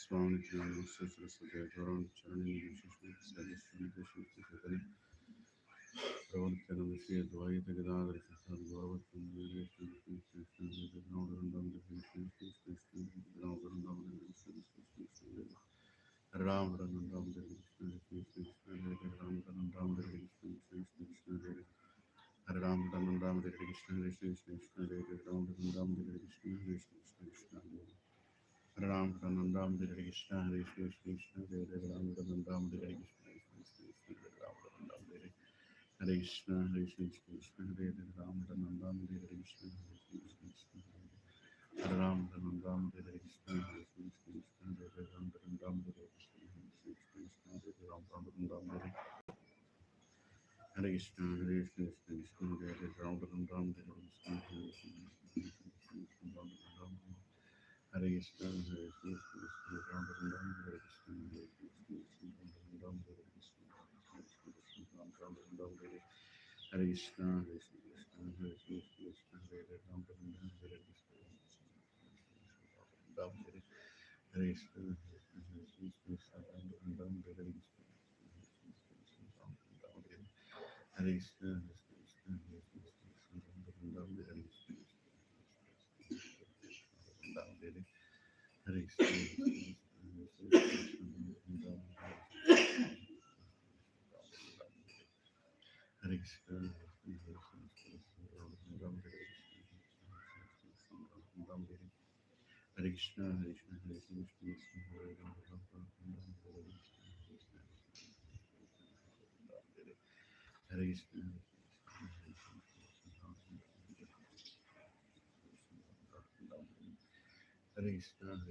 Swami Krishna, Sastra Sadhya, Garan, Charani, Vishishma, Sadhisvani, Vishishma, Pravartana, Vishya, Dvaita, Gadadhar, Prasad, Gauravat, Vishnu, Vishnu, Vishnu, Ramadan, Vishnu, Vishnu, Ramadan, Vishnu, Vishnu, Ram, Ram, Ram, Vishnu, Vishnu, Vishnu, Ram, Ram, Ram, Vishnu, Vishnu, Vishnu, Ram, Ram, Ram, Vishnu, Vishnu, Vishnu, Ram, Ram, Ram, Vishnu, Vishnu, Vishnu, Ram Ranandam Hare Krishna Hare Krishna Krishna Hare Ram Ranandam Hare Krishna Krishna Ram Ranandam Hare Krishna Hare Krishna Hare Ram Ranandam Hare Krishna Hare Krishna Hare Ram Ranandam Hare Krishna Hare Krishna Hare Ram Ranandam Hare Krishna Hare Krishna Hare Ram Ranandam Hare Krishna Hare Krishna Hare Ram Ranandam Hare Krishna Hare Krishna Hare Krishna, Hare Krishna, Ram Ram, Hare Krishna, Hare Krishna, Ram Ram, Hare Krishna, Ram Ram, Hare Krishna, Hare Krishna, Hare Krishna, Hare Ram Ram, Hare Krishna, Ram Hare Hare Krishna, Hare Krishna, Ram Ram, Hare Krishna, Ram Ram, Hare Krishna, Hare Krishna, Hare Krishna, Ram Ram, Hare Krishna, Ram Hare Hare Krishna, Hare Krishna, Hare Krishna, Hare Krishna, Hare Krishna, Hare Hare Krishna,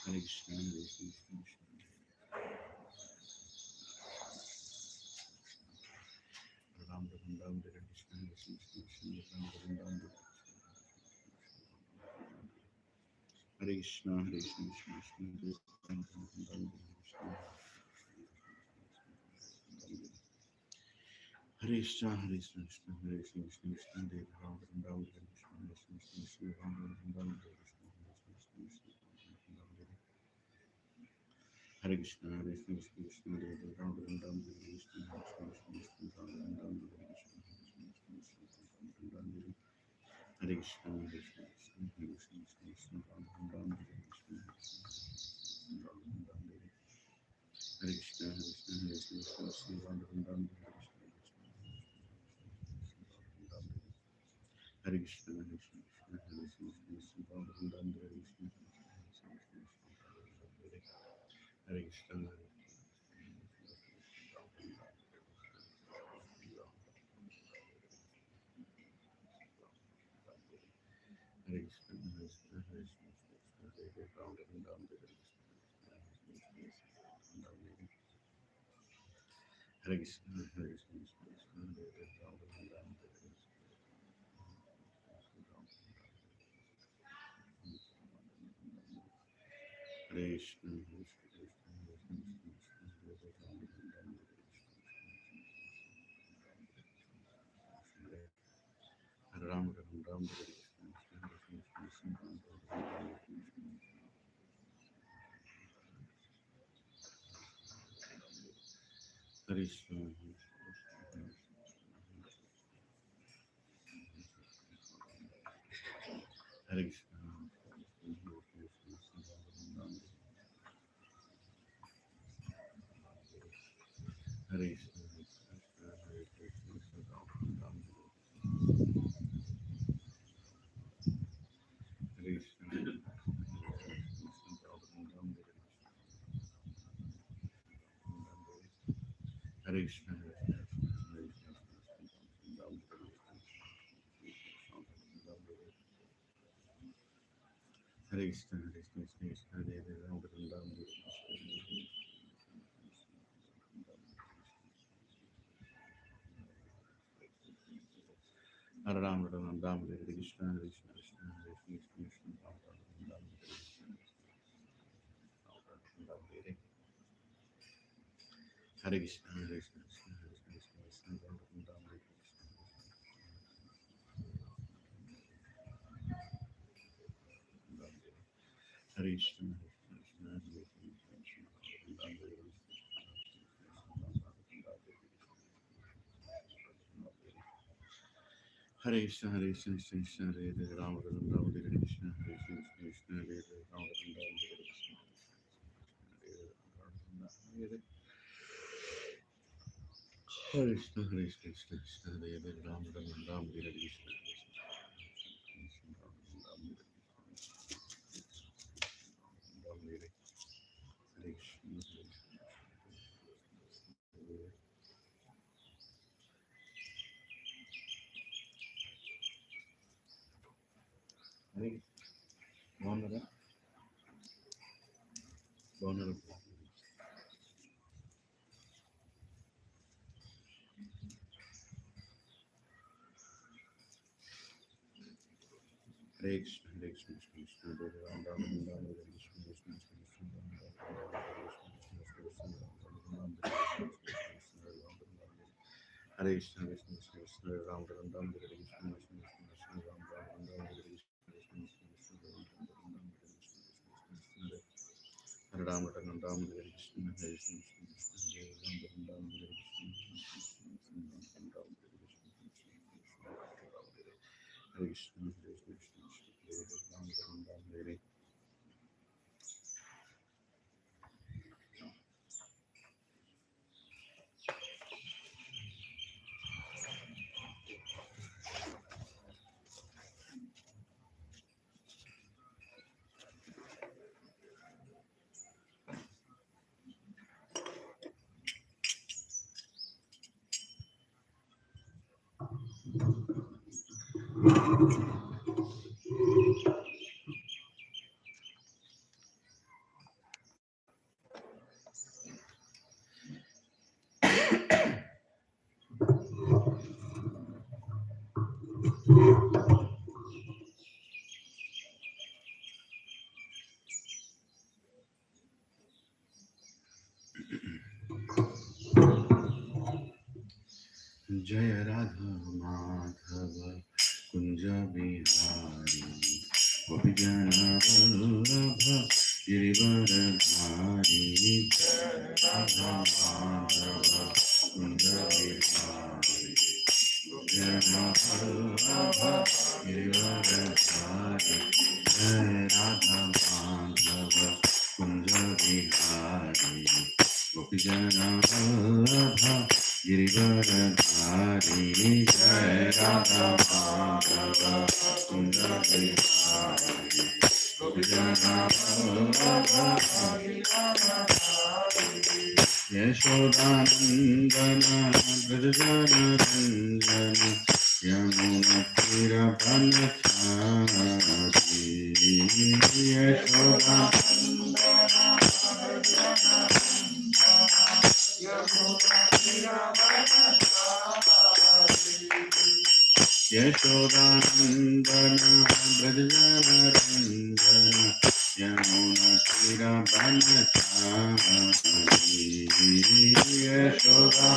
Hare Krishna, Hare Krishna, Ram Ram, Hare Krishna, Hare Krishna, Hare Krishna, Ram Ram, Hare Krishna, Hare Krishna, Hare Krishna, Ram Ram, Hare Krishna, Hare Krishna, Hare Krishna, Ram Ram, Hare Krishna, Hare Krishna, Ram Ram, Hare Krishna, Hare Krishna, Hare Krishna, Hare Krishna, Hare Krishna, Hare Ram Ram, Hare Krishna, Ram Ram, Hare Krishna, Hare Krishna, Hare Krishna, Hare Ram Ram, Hare Krishna, Ram Ram, Hare Krishna, Hare Krishna, Hare Krishna, Ram Ram, Hare Krishna, Hare Krishna, Hare Krishna, Hare Krishna, Ram Ram, Hare Krishna, Hare Krishna, Hare Krishna, Hare Krishna, Ram Ram, Hare Krishna, Hare Krishna, Hare Krishna, Hare Krishna, Hare Krishna, Hare Ram Ram, Hare Hare Krishna, Hare Krishna, Hare Ram Ram, Hare Krishna, Hare Krishna, Hare Ram Ram, Hare Ram Ram, Hare Krishna, Hare Krishna, Hare Krishna, Hare Krishna, Ram Hare Krishna, Hare Krishna, Hare Krishna, Hare Krishna, Krishna Hare Hare, Ram Ram Ram Hare Hare Ram Ram Ram Hare Krishna, Hare Krishna, Krishna Hare Krishna, Krishna Ram Ram Ram Hare Krishna, Ram Ram Hare Hare Krishna, Hare Krishna, Krishna Hare Krishna, Krishna Ram Ram Hare Krishna, Hare Krishna, Hare Krishna, Hare Krishna, Ram Ram Hare Hare Krishna, Hare Krishna, Krishna Hare Hare, Ram Ram Ram Hare Krishna, Hare Krishna, Krishna Hare Hare, Ram Ram Ram Hare Krishna, Hare Krishna, Hare Krishna, Krishna Hare Hare, Ram Ram Ram Hare Krishna, Hare Krishna, Hare Krishna, Krishna Hare Hare, Ram Ram Ram Hare Krishna, Krishna Krishna Ram Ram Ram Hare Krishna, Krishna Krishna Ram Ram Ram Hare Krishna, Hare Krishna, Krishna Krishna Ram Ram Ram Hare Krishna, Krishna Krishna Ram Ram Ram Hare Krishna, Krishna Krishna Ram Ram Ram Hare Krishna, Hare Ram Ram Ram Hare Krishna, Hare Krishna, Krishna Hare Ram Ram Ram Hare Krishna, Ram Ram Hare Krishna, Hare Krishna, Hare Krishna, Ram Ram Ram Hare Jaya Radha Madhava Kunja Bihari Gopijana Vallabha Girivaradhari Radha Madhava Kunja Bihari Gopijana Vallabha Girivaradhari Jaya Radha Madhava Kunja Bihari Gopijana Vallabha Girivaradhari Jai Radha Madhava Kunja Bihari Gopijana Vallabha Yashodanandana Brajana Ranjana Yamuna Tira Banachari Yashodanandana Yashodanandana Brajana Ranjana Yamuna Tira Banachari Yashoda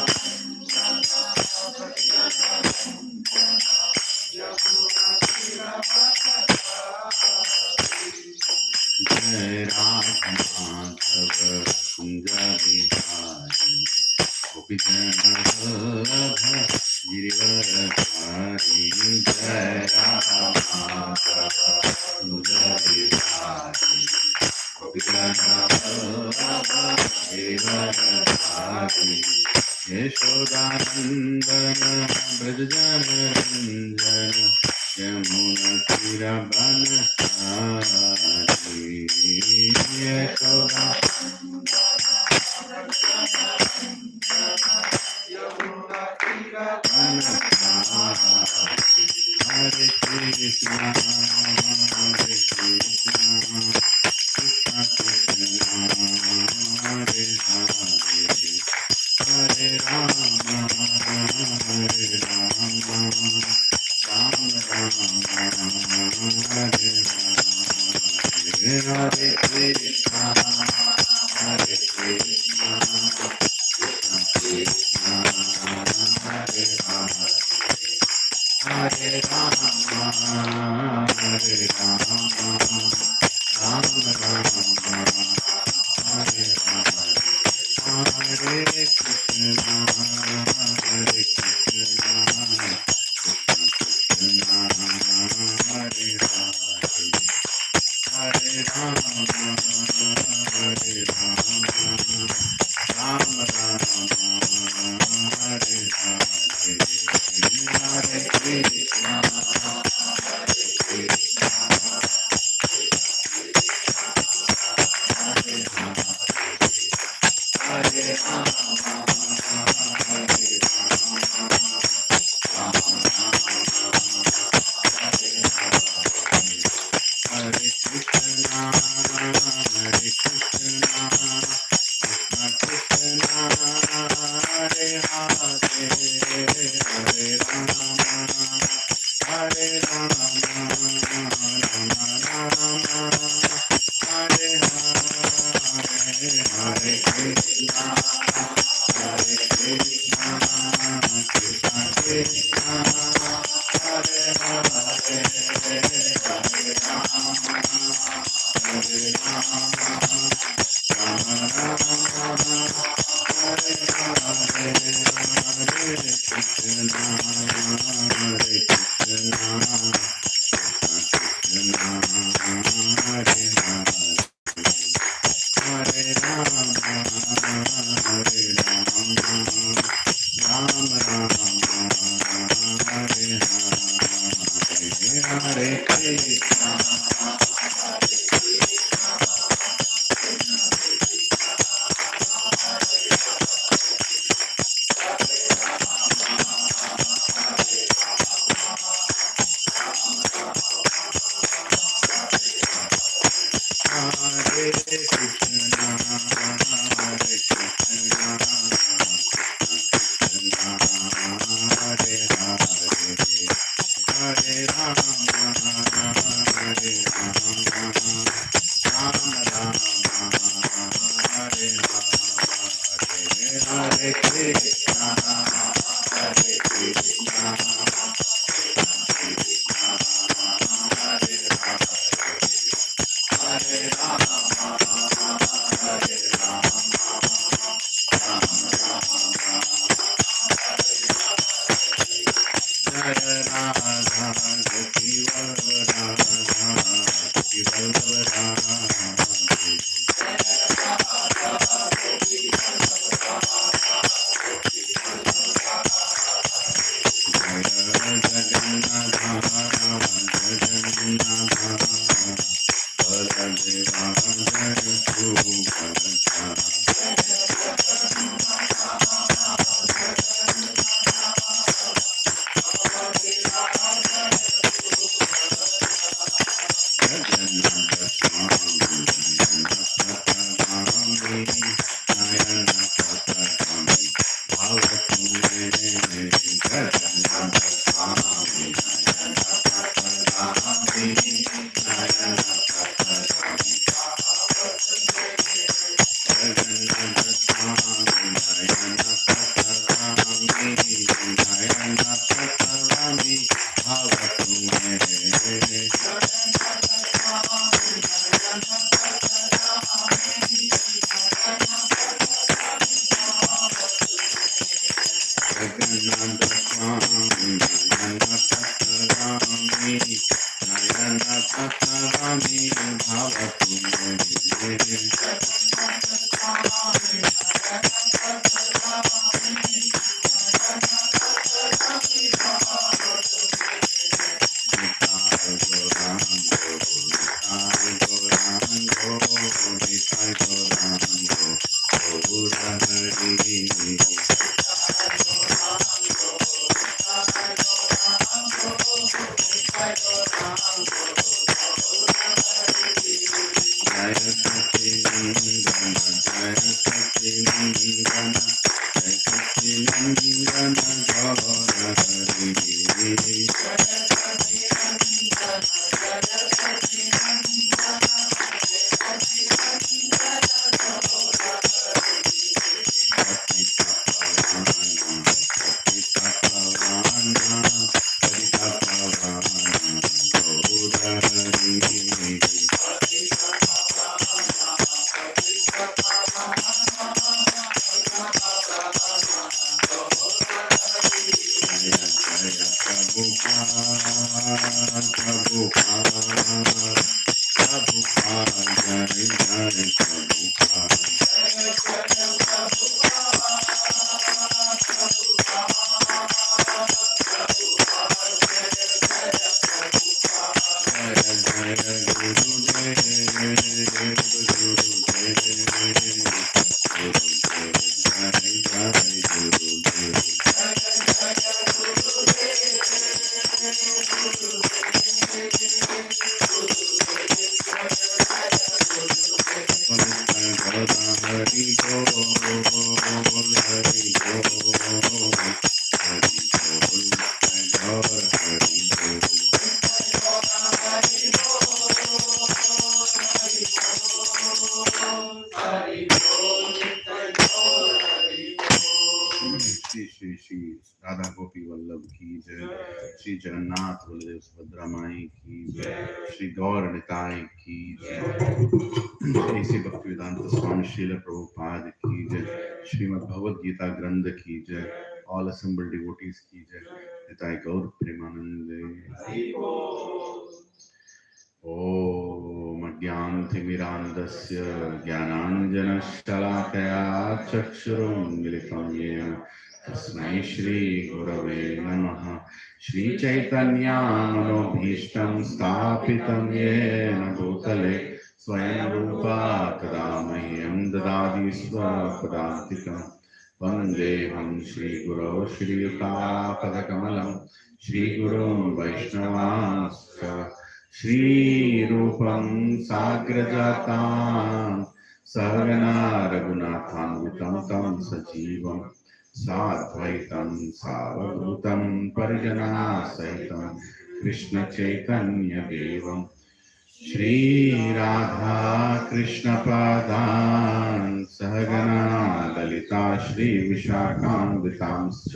Jai Radha Madhava Kunja Bihari Gopijana Vallabha Girivaradhari Jai Radha Madhava Kunja Bihari Gopijana Vallabha Girivaradhari Yashodanandana Brajana Ranjana Yamuna Tira Banachari Yashoda Yamuna Tira Banachari Hare Krishna, Krishna Krishna, Hare Hare, Hare Rama, Hare Rama, Rama Rama, Hare Hare, Hare Krishna, Hare Krishna, Krishna Krishna, Hare Hare, Hare Rama, Hare Rama, Rama Rama, Hare Hare, Hare Krishna, Hare Krishna, Krishna Krishna, Hare Hare, Hare Rama, Hare Rama, Rama Rama, Hare Hare, Hare Krishna, Krishna, Hare Hare, Hare Rama, Hare Rama, Rama Rama, Hare Hare, Hare Krishna, Hare Krishna, Krishna Krishna, Hare Hare, Hare Rama, Hare Rama, Rama Rama, Hare Hare, Hare Krishna, Hare Krishna, Krishna Krishna, Hare Hare, Hare Rama, Hare Rama, Rama Rama, Hare Hare, Hare Krishna, Hare Krishna, Krishna Krishna, Hare Hare, Hare Rama, Hare Rama, Rama Rama, Hare Hare, Hare Krishna, Hare Krishna, Hare Krishna, Krishna Hare Hare, Hare Rama, Hare Rama, Rama Rama, Hare Hare, Hare Krishna, Hare Krishna, Krishna Hare Hare, Hare Rama, Hare Rama, Rama Rama, Jaya Radha, Jati Vallabha Radha, Jati Vallabha Radha, Jaya Jagannatha, Jagannatha, Baladeva Jaya Subhadra, Jagannath Swami, Jagannath Pratami, Nayana Pratami, Bhavatumne, Jagannath Swami, Nayana Pratami, Nayana Pratami, Jagannath Swami, Nayana Pratami, Nayana Pratami, Bhavatumne, Jagannath Swami, Nayana Patarami, Nayana Patarami, Bhavatumne, Nitai Gorando, Nitai Gorando, Nitai Gorando, Gaura Hari, Radha गोपी वल्लभ की जय। श्री जगन्नाथ बलदेव सुभद्रा माई की जय। श्री गौर निताय की जय। श्री श्री भक्तिवेदांत स्वामी श्रील प्रभुपाद की जय। श्रीमद् भगवद गीता ग्रंथ की जय। ऑल assembled devotees की जय। निताय गौर प्रेमानंदे। ॐ अज्ञानतिमिरान्धस्य ज्ञानाञ्जनशलाकया चक्षुरुन्मिलितं येन तस्मै श्रीगुरवे नमः। श्रीचैतन्यमनोभीष्टं स्थापितं येन भूतले स्वयं रूपा कदा मह्यं ददाति स्वपदान्तिकं। वन्देऽहं श्रीगुरौ श्रीयुतापदकमलं श्रीगुरुं वैष्णवांश्च श्रीरूपं साग्रजातां सहगना रघुनाथान्वितं तं सजीवं साद्वैतं सावधूतं परिजनासहितं कृष्णचैतन्यदेवं श्रीराधा कृष्णपादान् सहगना ललिता श्रीविशाखान्वितांश्च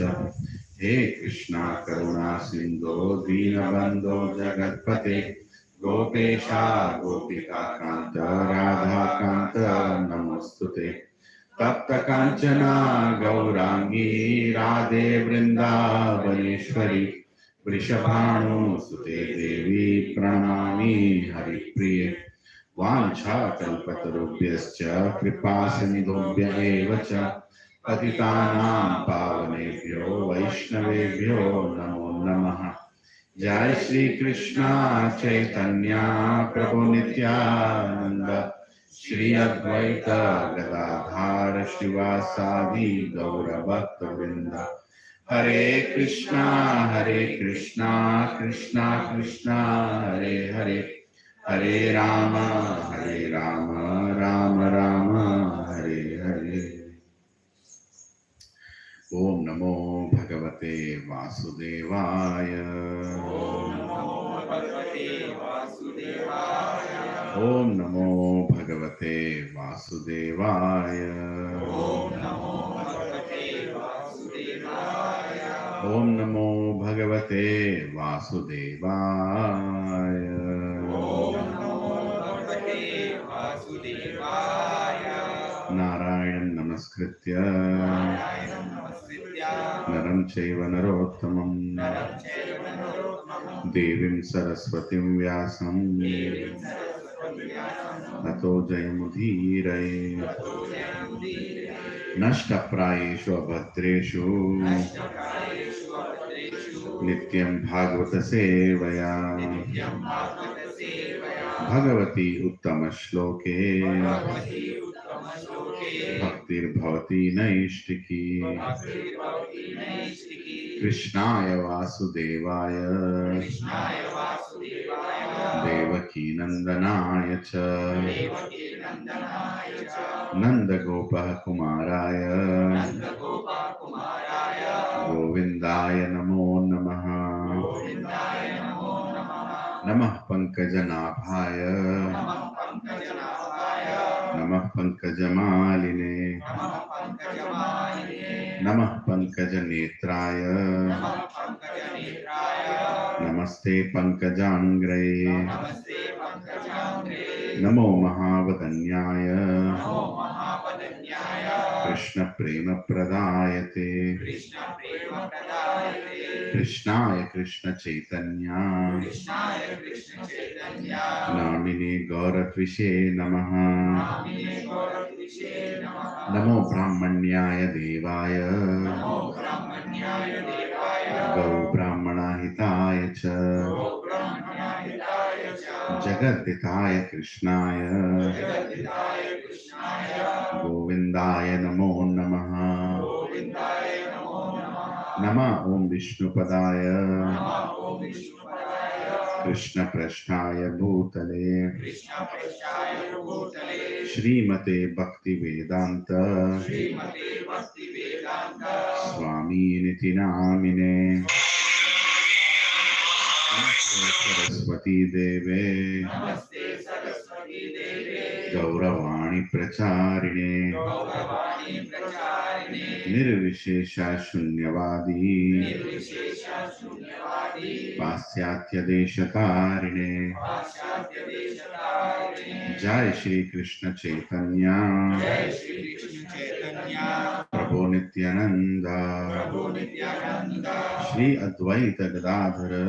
हे कृष्णा करुणा सिंधो दीनबंधो जगत्पते गोपेशा गोपिका कांत राधा कांत नमोस्तुते। तप्त कांचना गौरांगी राधे वृंदावनेश्वरी वृषभानुसुते देवी प्रणमामि हरिप्रिये। वाञ्छाकल्पतरुभ्यश्च कृपा सिन्धुभ्य एव च पतितानां पावनेभ्यो वैष्णवेभ्यो नमो नमः। जय श्री कृष्ण चैतन्य प्रभु नित्यानंद श्री अद्वैत गदाधर श्रीवासादि गौर भक्तवृंद। हरे कृष्णा कृष्णा कृष्णा हरे हरे हरे राम राम राम हरे हरे। ओम नमो भगवते वासुदेवाय। ओम नमो भगवते वासुदेवाय। ओम नमो भगवते वासुदेवाय। ओम नमो भगवते वासुदेवाय। ओम नमो भगवते वासुदेवाय। ओम नमो भगवते वासुदेवाय। नारायण नमस्कृत्य नरं चैव नरोत्तमं देवीं सरस्वतीं व्यासं ततो जयमुदीरये। नष्टप्रायेषु अभद्रेषु नित्यं भागवत सेवया भगवती उत्तम श्लोके भक्तिर्भवति नैष्टिकी। कृष्णाय वासुदेवाय देवकी नंदनाय च नंदगोपकुमाराय Govindaya Namo Namaha. Namah Pankajanaphaya. Namah Pankajamaline. Namah Pankajanetraya. Namaste Pankajangraye. Namo Mahavadanyaya. Krishna Prema Pradayate. Krishnaya Krishna Chaitanya. Namine Gauratvishe Namaha. Namo Brahmanyaya Devaya. Gau Brahmana Hitaya Cha. Jagadhitaya Krishnaya. Govindaya Namo Namaha. Nama Om Vishnupadaya. Krishna Prashnaya Bhutale. Srimate Bhakti Vedanta Swami Niti Namine. Saraswati Deve Gauravani Pracharine Nirvishesha Shunyavadi Pasyatya Deshatarine. Jai Shri Krishna Chaitanya Prabhu Nityananda Shri Advaita Gadadhara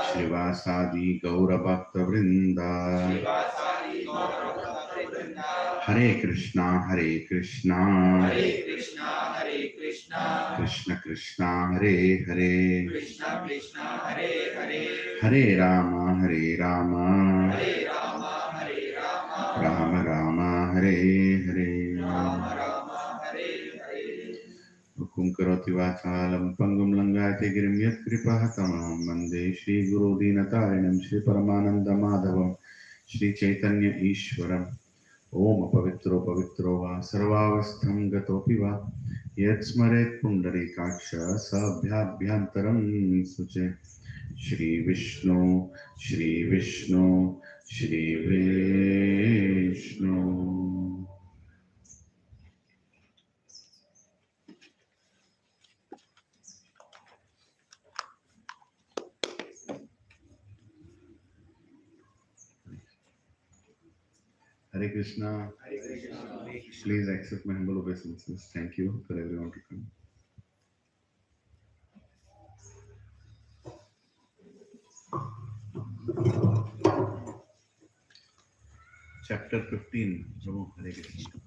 Shrivasadi Gaura Bhakta Vrinda. Hare Krishna Krishna Krishna Hare Hare Hare Rama Rama Rama Hare Hare. Hukum karoti vachalam pangum langate girim yat kripahatamam Vande Shri Guru Dinatarinam Shri Paramananda Madhavam Shri Chaitanya Ishwaram. Om Pavitro Pavitro Va Sarvavastham Gatopi Va Yat Smaret Pundarikaksha Sabhyabhyantaram Suche. Shri Vishnu Shri Vishnu Shri Vishnu. Hare Krishna. Please accept my humble obeisances. Thank you for everyone to come. Chapter 15. Prabhu, Hare Krishna.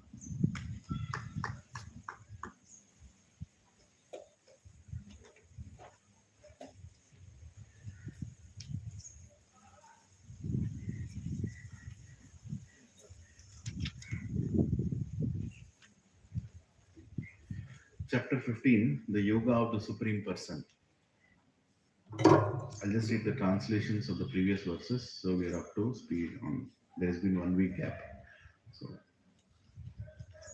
Chapter 15, the Yoga of the Supreme Person. I'll just read the translations of the previous verses, so we are up to speed on. There has been 1 week gap. So,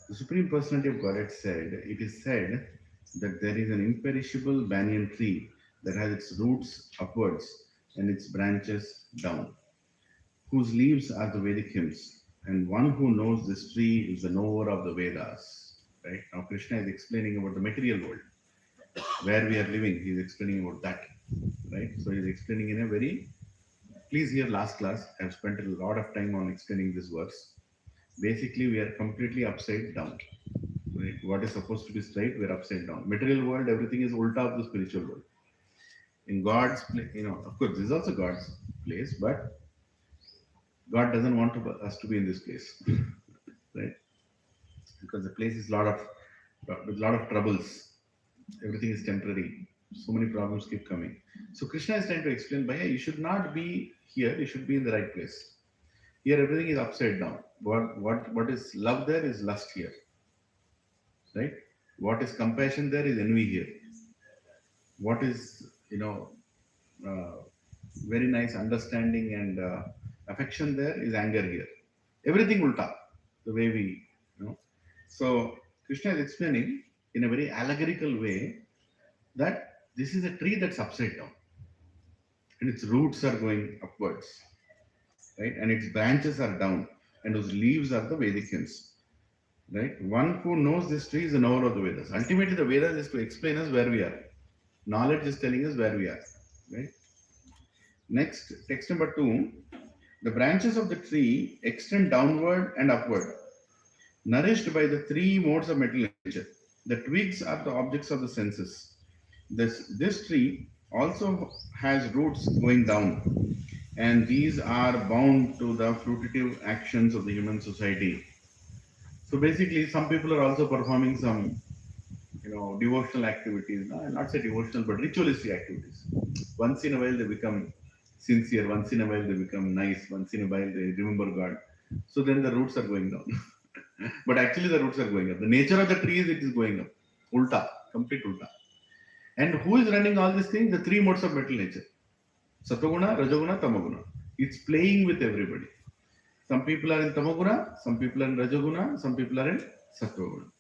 the Supreme Personality of Godhead said, it is said that there is an imperishable banyan tree that has its roots upwards and its branches down, whose leaves are the Vedic hymns, and one who knows this tree is the knower of the Vedas. Right? Now Krishna is explaining about the material world, where we are living. He is explaining about that. Right? So he is explaining in a very, please hear last class, I have spent a lot of time on explaining this verse. Basically, we are completely upside down. Right? What is supposed to be straight, we are upside down. Material world, everything is ulta of the spiritual world. In God's place, of course, this is also God's place, but God doesn't want us to be in this place. Right? Because the place is with a lot of troubles. Everything is temporary. So many problems keep coming. So Krishna is trying to explain, Bhaiya, you should not be here, you should be in the right place. Here everything is upside down. What is love there is lust here. Right? What is compassion there is envy here. What is, very nice understanding and affection there is anger here. Everything ulta, the way we, So Krishna is explaining in a very allegorical way that this is a tree that's upside down and its roots are going upwards, right? And its branches are down and those leaves are the Vedic hymns, right? One who knows this tree is the knower of the Vedas. Ultimately, the Vedas is to explain us where we are. Knowledge is telling us where we are, right? Next, text number 2. The branches of the tree extend downward and upward, nourished by the three modes of material nature. The twigs are the objects of the senses. This tree also has roots going down, and these are bound to the fruitive actions of the human society. So basically, some people are also performing some, devotional activities. No, I'll not say devotional, but ritualistic activities. Once in a while, they become sincere. Once in a while, they become nice. Once in a while, they remember God. So then the roots are going down. But actually, the roots are going up. The nature of the tree is it is going up. Ulta, complete ulta. And who is running all these things? The three modes of material nature. Satoguna, Rajoguna, Tamoguna. It's playing with everybody. Some people are in Tamoguna, some people are in Rajoguna, some people are in Satoguna.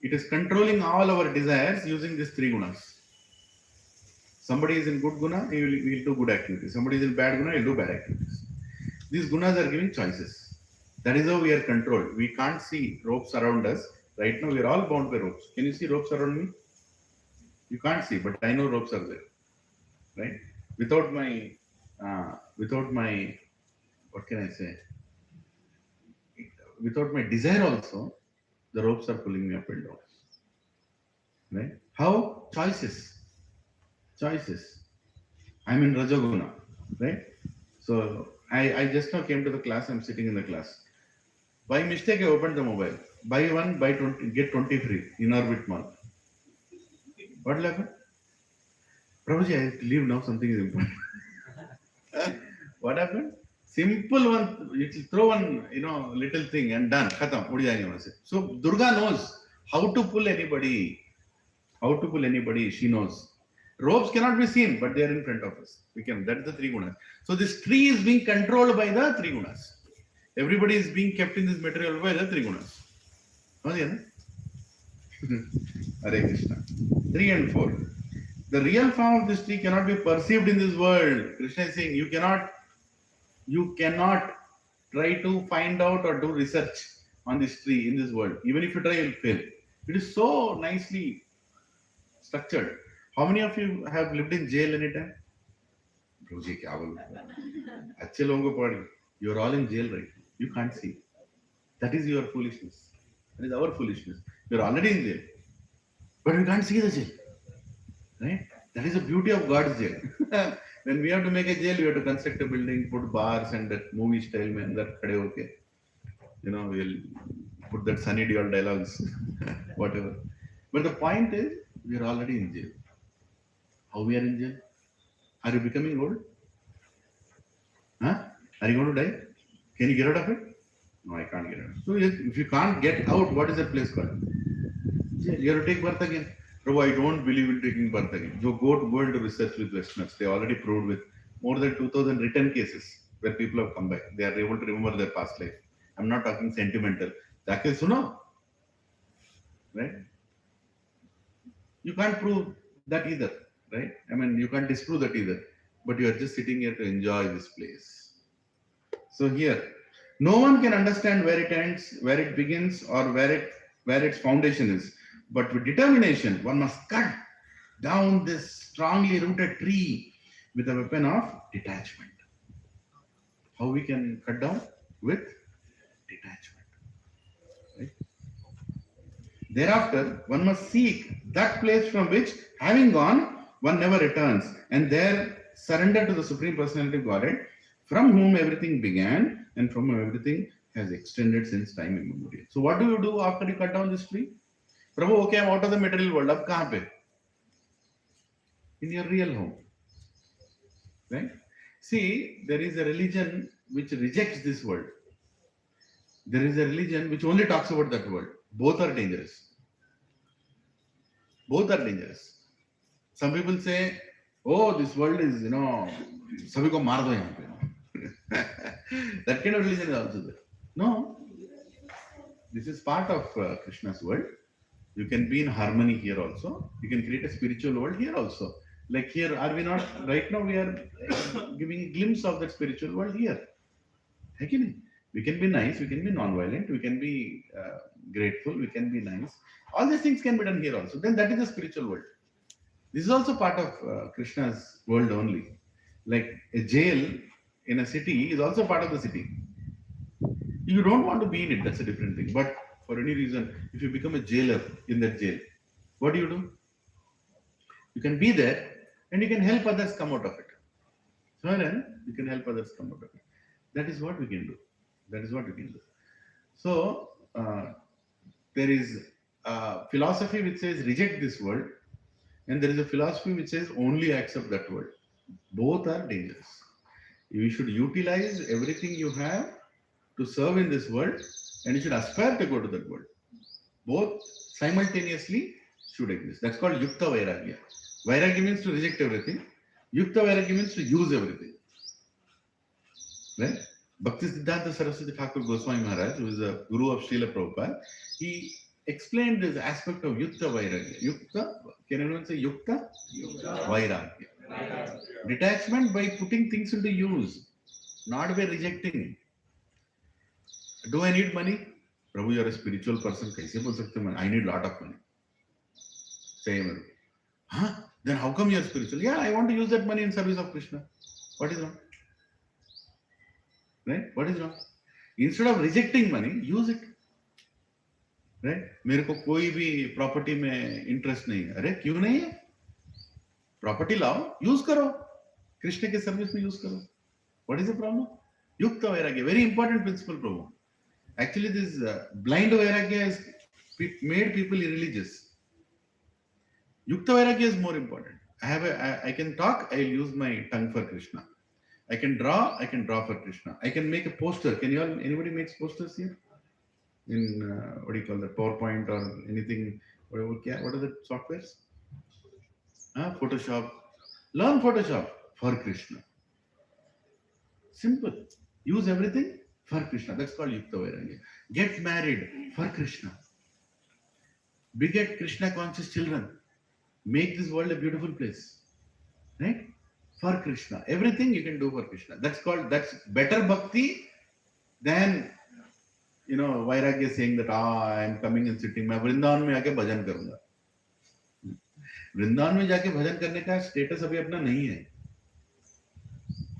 It is controlling all our desires using these three gunas. Somebody is in good guna, he will do good activities. Somebody is in bad guna, he will do bad activities. These gunas are giving choices. That is how we are controlled. We can't see ropes around us. Right now, we are all bound by ropes. Can you see ropes around me? You can't see, but I know ropes are there. Right? Without my, what can I say? Without my desire also, the ropes are pulling me up and down. Right? How? Choices. Choices. I'm in Rajoguna. Right? So I just now came to the class. I'm sitting in the class. By mistake, I opened the mobile. Buy one, buy 20, get 20 free in Orbit Mall. What will happen? Prabhuji, I have to leave now. Something is important. What happened? Simple one. You throw one, little thing and done. Khatam. So Durga knows how to pull anybody. How to pull anybody. She knows. Ropes cannot be seen, but they are in front of us. We can. That's the three gunas. So this tree is being controlled by the three gunas. Everybody is being kept in this material by the three gunas. Hare Krishna. 3 and 4. The real form of this tree cannot be perceived in this world. Krishna is saying you cannot try to find out or do research on this tree in this world. Even if you try, you will fail. It is so nicely structured. How many of you have lived in jail anytime? You are all in jail right now. You can't see. That is your foolishness. That is our foolishness. You are already in jail. But we can't see the jail. Right? That is the beauty of God's jail. When we have to make a jail, we have to construct a building, put bars and that movie style man that khade hoke. We'll put that Sunny Deol dialogues, whatever. But the point is, we are already in jail. How we are in jail? Are you becoming old? Huh? Are you going to die? Can you get out of it? No, I can't get out. So if you can't get out, what is that place called? Jail. You have to take birth again. Prabhu, I don't believe in taking birth again. So go into research with Westerners. They already proved with more than 2,000 written cases where people have come back. They are able to remember their past life. I'm not talking sentimental. Jaake suno. Right? You can't prove that either. Right? I mean, you can't disprove that either. But you are just sitting here to enjoy this place. So here, no one can understand where it ends, where it begins, or where its foundation is. But with determination, one must cut down this strongly rooted tree with a weapon of detachment. How we can cut down? With detachment. Right? Thereafter, one must seek that place from which, having gone, one never returns, and there surrender to the Supreme Personality of Godhead, from whom everything began and from whom everything has extended since time immemorial. So what do you do after you cut down this tree? Prabhu, okay, I'm out of the material world. Ab kahan pe? In your real home. Right? See, there is a religion which rejects this world. There is a religion which only talks about that world. Both are dangerous. Both are dangerous. Some people say, oh, this world is, sabhi ko maar do yahan pe. That kind of religion is also there. No. This is part of Krishna's world. You can be in harmony here also. You can create a spiritual world here also. Like here, are we not? Right now, we are giving a glimpse of that spiritual world here. Again, we can be nice, we can be non-violent, we can be grateful, we can be nice. All these things can be done here also. Then that is the spiritual world. This is also part of Krishna's world only. Like a jail in a city is also part of the city. You don't want to be in it, that's a different thing. But for any reason, if you become a jailer in that jail, what do? You can be there and you can help others come out of it. So then you can help others come out of it. That is what we can do. That is what we can do. So there is a philosophy which says reject this world, and there is a philosophy which says only accept that world. Both are dangerous. You should utilize everything you have to serve in this world, and you should aspire to go to that world. Both simultaneously should exist. That's called Yukta Vairagya. Vairagya means to reject everything. Yukta Vairagya means to use everything. Right? Bhakti Siddhanta Saraswati Thakur Goswami Maharaj, who is the guru of Srila Prabhupada, he explained this aspect of Yukta Vairagya. Yukta, can anyone say Yukta? Vairagya. Detachment by putting things into use, not by rejecting. Do I need money? Prabhu, you are a spiritual person. Kaise bol sakte ho? I need lot of money. Same. Huh? Then how come you are spiritual? Yeah, I want to use that money in service of Krishna. What is wrong? Right? What is wrong? Instead of rejecting money, use it. Right? मेरे को कोई भी property में interest नहीं है. अरे क्यों नहीं है? प्रॉपर्टी लाओ, यूज करो, कृष्ण के सर्विस में यूज करो. What is the problem? Yukta Vairagya, very important principle, Prabhu. Actually, this blind Vairagya has made people irreligious. Yukta Vairagya is more important. I can talk, I'll use my tongue for Krishna. I can draw for Krishna. I can make a poster. Anybody makes posters here? In what do you call that, PowerPoint or anything? What are the softwares? Photoshop. Learn Photoshop for Krishna. Simple. Use everything for Krishna. That's called Yukta Vairagya. Get married for Krishna. Beget Krishna conscious children. Make this world a beautiful place. Right? For Krishna. Everything you can do for Krishna. That's better bhakti than Vairagya saying that I am coming and sitting. मैं वृंदावन में आके भजन करूंगा. वृंदावन में जाके भजन करने का status अभी अपना नहीं है.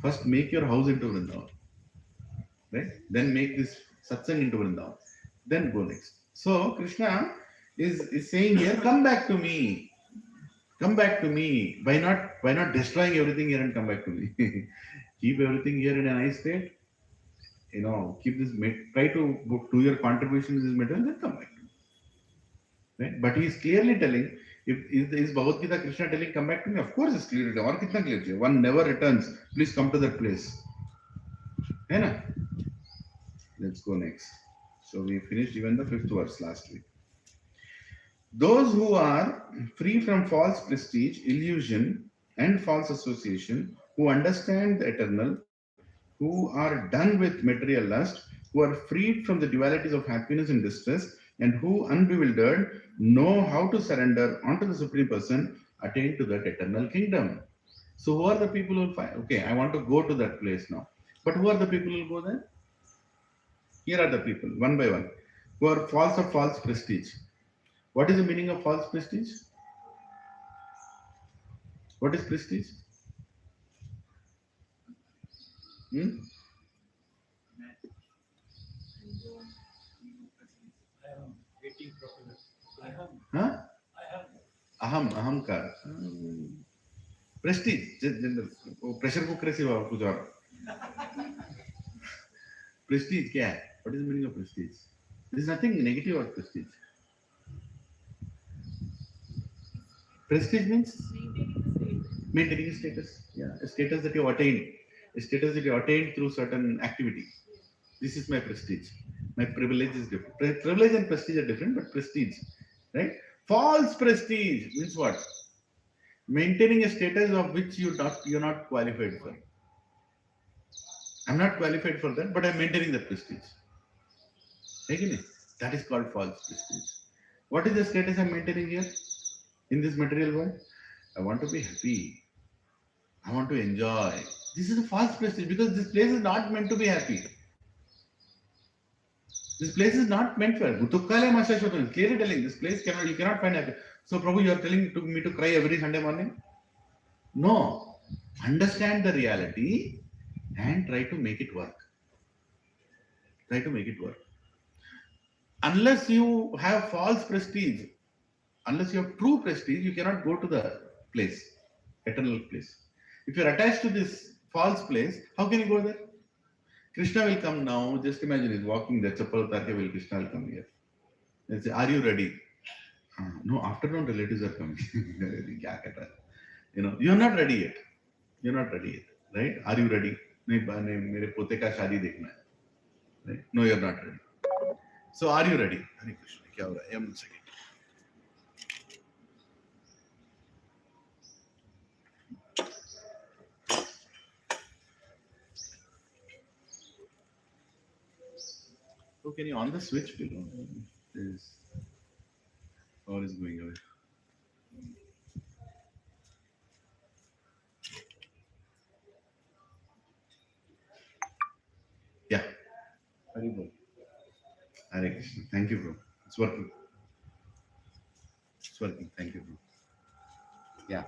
First make your house into Vrindavan. Right? Then make this satsang into Vrindavan. Then go next. So Krishna is saying here, come back to me. Come back to me. Why not destroying everything here and come back to me? Keep everything here in a nice state. Keep this, try to do your contribution in this material, then come back to me. Right? But he is clearly telling, is Bhagavad Gita Krishna telling, come back to me? Of course it's clearly. Or kitna clear? One never returns. Please come to that place. Hai na? Let's go next. So we finished even the 5th verse last week. Those who are free from false prestige, illusion, and false association, who understand the eternal, who are done with material lust, who are freed from the dualities of happiness and distress, and who, unbewildered, know how to surrender unto the Supreme Person, attain to that eternal kingdom. So who are the people who will find, okay, I want to go to that place now. But who are the people who will go there? Here are the people, one by one, who are false of false prestige. What is the meaning of false prestige? What is prestige? Ahamkar. Prestige. Pressure cooker से कुछ और. Prestige क्या है? What is the meaning of prestige? There is nothing negative about prestige. Prestige means maintaining a status. Yeah, a status that you attain. A status that you attain through certain activity. This is my prestige. My privilege is different. Privilege and prestige are different, but prestige, right? False prestige means what? Maintaining a status of which you're not qualified for. I'm not qualified for that, but I'm maintaining that prestige. That is called false prestige. What is the status I'm maintaining here in this material world? I want to be happy. I want to enjoy. This is a false prestige because this place is not meant to be happy. This place is not meant for clearly telling this place you cannot find happy. So Prabhu, you are telling me to cry every Sunday morning? No. Understand the reality and try to make it work. Try to make it work. Unless you have false prestige, unless you have true prestige, you cannot go to the place, eternal place. If you are attached to this false place, how can you go there? Krishna will come now. Just imagine he's walking there. Chappal Tarke will Krishna will come here. They'll say, are you ready? No, afternoon relatives are coming. You're not ready yet. You're not ready yet. Right? Are you ready? मेरे पोते का शादी देखना है. Right? No, you're not ready. So are you ready? Hare Krishna. क्या हो रहा है? One second. So can you on the switch below? This power is going away. Yeah. Hare Bol. Hare Krishna. Thank you, bro. It's working. It's working. Thank you, bro. Yeah.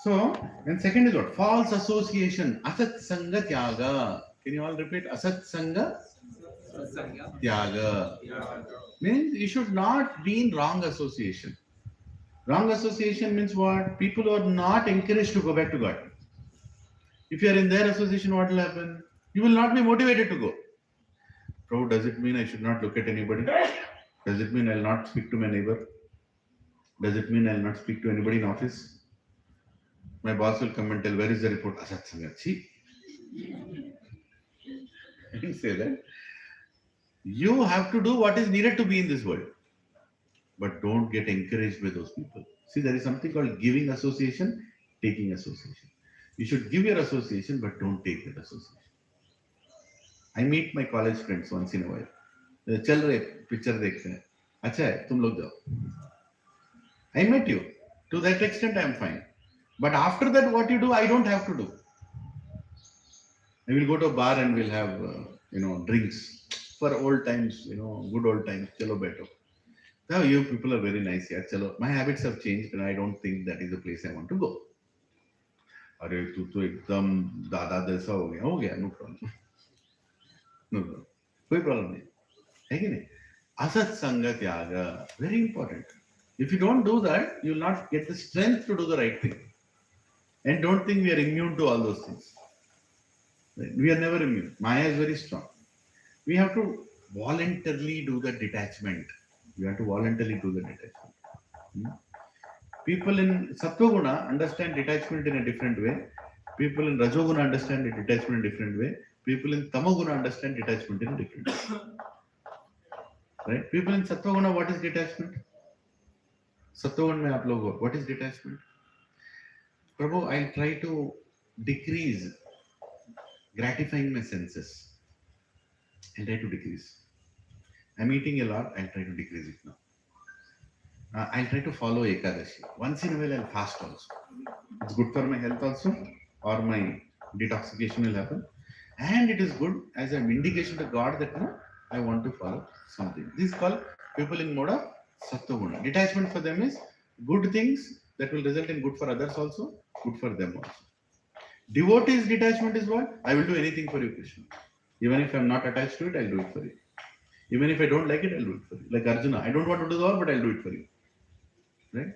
So, and second is what? False association. Asat Sanga Tyaga. Can you all repeat? Asat Sanga Tyaga. Means you should not be in wrong association. Wrong association means what? People who are not encouraged to go back to God. If you are in their association, what will happen? You will not be motivated to go. Prabhu, does it mean I should not look at anybody? Does it mean I will not speak to my neighbor? Does it mean I will not speak to anybody in office? My boss will come and tell, where is the report? Asat Sangachi. I didn't say that. You have to do what is needed to be in this world. But don't get encouraged by those people. See, there is something called giving association, taking association. You should give your association, but don't take that association. I meet my college friends once in a while. चल रहे picture देखते हैं. अच्छा है, तुम लोग जाओ. I met you. To that extent, I am fine. But after that, what you do, I don't have to do. I will go to a bar and we'll have, drinks for old times, good old times. Chalo beto. Now you people are very nice here. Chalo. My habits have changed and I don't think that is the place I want to go. अरे तू तो एकदम दादा जैसा हो गया no problem no कोई problem नहीं है कि नहीं असत संग त्याग very important if you don't do that you will not get the strength to do the right thing and don't think we are immune to all those things. We are never immune. Maya is very strong. We have to voluntarily do the detachment. We have to voluntarily do the detachment. People in Sattva-guna understand detachment in a different way. People in Rajoguna understand detachment in a different way. People in Tamoguna understand detachment in a different way. Right? People in Sattva-guna, what is detachment? Sattva-guna mein aap log, what is detachment? Prabhu, I'll try to decrease gratifying my senses. I'll try to decrease. I'm eating a lot, I'll try to decrease it now. I'll try to follow Ekadashi. Once in a while, I'll fast also. It's good for my health also, or my detoxification will happen. And it is good as an indication to God that I want to follow something. This is called people in mode of Sattva-guna. Detachment for them is good things that will result in good for others also, good for them also. Devotee's detachment is what? I will do anything for you, Krishna. Even if I'm not attached to it, I'll do it for you. Even if I don't like it, I'll do it for you. Like Arjuna, I don't want to do the all, but I'll do it for you. Right?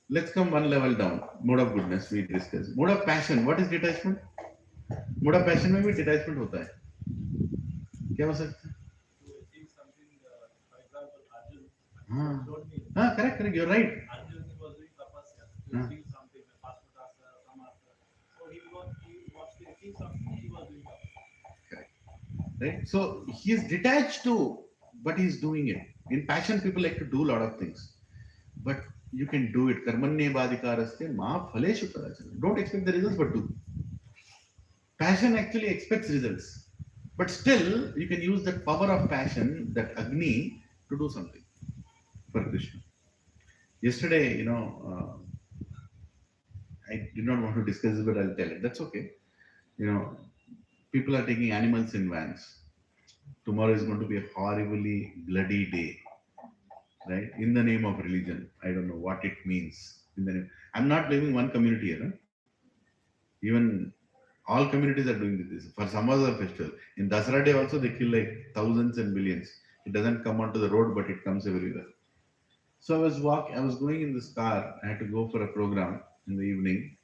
Let's come one level down. Mode of goodness we discussed. Mode of passion. What is detachment? Mode of passion में भी detachment होता है. क्या हो सकता है? हाँ, correct. You're right. Arjuna was doing tapasya to achieve something, Pasmatasa, Samartha. So he was to achieve something, he was doing tapasya. Correct. Right? So he is detached to, but he is doing it. In passion, people like to do a lot of things, but you can do it. Karmanye badikaraste ma phaleshu kadachana. Don't expect the results, but do. Passion actually expects results, but still you can use that power of passion, that Agni, to do something. for Krishna. Yesterday, I did not want to discuss it, but I'll tell it. That's okay. You know, people are taking animals in vans. Tomorrow is going to be a horribly bloody day, right? In the name of religion. I don't know what it means. In the name, I'm not blaming one community here. Huh? Even all communities are doing this for some other festival. In Dasara Day also they kill like thousands and millions. It doesn't come onto the road, but it comes everywhere. So I was going in this car. I had to go for a program in the evening.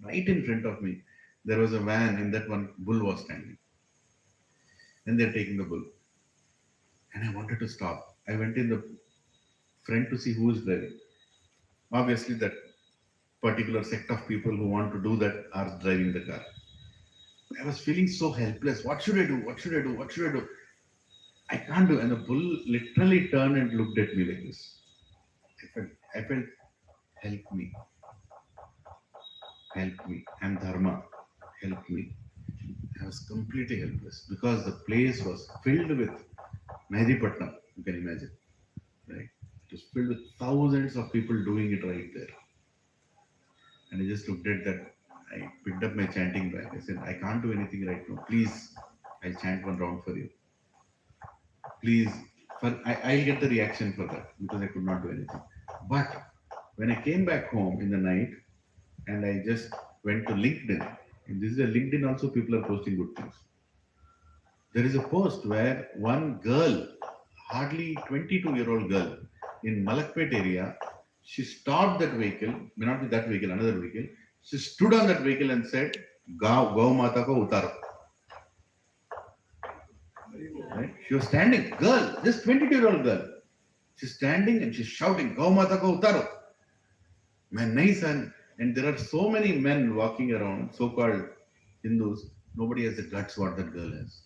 Right in front of me, there was a van. In that one, bull was standing, and they're taking the bull. And I wanted to stop. I went in the front to see who is driving. Obviously, that particular sect of people who want to do that are driving the car. I was feeling so helpless. What should I do? What should I do? What should I do? I can't do. And the bull literally turned and looked at me like this. I felt, help me, help me. I'm Dharma, help me. I was completely helpless because the place was filled with Mehdipatnam, you can imagine, right? It was filled with thousands of people doing it right there. And I just looked at that. I picked up my chanting bag. I said, I can't do anything right now. Please, I'll chant one round for you. Please, I'll get the reaction for that because I could not do anything. But when I came back home in the night and I just went to LinkedIn, and this is a LinkedIn also, people are posting good things. There is a post where one girl, hardly 22-year-old girl in Malakpet area, she stopped that vehicle, may not be that vehicle, another vehicle. She stood on that vehicle and said, Gau Mata ko utaro. Right? She was standing, girl, just 22-year-old girl. She's standing and she's shouting, Gau Mata ko utaro. Man, nice. And there are so many men walking around, so-called Hindus, nobody has the guts what that girl has.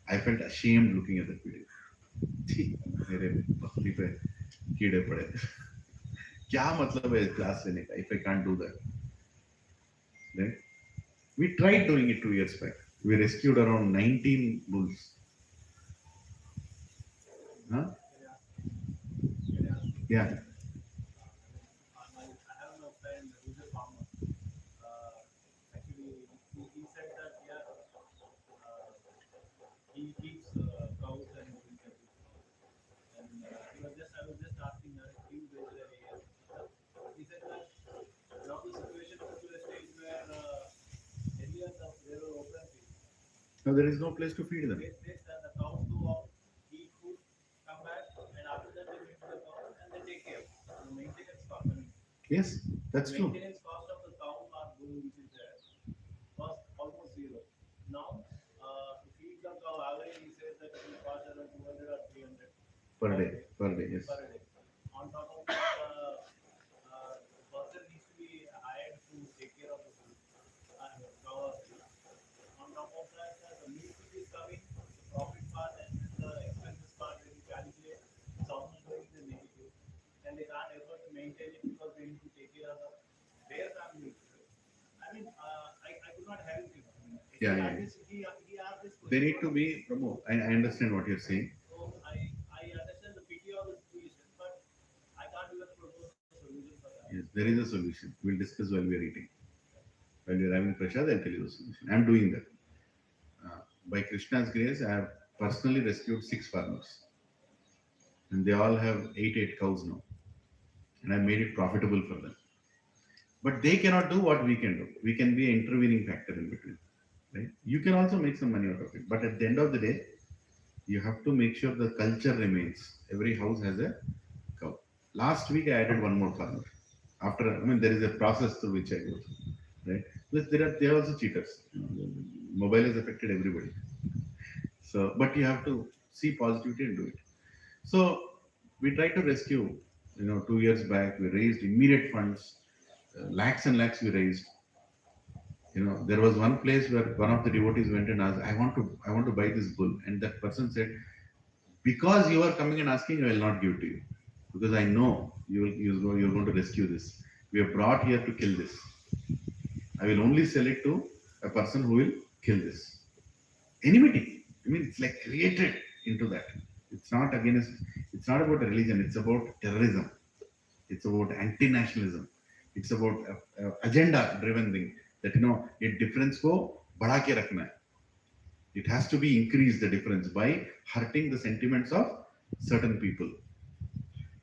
I felt ashamed looking at that video. मेरे भक्ति पे कीड़े पड़े क्या मतलब है class लेने का if I can't do that, right? We tried doing it 2 years back. We rescued around 19 bulls. Huh? Yeah. I have a friend who's a farmer. Actually, he said that he keeps cows and milk and and I was just asking her if you go there. He said that now the situation is to a stage where earlier there were open fields. No, there is no place to feed them. The cows go out, eat food, come back, and after that they feed the cows and they take care. The maintenance cost. I mean, Yes, that's the true. maintenance cost of the cow or bull which is there was almost zero. Now, to feed the cow, average he says that it will cost around 200 or 300 Per day, yes. per day. On top of that, the person needs to be hired to take care of the bull and cow. On top of that, the meat which is coming, the profit part and the expenses part, when you calculate, it's almost going to the negative. And they can't afford to maintain it because they need to take care of their family. I mean, I could not help him. Yeah, He yeah. asked this They question. need to be promoted. I understand what you're saying. So I understand the pity of the situation, but I can't even propose a solution for that. Yes, there is a solution. We'll discuss while we are eating. While you're having prasad, I'll tell you the solution. I'm doing that. By Krishna's grace, I have personally rescued 6 farmers. And they all have 8 cows now. And I made it profitable for them. But they cannot do what we can do. We can be an intervening factor in between. Right? You can also make some money out of it. But at the end of the day, you have to make sure the culture remains. Every house has a cow. Last week, I added one more farmer. There is a process through which I go through. Right? But there are also cheaters. Mobile has affected everybody. So, but you have to see positivity and do it. So, we tried to rescue. 2 years back, we raised immediate funds, lakhs and lakhs we raised. There was one place where one of the devotees went and asked, I want to buy this bull. And that person said, because you are coming and asking, I will not give to you. Because I know you're going to rescue this. We are brought here to kill this. I will only sell it to a person who will kill this. Enmity. It's like created into that. It's not against, it's not about religion, it's about terrorism. It's about anti-nationalism. It's about agenda-driven thing. That a difference को बढ़ा के रखना है. It has to be increased, the difference, by hurting the sentiments of certain people.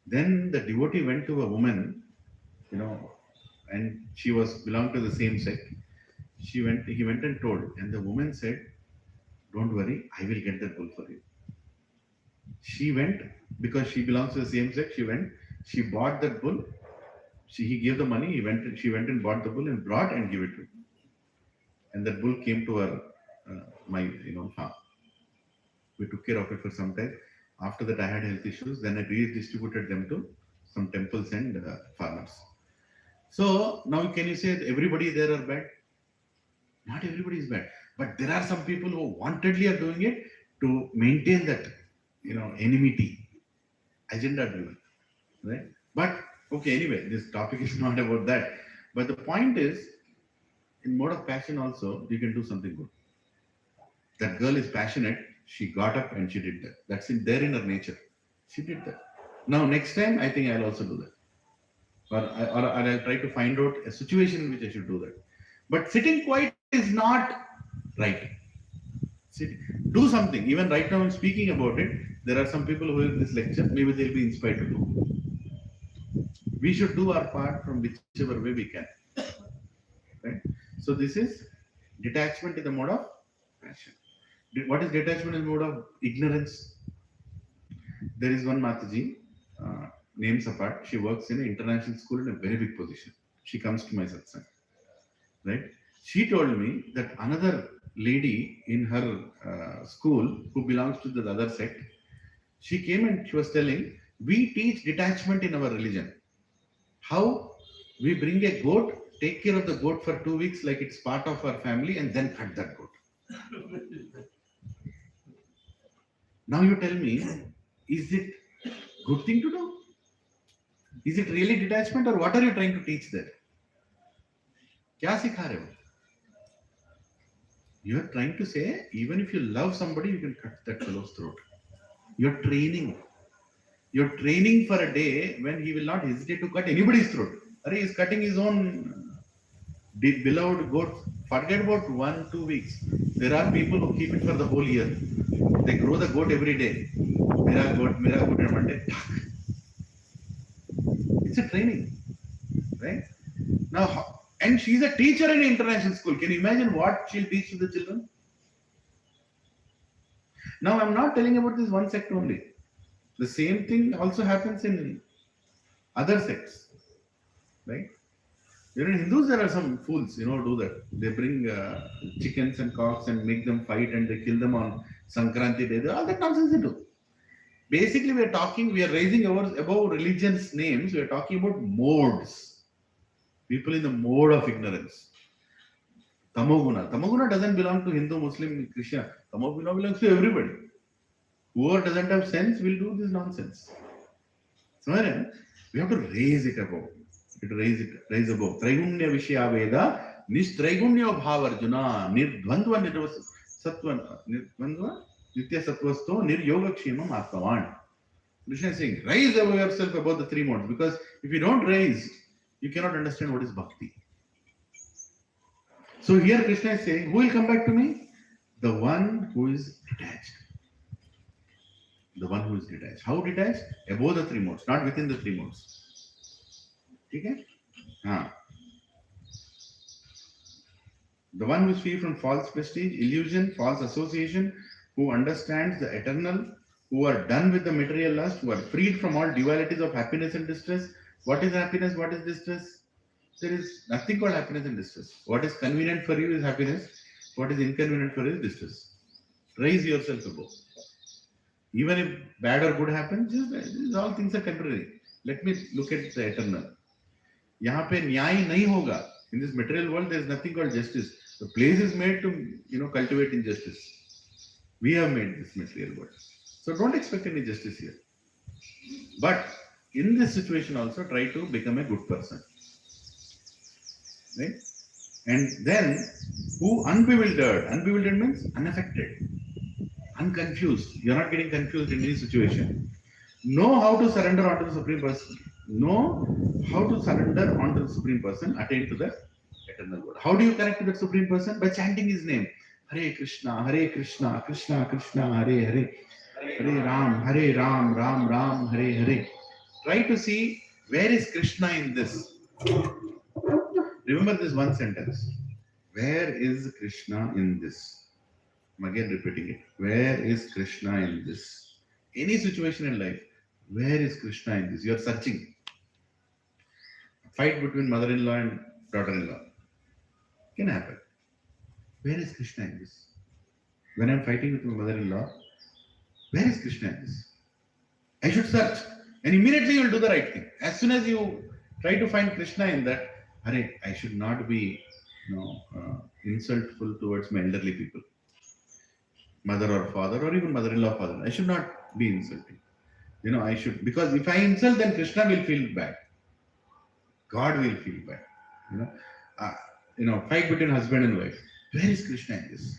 Then the devotee went to a woman, and she was belonged to the same sect. He went and told, and the woman said, "Don't worry, I will get that bull for you." She went because she belongs to the same sect. She bought that bull. He gave the money. She went and bought the bull and brought and gave it to him. And that bull came to her, farm. We took care of it for some time. After that, I had health issues. Then I redistributed them to some temples and farmers. So now, can you say that everybody there are bad? Not everybody is bad, but there are some people who wantedly are doing it to maintain that, enmity, agenda driven, right? But okay, anyway, this topic is not about that. But the point is, in mode of passion also, you can do something good. That girl is passionate. She got up and she did that. That's there in her nature. She did that. Now, next time, I think I'll also do that. Or I'll try to find out a situation in which I should do that. But sitting quiet is not right. Do something. Even right now, I'm speaking about it. There are some people who hear this lecture. Maybe they'll be inspired to do. We should do our part from whichever way we can. Right? So this is detachment in the mode of passion. What is detachment in the mode of ignorance? There is one Mataji, names apart. She works in an international school in a very big position. She comes to my satsang. Right? She told me that another lady in her school who belongs to the other sect, she came and she was telling, we teach detachment in our religion. How? We bring a goat, take care of the goat for 2 weeks like it's part of our family, and then cut that goat. Now you tell me, is it good thing to do? Is it really detachment, or what are you trying to teach there? क्या सिखा रहे हो? You are trying to say, even if you love somebody, you can cut that fellow's throat. You're training. You're training for a day when he will not hesitate to cut anybody's throat. He is cutting his own beloved goat. Forget about 1-2 weeks. There are people who keep it for the whole year. They grow the goat every day. Mera goat on Monday. It's a training, right? Now, and she's a teacher in an international school. Can you imagine what she'll teach to the children? Now, I'm not telling about this one sect only. The same thing also happens in other sects, right? In Hindus, there are some fools, do that. They bring chickens and cocks and make them fight, and they kill them on Sankranti Day. All that nonsense they do. Basically, we are raising ours above religion's names. We are talking about modes. People in the mode of ignorance. Tamoguna. Tamoguna doesn't belong to Hindu, Muslim, Christian. Tamoguna belongs to everybody. Whoever doesn't have sense will do this nonsense. So we have to raise it above. Raise above. Traigunya Vishya Veda, Nistraigunya Bhavarjuna, Nirdvandva Nirvandva Nitya Sattvasto, Niryogakshemam Atmavan. Krishna is saying, raise yourself above the three modes, because if you don't raise, you cannot understand what is bhakti. So here Krishna is saying, who will come back to me? The one who is detached. The one who is detached. How detached? Above the three modes, not within the three modes. Okay? The one who is free from false prestige, illusion, false association, who understands the eternal, who are done with the material lust, who are freed from all dualities of happiness and distress. What is happiness? What is distress? There is nothing called happiness and distress. What is convenient for you is happiness. What is inconvenient for you is distress. Raise yourself above. Even if bad or good happens, just all things are temporary. Let me look at the eternal. यहाँ पे न्याय नहीं होगा. In this material world, there is nothing called justice. The place is made to, cultivate injustice. We have made this material world. So don't expect any justice here. But in this situation also, try to become a good person. Right? And then, who unbewildered? Unbewildered means unaffected. unconfused. You're not getting confused in any situation. Know how to surrender onto the Supreme Person. Know how to surrender onto the Supreme Person, attain to the eternal God. How do you connect to the Supreme Person? By chanting His name. Hare Krishna, Krishna Krishna, Hare Hare. Hare Ram, Ram Ram, Hare Hare. Try to see where is Krishna in this. Remember this one sentence. Where is Krishna in this? I'm again repeating it. Where is Krishna in this? Any situation in life, where is Krishna in this? You are searching. Fight between mother-in-law and daughter-in-law. Can happen. Where is Krishna in this? When I'm fighting with my mother-in-law, where is Krishna in this? I should search. And immediately you will do the right thing. As soon as you try to find Krishna in that, I should not be insultful towards my elderly people. Mother or father or even mother-in-law, father. I should not be insulting. I should, because if I insult, then Krishna will feel bad. God will feel bad. Fight between husband and wife. Where is Krishna in this?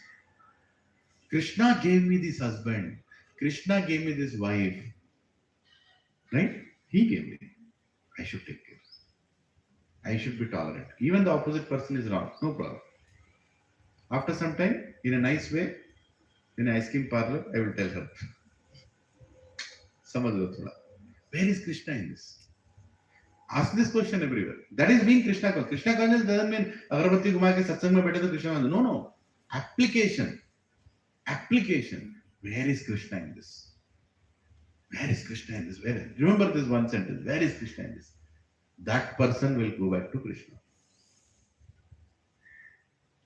Krishna gave me this husband. Krishna gave me this wife. Right? He gave me. I should take care. I should be tolerant. Even the opposite person is wrong. No problem. After some time, in a nice way, in an ice cream parlor, I will tell her. Where is Krishna in this? Ask this question everywhere. That is being Krishna conscious. Krishna conscious doesn't mean agarbatti guma ke satsang mein baithe to Krishna conscious. No. Application. Where is Krishna in this? Where is Krishna in this? Remember this one sentence. Where is Krishna in this? That person will go back to Krishna.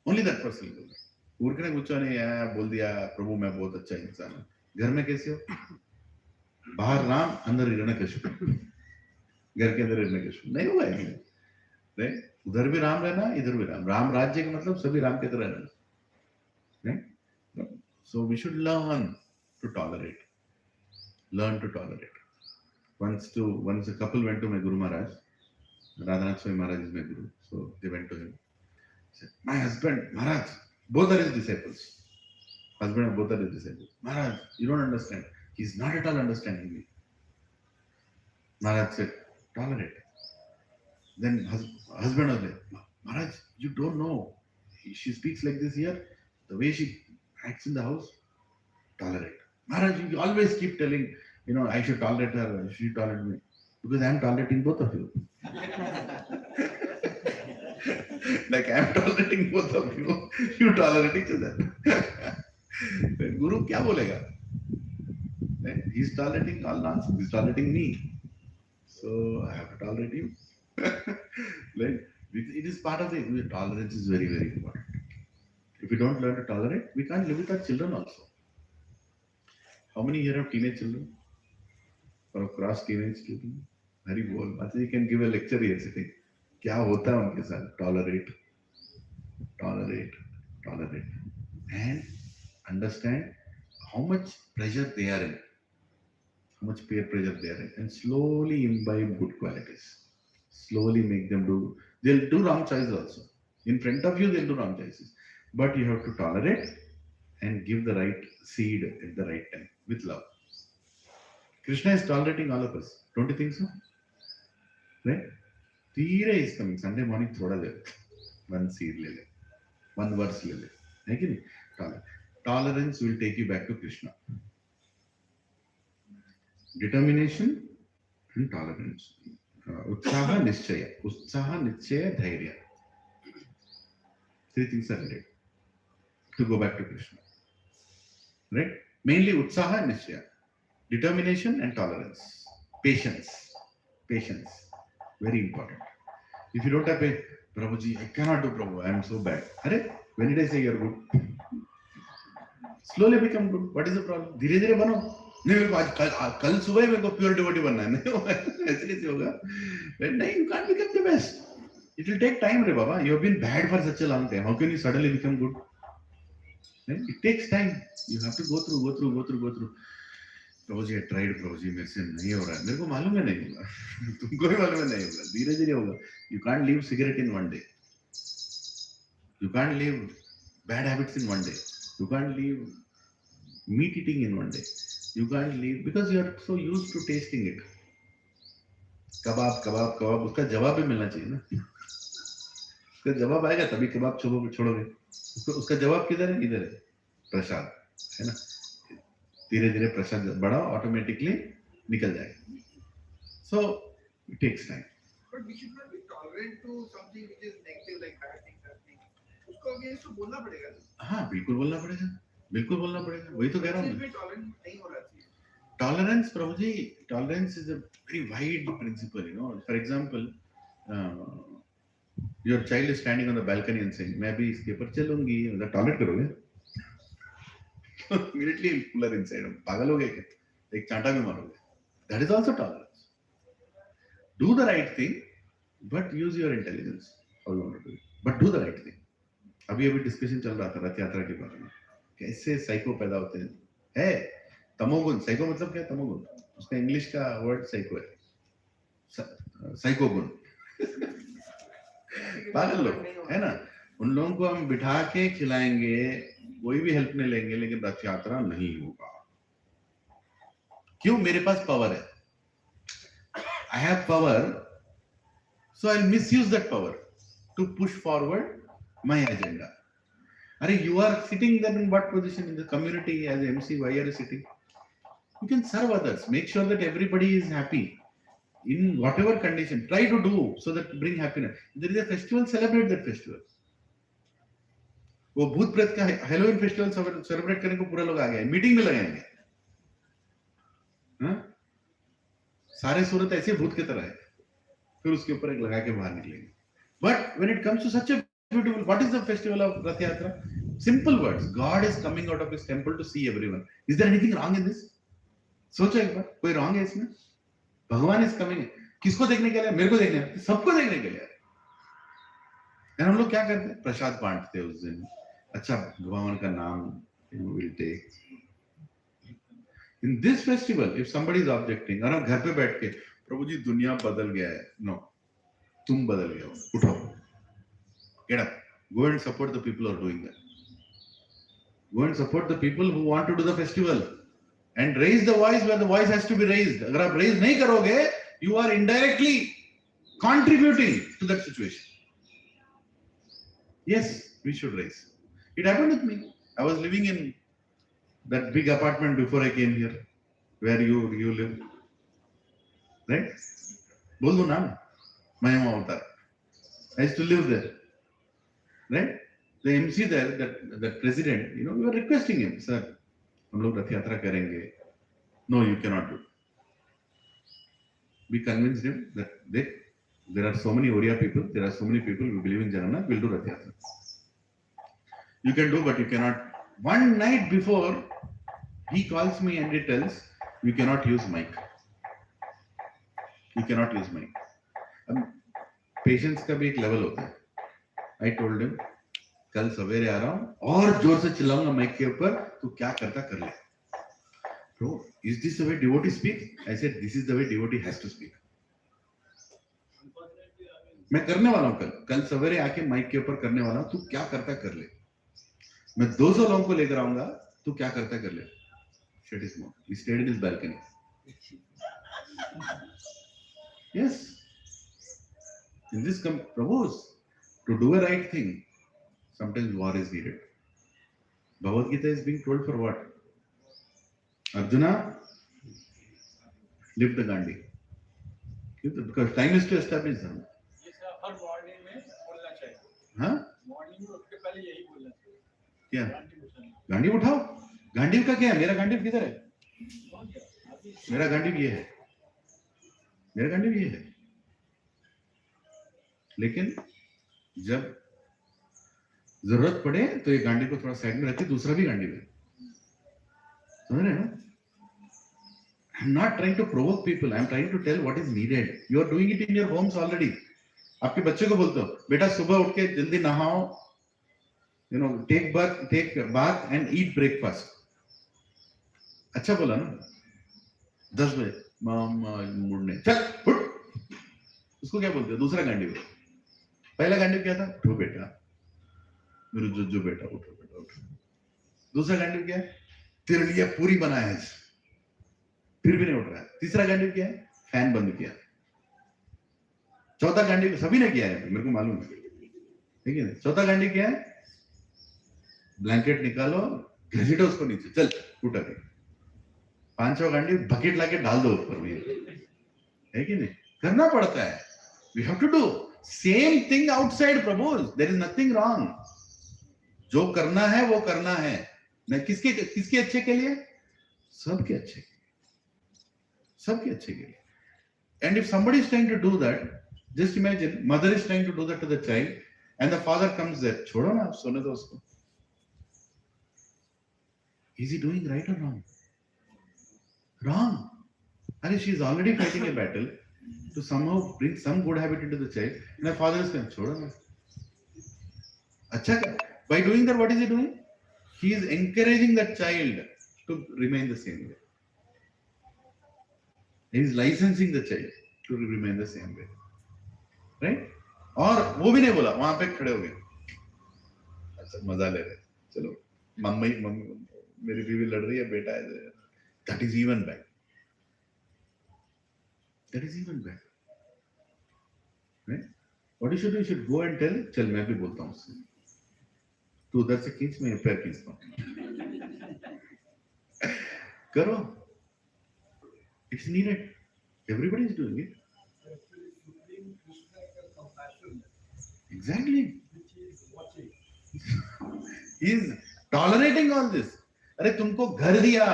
Only that person will go back. ऊरकने गुच्छा ने यार बोल दिया प्रभु मैं बहुत अच्छा इंसान हूँ. घर में कैसे हो? बाहर राम अंदर हिरण्यकशिपु. घर के अंदर हिरण्यकशिपु नहीं होगा ऐसे. नहीं, उधर भी राम रहना, इधर भी राम राज्य का मतलब सभी राम की तरह रहना. नहीं? So we should learn to tolerate. Once a couple went to my Guru Maharaj. Radhanath Swami Maharaj is my Guru. So they went to him. He said, my husband, Maharaj, both are his disciples. Husband and both are his disciples. Maharaj, you don't understand. He's not at all understanding me. Maharaj said, tolerate. Then husband was like, Maharaj, you don't know. She speaks like this here. The way she acts in the house, tolerate. Maharaj, you always keep telling, I should tolerate her, she should tolerate me. Because I am tolerating both of you. Like I am tolerating both of you. You tolerate each other. Guru क्या बोलेगा? He's tolerating all nonsense. He's tolerating me. So I have to tolerate him. Like it is part of the tolerance is very, very important. If we don't learn to tolerate, we can't live with our children also. How many here have teenage children? Or cross teenage children? Hari bol. I think you can give a lecture here sitting. क्या होता है उनके साथ? Tolerate, and understand how much pressure they are in, how much peer pressure they are in, and slowly imbibe good qualities. Slowly make them do. They'll do wrong choices also. In front of you, they'll do wrong choices, but you have to tolerate and give the right seed at the right time with love. Krishna is tolerating all of us. Don't you think so? Right? Tira is coming. Sunday morning, thoda le. One seed le. One verse le. Tolerance will take you back to Krishna. Determination and tolerance. Utsaha nischaya, dhairya. Three things are needed to go back to Krishna. Right? Mainly utsaha and nischaya. Determination and tolerance. Patience. Very important. If you don't have a Prabhuji, I cannot do Prabhu, I am so bad. When did I say you're good? Slowly become good. What is the problem? धीरे धीरे बनो. नहीं कल सुबह मेरे को pure devotee बनना है. नहीं ऐसे कैसे होगा? नहीं, you can't become the best. It will take time, re Baba. You have been bad for such a long time. How can you suddenly become good? It takes time. You have to go through. Prabhuji tried प्रभुजी मेरे से नहीं हो रहा है. मेरे को मालूम है नहीं होगा. तुमको भी मालूम है नहीं होगा. धीरे धीरे होगा. You can't leave cigarette in one day. You can't leave bad habits in one day. You can't leave meat eating in one day. You can't leave because you are so used to tasting it. कबाब कबाब कबाब, उसका जवाब भी मिलना चाहिए ना. उसका जवाब आएगा तभी कबाब छोड़ोगे. उसका जवाब किधर है? इधर है, प्रसाद, है ना. धीरे धीरे प्रसाद बढ़ाओ, ऑटोमेटिकली निकल जाएगा. So it takes time. But we should not be tolerant to something which is negative, like bad things happening. उसको against तो बोलना पड़ेगा. हाँ, बिल्कुल बोलना पड़ेगा, बिल्कुल बोलना पड़ेगा. वही तो कह रहा हूँ. टॉलरेंट नहीं हो रहा चाहिए. Tolerance, Prabhu ji, tolerance is a very wide principle. You know, for example, your child is standing on the balcony and saying, मैं भी इसके ऊपर चलूंगी. मतलब tolerate करोगे? Immediately you'll pull her inside. पागल हो गए क्या? एक चांटा भी मारोगे. That is also tolerance. Do the right thing, but use your intelligence. How you want to do it. But do the right thing. अभी डिस्कशन चल रहा था रथ यात्रा के बारे में. कैसे साइको पैदा होते हैं? है तमोगुण. साइको मतलब क्या? तमोगुण. उसका इंग्लिश का वर्ड साइको है. साइको गुण. पागल लोग है ना. उन लोगों को हम बिठा के खिलाएंगे, कोई भी हेल्प नहीं लेंगे, लेकिन रथ यात्रा नहीं होगा. क्यों? मेरे पास पावर है. I have power, so I'll misuse that power to push forward my agenda. Are you are sitting there in what position in the community as MC? Why are you sitting? You can serve others. Make sure that everybody is happy in whatever condition. Try to do so that bring happiness. There is a festival, celebrate that festival. वो भूत प्रेत का Halloween festival celebrate करने को पूरा लोग आ गए, meeting में लगाएंगे. हाँ, सारे सूरत ऐसे भूत की तरह है, फिर उसके ऊपर एक लगा के बाहर निकलेंगे. But when it comes to such a beautiful, what is the festival of Rath Yatra? Simple words. God is coming out of his temple to see everyone. Is there anything wrong in this? सोचो एक बार, कोई wrong है इसमें? भगवान is coming. किसको देखने के लिए? मेरे को देखने, सबको देखने के लिए. और हम लोग क्या करते हैं? प्रसाद बांटते हैं उस दिन. अच्छा, भगवान का नाम will take. In this festival, if somebody is objecting, और हम घर पे बैठ के, प्रभु जी दुनिया बदल गया है. No, तुम बदल गए हो. उठो, get up, go and support the people who are doing that. Go and support the people who want to do the festival and raise the voice where the voice has to be raised. अगर आप raise नहीं करोगे, you are indirectly contributing to that situation. Yes, we should raise. It happened with me. I was living in that big apartment before I came here, where you live, right? बोल दो नाम, महिमा अवतार. I used to live there, right? The MC there, that president, you know, we were requesting him, sir, हम लोग रथ यात्रा करेंगे. No, you cannot do. We convinced him that there are so many Oriya people, there are so many people who believe in Janana, will do Rath Yatra. You can do, but you cannot. One night before, he calls me and he tells, you cannot use mic. You cannot use mic. Patience का भी एक level होता है. I told him, कल सवेरे आ रहा हूँ और जोर से चिल्लाऊंगा माइक के ऊपर, तू क्या करता कर ले. Bro, is this the way devotee speak? I said, this is the way devotee has to speak. मैं करने वाला हूँ कल सवेरे आके माइक के ऊपर करने वाला हूँ, तू क्या करता कर ले. मैं 200 लोगों को लेकर आऊंगा, तू क्या करता कर ले. Shut his mouth. He stayed in his balcony. Yes. In this Prabhus, to do a right thing, sometimes war is needed. Bhagavad Gita is being told for what? Arjuna, lift the Gandhi. Because time is to establish them. Her morning में बोलना चाहिए. हाँ? Morning में उठ के पहले यही बोलना चाहिए. क्या? गांडी उठाओ. गांडी का क्या है? मेरा गांडी किधर है? मेरा गांडी ये है. मेरा गांडी ये है. लेकिन जब जरूरत पड़े तो ये गांडी को थोड़ा साइड में रखते, दूसरा भी गांडी में. समझ रहे हैं ना? I'm not trying to provoke people. I'm trying to tell what is needed. You are doing it in your homes already. आपके बच्चे को बोलते हो, बेटा सुबह उठ के जल्दी नहाओ, you know, take bath and eat breakfast. अच्छा बोला ना? 10 बजे मामा मुड़ने चल उठ. उसको क्या बोलते हो? दूसरा गांडी में. पहला गांडी क्या था? उठो बेटा, मेरे जो बेटा, उठो बेटा उठो. दूसरा गांडी क्या है? तेरे लिए पूरी बनाया है, फिर भी नहीं उठ रहा है। तीसरा गांडीव क्या है? फैन बंद किया। चौथा गांडीव सभी ने किया है, मेरे को मालूम है, ठीक है। चौथा गांडीव क्या है? ब्लैंकेट निकालो, घसीटो उसको नीचे, चल उठा के। पांचवा गांडीव बकेट लाके डाल दो ऊपर में, है कि नहीं? करना पड़ता है। We have to do same thing outside, Prabhu. There is nothing wrong. जो करना है वो करना है। मैं किसके अच्छे के लिए? सबके अच्छे के लिए, सबके अच्छे के लिए। And if somebody is trying to do that, just imagine mother is trying to do that to the child and the father comes there, छोड़ो ना, सोने दो उसको। Is he doing right or wrong? Wrong. And she is already fighting a battle to somehow bring some good habit into the child, and the father is saying, छोड़ो ना। अच्छा, by doing that, what is he doing? He is encouraging that child to remain the same way. He is licensing the child to remain the same way, right? और वो भी नहीं बोला, वहां पे खड़े हो गए, अच्छा मजा ले रहे, चलो मम्मी मेरी बीवी लड़ रही है, बेटा है। That is even bad. That is even bad, right? What you should do, you should go and tell, चल मैं भी बोलता हूँ उससे, तू उधर से खींच, मैं पैर खींचता हूँ, करो। It's needed. Everybody is doing it. Exactly. He is tolerating all this. अरे तुमको घर दिया,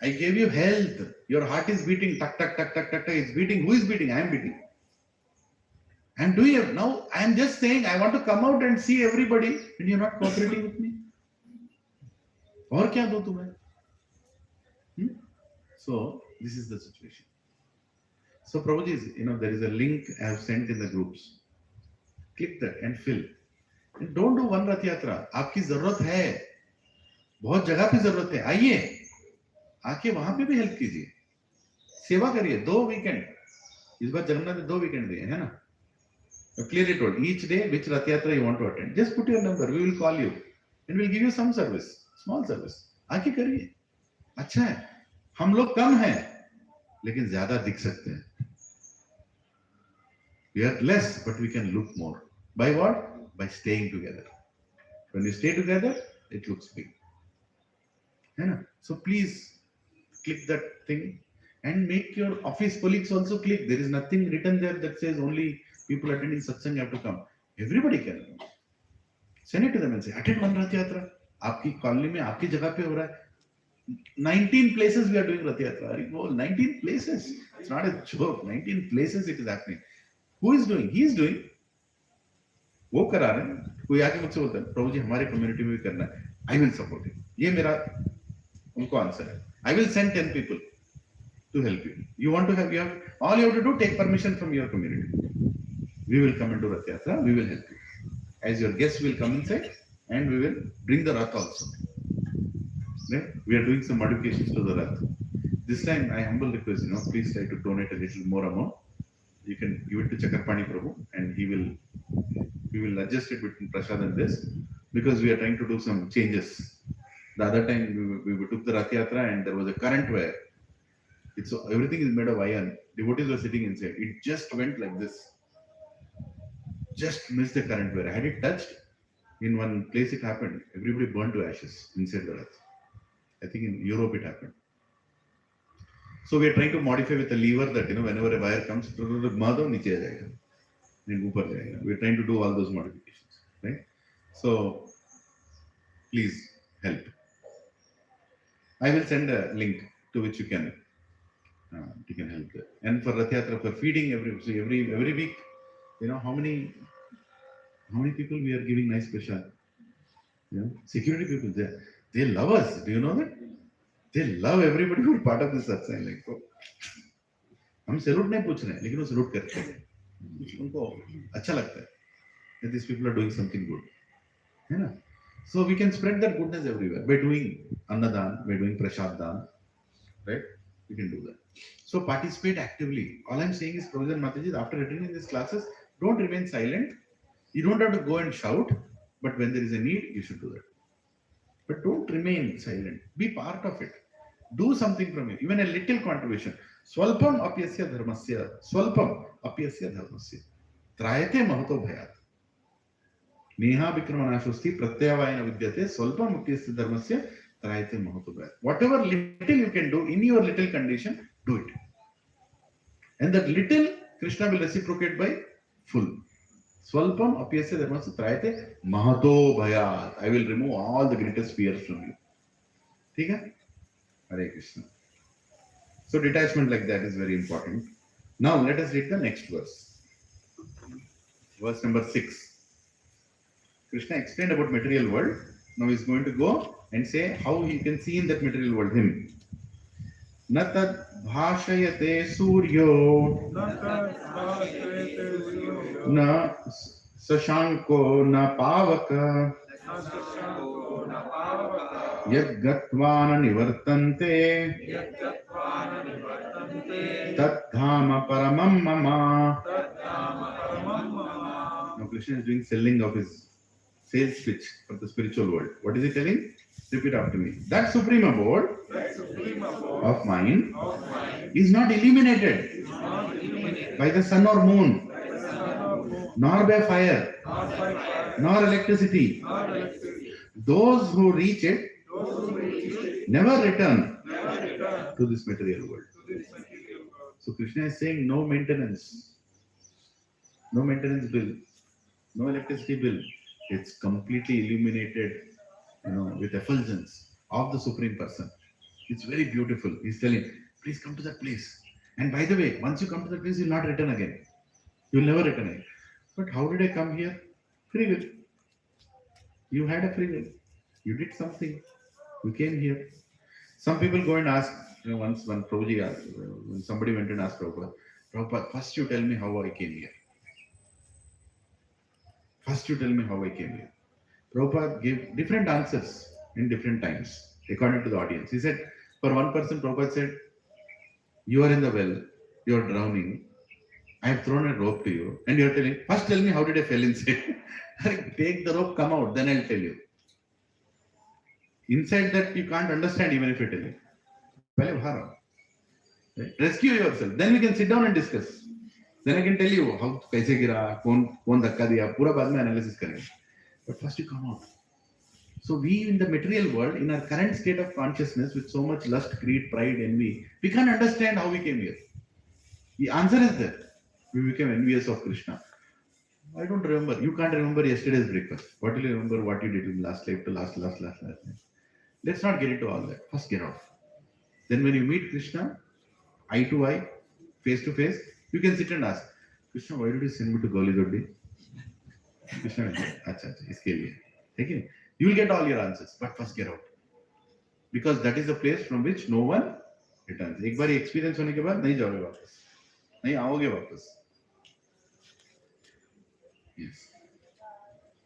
I gave you health. Your heart is beating, tuck tuck tuck tuck tuck tuck. It's beating. Who is beating? I am beating. I am doing it now. I am just saying I want to come out and see everybody, and you're not cooperating with me. और क्या दो तुम्हें? So this is the situation. So Prabhuji, there is a link I have sent in the groups. Click that and fill. And don't do one Rath Yatra. आपकी जरूरत है, बहुत जगह पे जरूरत है। आइए, आके वहां पे भी हेल्प कीजिए, सेवा करिए। 2 वीकेंड इस बार जगन्नाथ ने 2 वीकेंड दिए है ना। Clearly told each day which Rath Yatra you want to attend. Just put your number. We will call you and we'll give you some service, small service. आके करिए, अच्छा है। हम लोग कम हैं लेकिन ज्यादा दिख सकते हैं। We are less, but we can look more. By what? By staying together. When you stay together, it looks big. So please click that thing and make your office colleagues also click. There is nothing written there that says only people attending satsang have to come. Everybody can come. Send it to them and say, attend one Rath Yatra. आपकी colony में, आपकी जगह पे हो रहा है। 19 places we are doing Rath Yatra. 19 places. It's not a joke. 19 places it is happening. Who is doing? He is doing. वो करा रहे हैं। कोई आके मुझसे बोलता है, प्रभु जी हमारे कम्युनिटी में भी करना है, I will support you. ये मेरा उनको आंसर है। I will send 10 people to help you. You want to have, all you have to do, take permission from your community. We will come and do Rath Yatra. We will help you. As your guests will come inside and we will bring the Rath also. Right? We are doing some modifications to the Rath. This time I humble request, please try to donate a little more amount. You can give it to Chakarpani Prabhu and we will adjust it between Prasad and this, because we are trying to do some changes. The other time we took the Rath Yatra and there was a current wire. Everything is made of iron. Devotees were sitting inside. It just went like this. Just missed the current wire. Had it touched, in one place it happened. Everybody burned to ashes inside the Rath. I think in Europe it happened. So we are trying to modify with a lever that, whenever a wire comes, niche jayega, and upar jayega. We are trying to do all those modifications, right? So please help. I will send a link to which you can help there. And for Rath Yatra, for feeding every week, how many people we are giving nice prasad. Security people, they love us. Do you know that? They love everybody who is part of this satsang. हम salute नहीं पूछ रहे हैं, लेकिन वो salute करते हैं, उनको अच्छा लगता है that these people are doing something good, है ना? So we can spread that goodness everywhere by doing annadan, by doing prasad dan, right? We can do that. So participate actively. All I'm saying is, Prabhuji and Mataji, after attending these classes, don't remain silent. You don't have to go and shout, but when there is a need, you should do that. But don't remain silent. Be part of it. Do something from it. Even a little contribution. Swalpam apyasya dharmasya. Swalpam apyasya dharmasya. Trayate mahato bhayat. Neha vikramanashosti pratyavayana vidyate. Swalpam apyasya dharmasya. Trayate mahato bhayat. Whatever little you can do in your little condition, do it. And that little, Krishna will reciprocate by full. Swalpam apyasya dharmasya trayate mahato bhayat. I will remove all the greatest fears from you. ठीक है? Hare Krishna. So detachment like that is very important. Now let us read the next verse. Verse number 6. Krishna explained about material world. Now he is going to go and say how he can see in that material world him. Na tad bhashayate suryo na sashanko na pavaka yad gatvana nivartante tat dhama paramam mama. Now Krishna is doing selling of his sales pitch for the spiritual world. What is he telling? Repeat after me. That supreme abode of mine is not illuminated by the sun or moon, nor by fire, nor electricity. Those who reach it never return to this material world. So Krishna is saying no maintenance bill, no electricity bill. It's completely illuminated, with effulgence of the Supreme Person. It's very beautiful. He's telling, please come to that place. And by the way, once you come to that place, you'll not return again. You'll never return again. But how did I come here? Free will. You had a free will. You did something. You came here. Some people go and ask, once one Prabhuji asked, when somebody went and asked Prabhupada, first you tell me how I came here. First you tell me how I came here. Prabhupada gave different answers in different times, according to the audience. He said, for one person, Prabhupada said, you are in the well, you are drowning. I have thrown a rope to you, and you are telling, first tell me how did I fall inside. Take the rope, come out, then I'll tell you. Inside that you can't understand even if I tell you. Right? Rescue yourself. Then we can sit down and discuss. Then I can tell you how kaise gira, kaun dhakka diya, pura baad mein analysis karenge. But first you come out. So we in the material world, in our current state of consciousness, with so much lust, greed, pride, envy, we can't understand how we came here. The answer is there. We became envious of Krishna. I don't remember. You can't remember yesterday's breakfast. What will you remember what you did in last life to last night? Let's not get into all that. First get off. Then when you meet Krishna, eye to eye, face to face, you can sit and ask, Krishna, why did you send me to Gauli Doddi? Krishna will say, acha, iske liye. Okay? You will get all your answers, but first get out. Because that is the place from which no one returns. एक बार experience होने के बाद नहीं जाओगे वापस, नहीं आओगे वापस. Yes.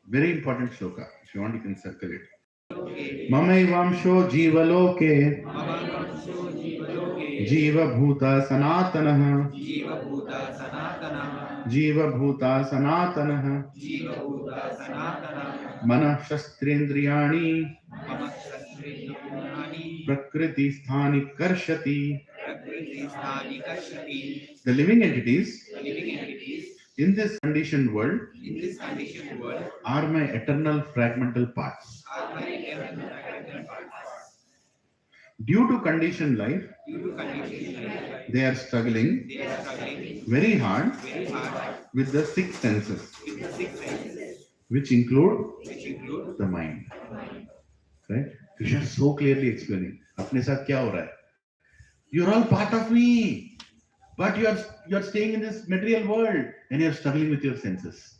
Very important shloka. If you want, you can circle it. Mamaivamsho jivaloke jivabhuta sanatanaha jivabhuta sanatanaha manah shastrendriyani prakriti sthani karshati. The living entities in this conditioned world are my eternal fragmental parts. Due to conditioned life, they are struggling very hard with the six senses, which include the mind. Right? Krishna is so clearly explaining. अपने साथ क्या हो रहा है? You're all part of me, but you're staying in this material world and you're struggling with your senses.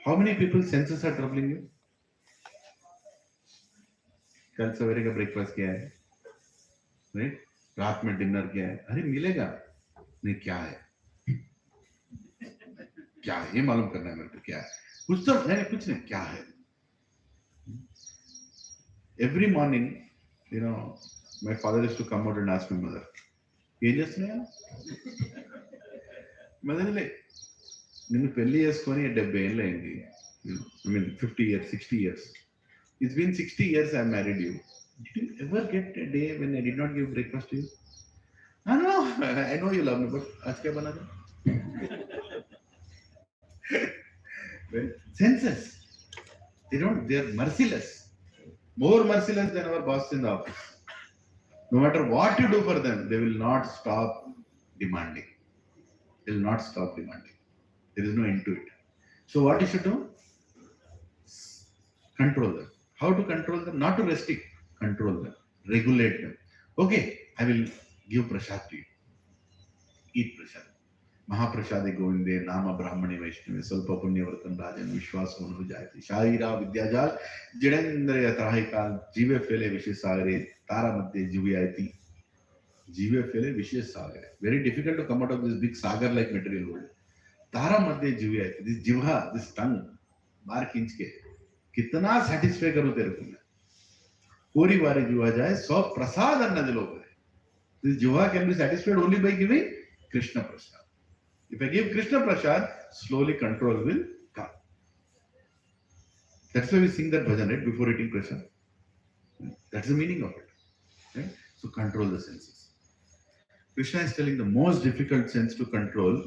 How many people's senses are troubling you? कल सवेरे का breakfast क्या है, राइट? रात में डिनर क्या है? अरे मिलेगा नहीं, क्या है, क्या है ये मालूम करना है मेरे को, क्या है, कुछ तो नहीं, कुछ नहीं, क्या है. Every morning, my father used to come out and ask my mother, ఏం చేస్తున్నాయా? మదనలే నిన్ను పెళ్లి చేసుకొని 70 ఏళ్ళు అయింది, 50 years, 60 years. It's been 60 years I married you. Did you ever get a day when I did not give breakfast to you? I know, I know you love me, but आज क्या बना था? Right? Senses. They're merciless. More merciless than our boss in the office. No matter what you do for them, they will not stop demanding. They will not stop demanding. There is no end to it. So what you should do? Control them. How to control them? Not to restrict. Control them. Regulate them. Okay, I will give prasad to you. Eat prasad. Mahaprasade Govinde, Nama Brahmane Vaishnave, Salpa Punyavartan Rajan, Vishwasavanu Jayati, Shaira Vidyajal, Jidendra Yatrahikal, Jive Fele Vishesagare, Tara Madhye Jivayati. Jive Fele Vishesagare. Very difficult to come out of this big sagar like material world. Tara Madhye Jivayati. This Jivha, this tongue, बार खींच के कितना satisfy करो तेरे को मैं पूरी बारी जुआ जाए 100 प्रसाद अन्न दिलो करे. This Jiva can be satisfied only by giving Krishna prasad. If I give Krishna prasad, slowly control will come. That's why we sing that bhajan, right, before eating prasad. That's the meaning of it. Right? So control the senses. Krishna is telling the most difficult sense to control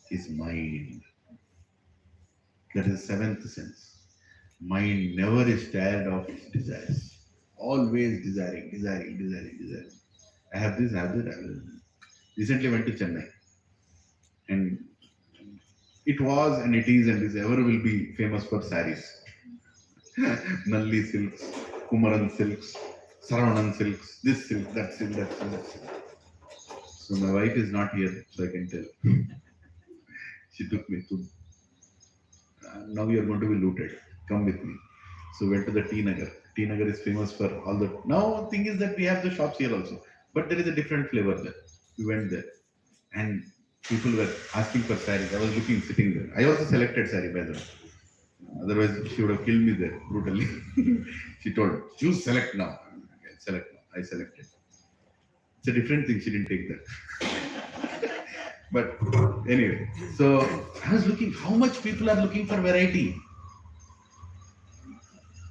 is mind. That is the seventh sense. Mind never is tired of its desires. Always desiring. I have this, I have that, I have that. Recently went to Chennai. And it was and it is and is ever will be famous for saris. Nalli silks, Kumaran silks, Saravanan silks, this silk, that silk, that silk, that silk. So my wife is not here, so I can tell. She took me to, now you are going to be looted, come with me. So went to the T Nagar. T Nagar is famous for all the, now thing is that we have the shops here also, but there is a different flavor there. We went there and people were asking for saris. I was looking, sitting there. I also selected sari by the way. Otherwise, she would have killed me there brutally. She told, you select now. Select now. I selected. It's a different thing. She didn't take that. But anyway, so I was looking how much people are looking for variety.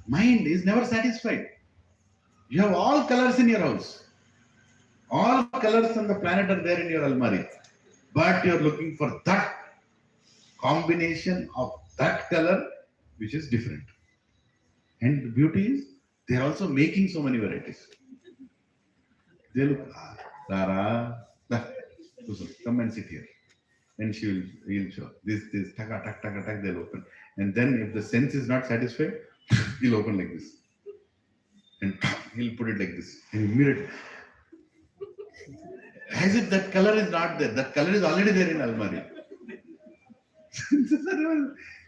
Mind is never satisfied. You have all colors in your house. All colors on the planet are there in your almari. But you're looking for that combination of that color which is different. And the beauty is they're also making so many varieties. They look, Lara, come and sit here. And he'll show this, taka, tak, taka, tak, they'll open. And then if the sense is not satisfied, he'll open like this. And he'll put it like this. And immediately, as if that color is not there. That color is already there in almari.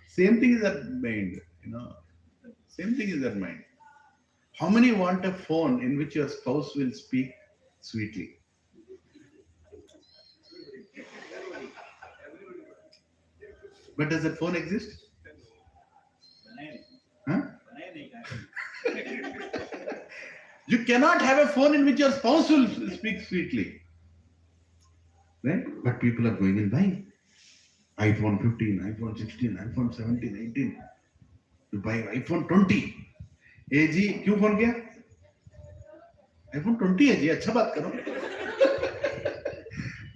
Same thing is that mind, you know. Same thing is that mind. How many want a phone in which your spouse will speak sweetly? But does that phone exist? Huh? You cannot have a phone in which your spouse will speak sweetly. Right? But people are going and buying. iPhone 15, iPhone 16, iPhone 17, 18. You buy iPhone 20. ए जी क्यों phone किया? iPhone 20 है जी, अच्छा बात करो.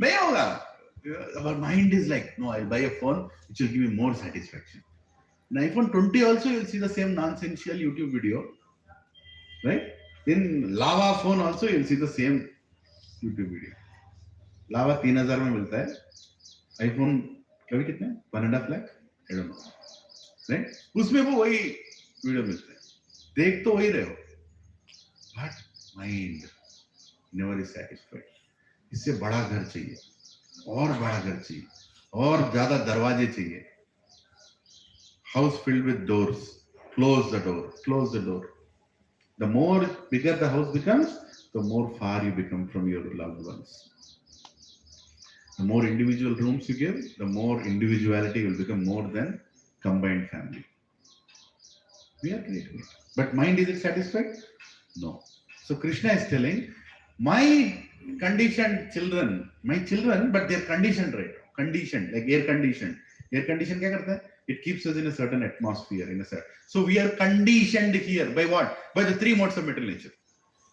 नहीं होगा. Our mind is like, no, I'll buy a phone which will give me more satisfaction. In iPhone 20 also you'll see the same nonsensical YouTube video. Right? In Lava phone also you'll see the same YouTube video. Lava 3000 में मिलता है. iPhone कभी कितने? 1.5 lakh? I don't know. Right? उसमें वो वही video मिलता है. देख तो वही रहे हो. But mind never is satisfied. इससे बड़ा घर चाहिए. और बड़ा घर चाहिए. और ज्यादा दरवाजे चाहिए. House filled with doors. Close the door. Close the door. The more bigger the house becomes, the more far you become from your loved ones. The more individual rooms you give, the more individuality will become more than combined family. We are creating it. But mind, is it satisfied? No. So Krishna is telling, my conditioned children, but they're conditioned, right? Conditioned, like air conditioned. Air conditioned क्या करता है? It keeps us in a certain atmosphere, in a certain. So we are conditioned here by what? By the three modes of material nature.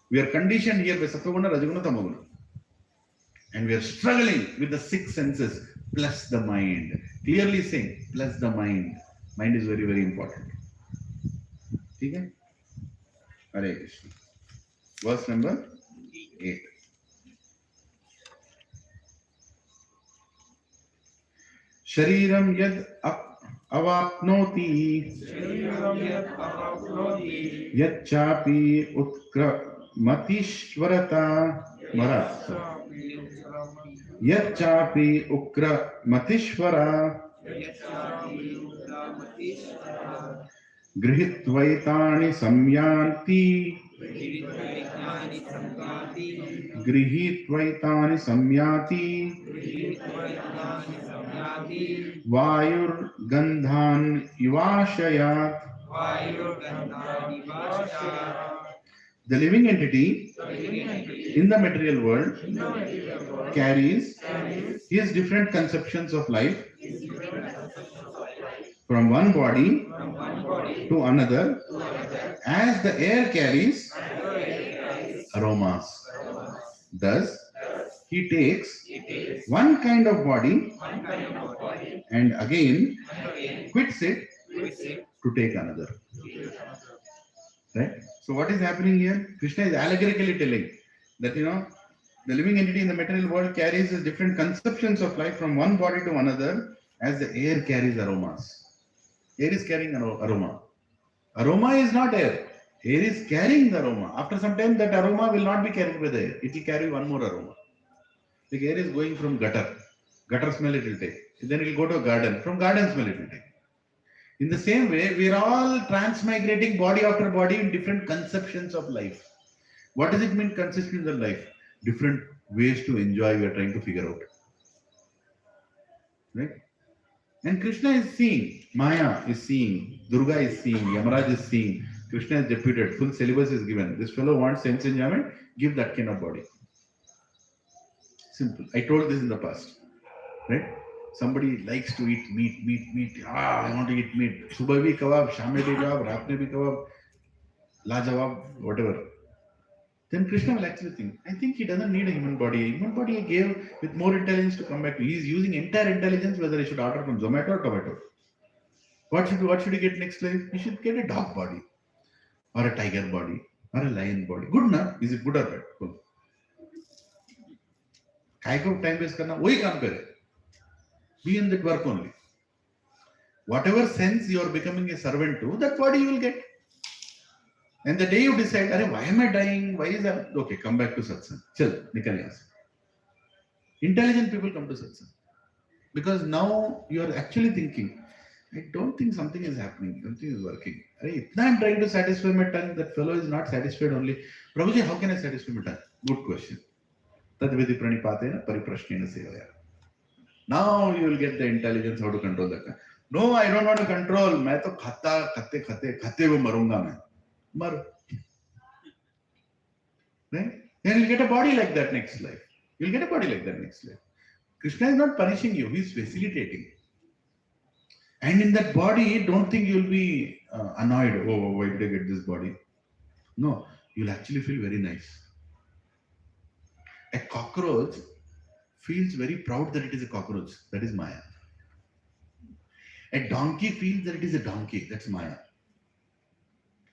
We are conditioned here by Sattva-guna, Rajaguna, Tamaguna. And we are struggling with the six senses plus the mind. Clearly saying, plus the mind. Mind is very, very important. Okay? Hare Krishna. Verse number 8. Shariram yad avapnoti yad chapi utkramatishvarata marat yad chapi ukramatishvara गृहीत्वैतानि संयान्ति गृहीत्वैतानि संयाति वायुर्गन्धान् इवाशयात्. The living entity in the material world carries his different conceptions of life from one body to another, as the air carries aromas. Thus, he takes one kind of body and again quits it to take another. Right? So, what is happening here? Krishna is allegorically telling that, the living entity in the material world carries his different conceptions of life from one body to another, as the air carries aromas. Air is carrying aroma. Aroma is not air. Air is carrying the aroma. After some time, that aroma will not be carried by the air. It will carry one more aroma. The air is going from gutter. Gutter smell it will take. Then it will go to a garden. From garden smell it will take. In the same way, we are all transmigrating body after body in different conceptions of life. What does it mean, conceptions of life? Different ways to enjoy we are trying to figure out. Right? And Krishna is seeing, Maya is seeing, Durga is seeing, Yamaraj is seeing, Krishna is deputed, full syllabus is given. This fellow wants sense enjoyment, give that kind of body. Simple. I told this in the past. Right? Somebody likes to eat meat. I want to eat meat. Subah bhi kebab, sham mein bhi kebab, raat mein bhi kebab, lajawab, whatever. Then Krishna will actually think, I think he doesn't need a human body. A human body I gave with more intelligence to come back to. He is using entire intelligence whether he should order from Zomato or Tomato. What should he get next life? He should get a dog body, or a tiger body, or a lion body. Good na? Is it good or bad? Good. Kai ko time waste karna, wahi kaam kare. Be in that work only. Whatever sense you are becoming a servant to, that body you will get. And the day you decide, why am I dying? Why is that? Okay, come back to satsang. Chal, nikal yahan se. Intelligent people come to satsang. Because now you are actually thinking, I don't think something is happening, something is working. I'm trying to satisfy my tongue, that fellow is not satisfied only. Prabhuji, how can I satisfy my tongue? Good question. Tadvidi pranipatena pariprashnena sevaya. Now you will get the intelligence how to control that tongue. No, I don't want to control. मैं तो खाते वो मरूंगा मैं. Mar. Right? Then you'll get a body like that next life. You'll get a body like that next life. Krishna is not punishing you, he is facilitating. And in that body, don't think you'll be annoyed. Oh, why did I get this body? No, you'll actually feel very nice. A cockroach feels very proud that it is a cockroach. That is Maya. A donkey feels that it is a donkey. That's Maya.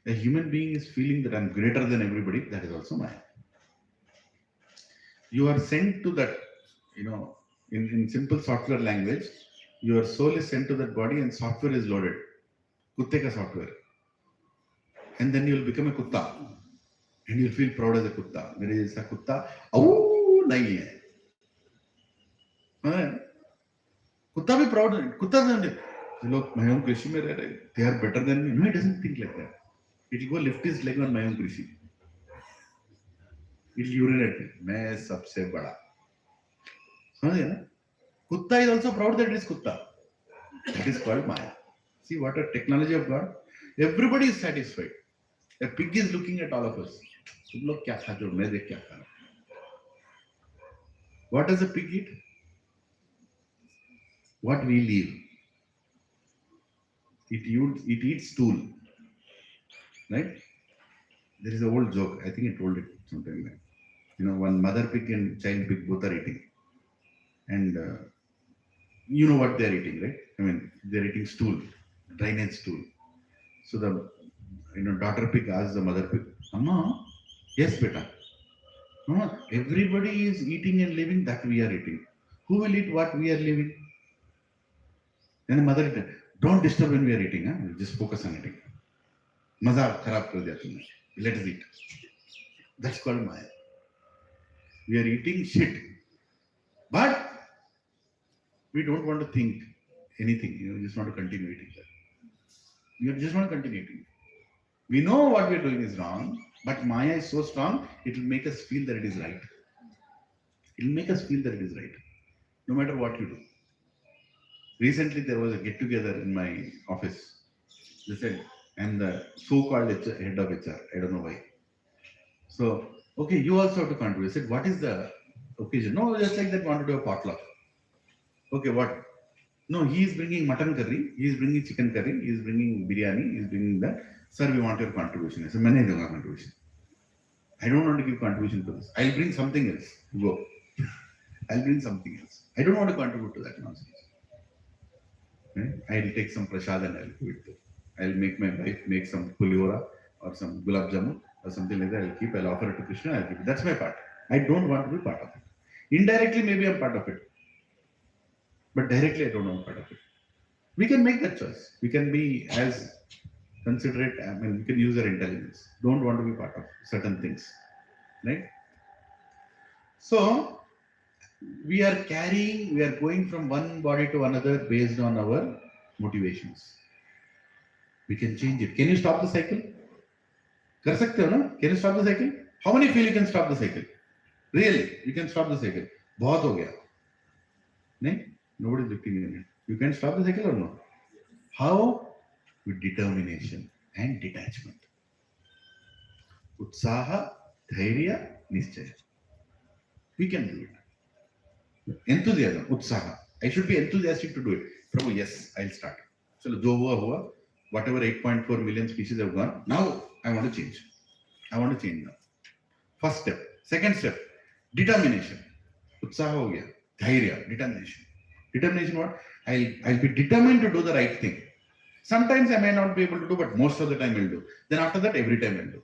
A human being is feeling that I'm greater than everybody. That is also Maya. You are sent to that, in simple software language, your soul is sent to that body and software is loaded. Kutte ka software. And then you will become a kutta. And you'll feel proud as a kutta. Mere jaisa kutta, nahi hai. Kutta bhi proud. Kutta doesn't. Look, my own Krishe mein reh rahe. They are better than me. No, he doesn't think like that. It will go lift his leg on my own Krishe. It will urinate. मैं सबसे बड़ा. समझे ना? Kutta is also proud that it is Kutta. That is called Maya. See what a technology of God. Everybody is satisfied. A pig is looking at all of us. तुम लोग क्या खाते हो? मैं देख क्या खा रहा हूँ. What does a pig eat? What we leave. It eats stool, right? There is an old joke. I think I told it sometime back. One mother pig and child pig both are eating, and you know what they are eating, right? I mean, they are eating stool, drainage stool. So the daughter pig asks the mother pig, "Amma, yes, beta. No, everybody is eating and living that we are eating. Who will eat what we are living?" Then the mother, "Don't disturb when we are eating. Huh? Just focus on eating. मजा खराब कर दिया तुमने. Let us eat." That's called Maya. We are eating shit, but we don't want to think anything. Just want to continue eating that. You just want to continue eating. We know what we're doing is wrong, but Maya is so strong, it will make us feel that it is right. It will make us feel that it is right, no matter what you do. Recently, there was a get together in my office. They said, "I'm the so-called head of HR. I don't know why." So, okay, you also have to contribute. I said, "What is the occasion?" "No, just like that, want to do a potluck." "Okay, what?" "No, he is bringing mutton curry, he is bringing chicken curry, he is bringing biryani, he is bringing that. Sir, we want your contribution." I said, "Maine dunga contribution. I don't want to give contribution to this. I'll bring something else. Go. I'll bring something else. I don't want to contribute to that nonsense. Right? I'll take some prasad and I'll give it to. I'll make my wife make some puliyora or some gulab jamun or something like that. I'll offer it to Krishna, I'll keep it. That's my part. I don't want to be part of it. Indirectly, maybe I'm part of it. But directly, I don't want part of it. We can make that choice. We can be as considerate, we can use our intelligence. Don't want to be part of certain things. Right? So, we are going from one body to another based on our motivations. We can change it. Can you stop the cycle? कर सकते हो ना? Can you stop the cycle? How many feel you can stop the cycle? Really, you can stop the cycle. बहुत हो गया. नहीं? Nobody is looking at it. You can stop the cycle or no? How? With determination and detachment. Utsaha, dhairya, nischaya. We can do it. Enthusiasm, utsaha. I should be enthusiastic to do it. Prabhu, yes, I'll start. So, jo hua, whatever 8.4 million species have gone, now I want to change. I want to change now. First step. Second step, determination. Utsaha ho gaya. Dhairya, determination. Determination what? I'll be determined to do the right thing. Sometimes I may not be able to do, but most of the time I'll do. Then after that, every time I'll do.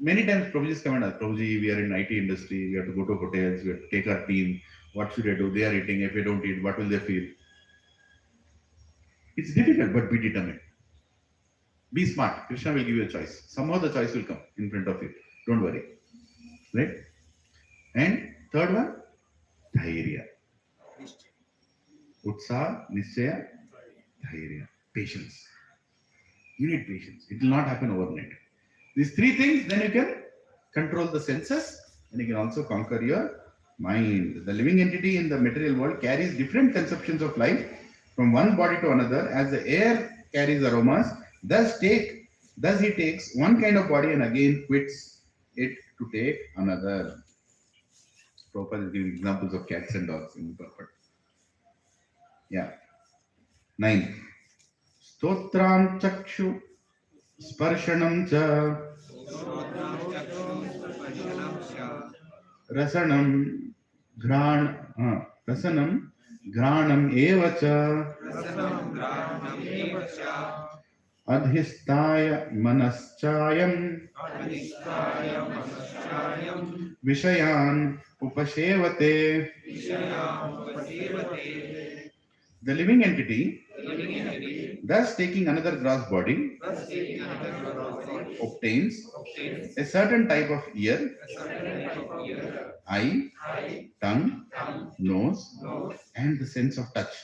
Many times Prabhuji's come and ask, "Prabhuji, we are in IT industry, we have to go to hotels, we have to take our team. What should I do? They are eating. If I don't eat, what will they feel?" It's difficult, but be determined. Be smart. Krishna will give you a choice. Somehow the choice will come in front of you. Don't worry. Right? And third one, dhairya. Utsaha, nischaya, dhairya. Patience. You need patience. It will not happen overnight. These three things, then you can control the senses and you can also conquer your mind. The living entity in the material world carries different conceptions of life from one body to another. As the air carries aromas, thus he takes one kind of body and again quits it to take another. Prabhupada is giving examples of cats and dogs in the purport. Yeah. 9. Stotram chakshu sparshanam cha rasanam granam eva cha adhistaya manaschayam vishayan upashevate. The living entity, thus taking another gross body, obtains a certain type of ear, eye, tongue, nose, and the sense of touch,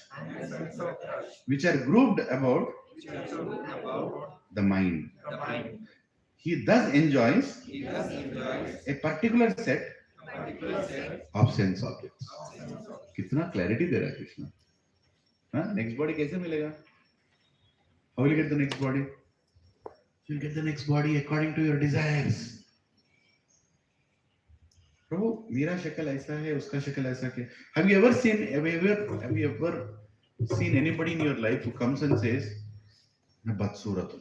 which are grouped about the mind. He thus enjoys a particular set of sense objects. कितना clarity दे रहा है Krishna? Next body कैसे मिलेगा? How will you get the next body? You'll get the next body according to your desires. प्रभु मेरा शक्ल ऐसा है, उसका शक्ल ऐसा क्या? Have you ever seen anybody in your life who comes and says, Batsuratu.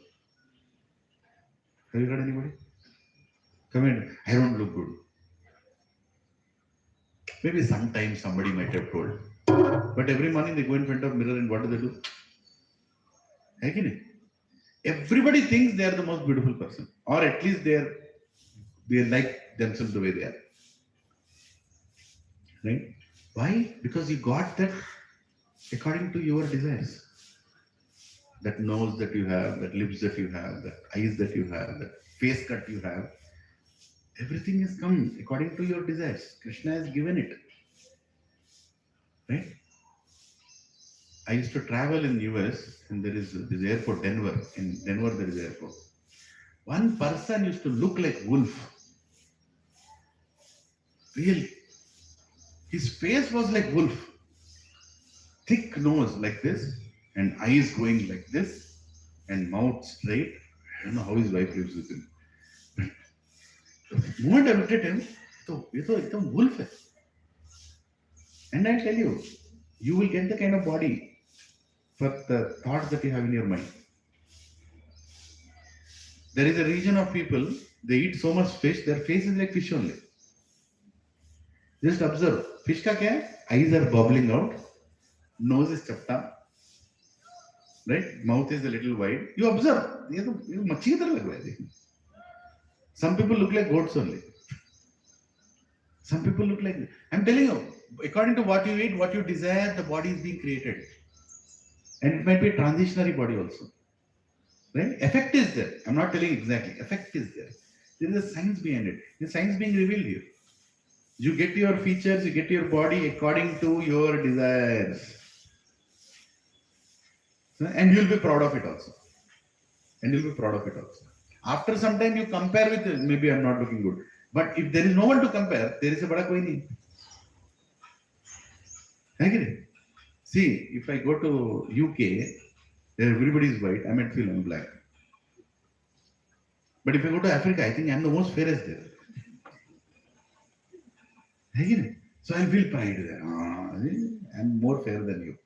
Have you heard anybody? Comment, I don't look good. Maybe sometimes somebody might have told. But every morning they go in front of mirror and what do? Again, everybody thinks they are the most beautiful person. Or at least they like themselves the way they are. Right? Why? Because you got that according to your desires. That nose that you have, that lips that you have, that eyes that you have, that face cut you have. Everything has come according to your desires. Krishna has given it. Right? I used to travel in US and there is this airport, Denver. In Denver there is airport. One person used to look like wolf. Really. His face was like wolf. Thick nose like this and eyes going like this and mouth straight. I don't know how his wife lives with him. The moment I looked at him, it's a wolf. And I tell you, you will get the kind of body for the thoughts that you have in your mind. There is a region of people, they eat so much fish, their face is like fish only. Just observe, fish ka kya hai? Eyes are bubbling out, nose is chapta, right? Mouth is a little wide. You observe, machi ki tarah lag raha hai. Some people look like goats only. Some people look like, I'm telling you, according to what you eat, what you desire, the body is being created. And it might be a transitionary body also. Right? Effect is there. I'm not telling exactly. Effect is there. There is a science behind it. The science being revealed here. You get your features, you get your body according to your desires. And you'll be proud of it also. After some time you compare with, maybe I'm not looking good. But if there is no one to compare, there is a bada koi nahi. I get it. See, if I go to UK, everybody is white, I might feel I'm black. But if I go to Africa, I think I'm the most fairest there. I get it. So I'll feel pride there. I'm more fair than you.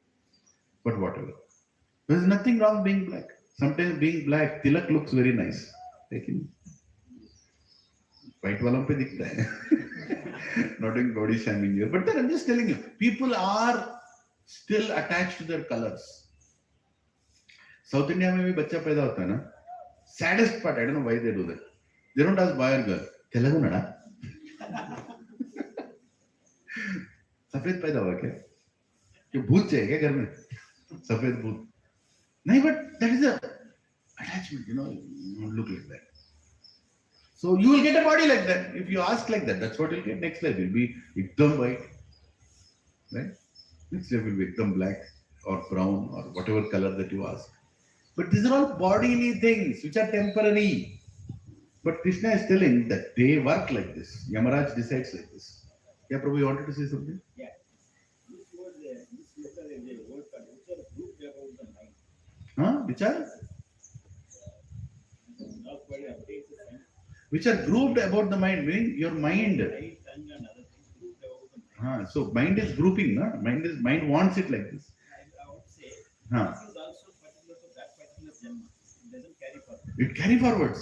But whatever. There's nothing wrong being black. Sometimes being black, tilak looks very nice. Taking white walam pe dikhta hai. Not doing body shaming here. But then I'm just telling you, people are still attached to their colors. South India में भी बच्चा पैदा होता है ना. Saddest part, I don't know why they do that. They don't ask boy or girl. Telugu ना? सफेद पैदा हुआ क्या? कि भूत चाहिए क्या घर में? सफेद भूत. नहीं, but that is a attachment, you don't look like that. So you will get a body like that. If you ask like that, that's what you'll get. Next life will be ekdam white. Right? Next life will be ekdam black or brown or whatever color that you ask. But these are all bodily things which are temporary. But Krishna is telling that they work like this. Yamaraj decides like this. Yeah, Prabhu, you wanted to say something? Yeah. This letter is a word called which are grouped about the mind. Huh? Which are? Not quite updates the mind. Which are grouped about the mind, meaning your mind. Right, tongue and other things grouped about the mind. So mind is grouping, na? Mind wants it like this. I would say Huh. this is also particular to that particular janma. It doesn't carry forward.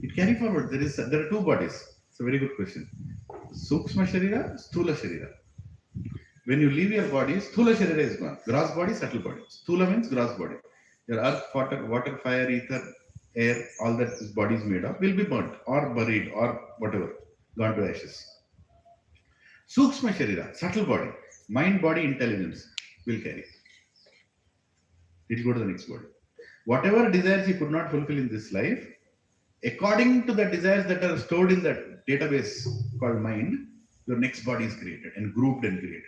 It carry forwards. There are two bodies. It's a very good question. Sukshma Sharira, Sthula Sharira. When you leave your body, Sthula Sharira is gone. Gross body, subtle body. Sthula means gross body. Your earth, water, fire, ether, air, all that this body is made of will be burnt or buried or whatever, gone to ashes. Sukshma Sharira, subtle body, mind, body, intelligence will carry. It will go to the next body. Whatever desires you could not fulfill in this life, according to the desires that are stored in that database called mind, your next body is created and grouped and created.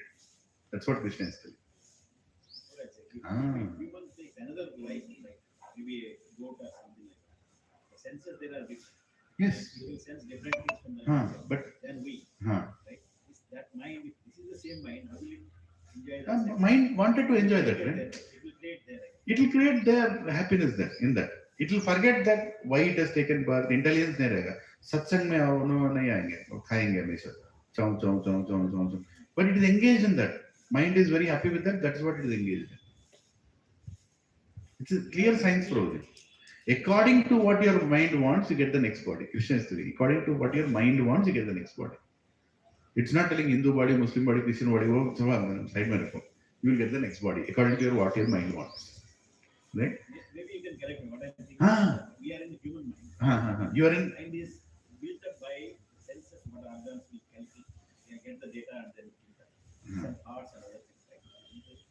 That's what Krishna is telling. If human takes another life, like maybe a goat or something like that, the senses there are different. Yes. You will sense different things from the than we. Right? That mind, this is the same mind, how will it enjoy that? Mind wanted to enjoy that, right? It will create there. It will create their happiness there, in that. It will forget that why it has taken birth. Intelligence नहीं रहेगा. सत्संग में आओ नहीं आएंगे, और खाएंगे हमेशा. Chow. But it is engaged in that. Mind is very happy with that. That's what it is engaged in. It's a clear science provision. According to what your mind wants, you get the next body. Krishna is telling, according to what your mind wants, you get the next body. It's not telling Hindu body, Muslim body, Christian body, oh, side metaphor. You will get the next body according to what your mind wants. Right? Maybe you can correct me. What I'm thinking Ah. is we are in the human mind. You are in. Mind is built up by senses, what organs we can see. We get the data and then some arts and other things like that.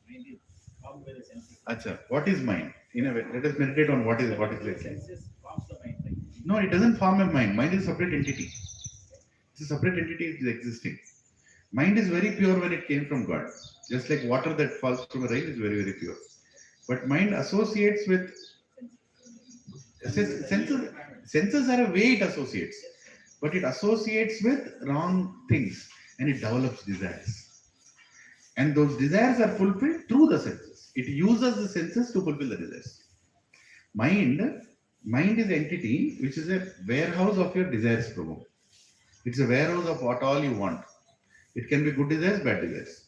Mind is formed by the senses. Acha, what is mind? In a way, let us meditate on what is like. Senses forms the mind. Right? No, it doesn't form a mind. Mind is a separate entity. It's a separate entity which is existing. Mind is very pure when it came from God. Just like water that falls from a rain is very, very pure. But mind associates with senses. Senses are a way it associates, but it associates with wrong things and it develops desires. And those desires are fulfilled through the senses. It uses the senses to fulfill the desires. Mind is an entity which is a warehouse of your desires, Prabhu. It's a warehouse of what all you want. It can be good desires, bad desires.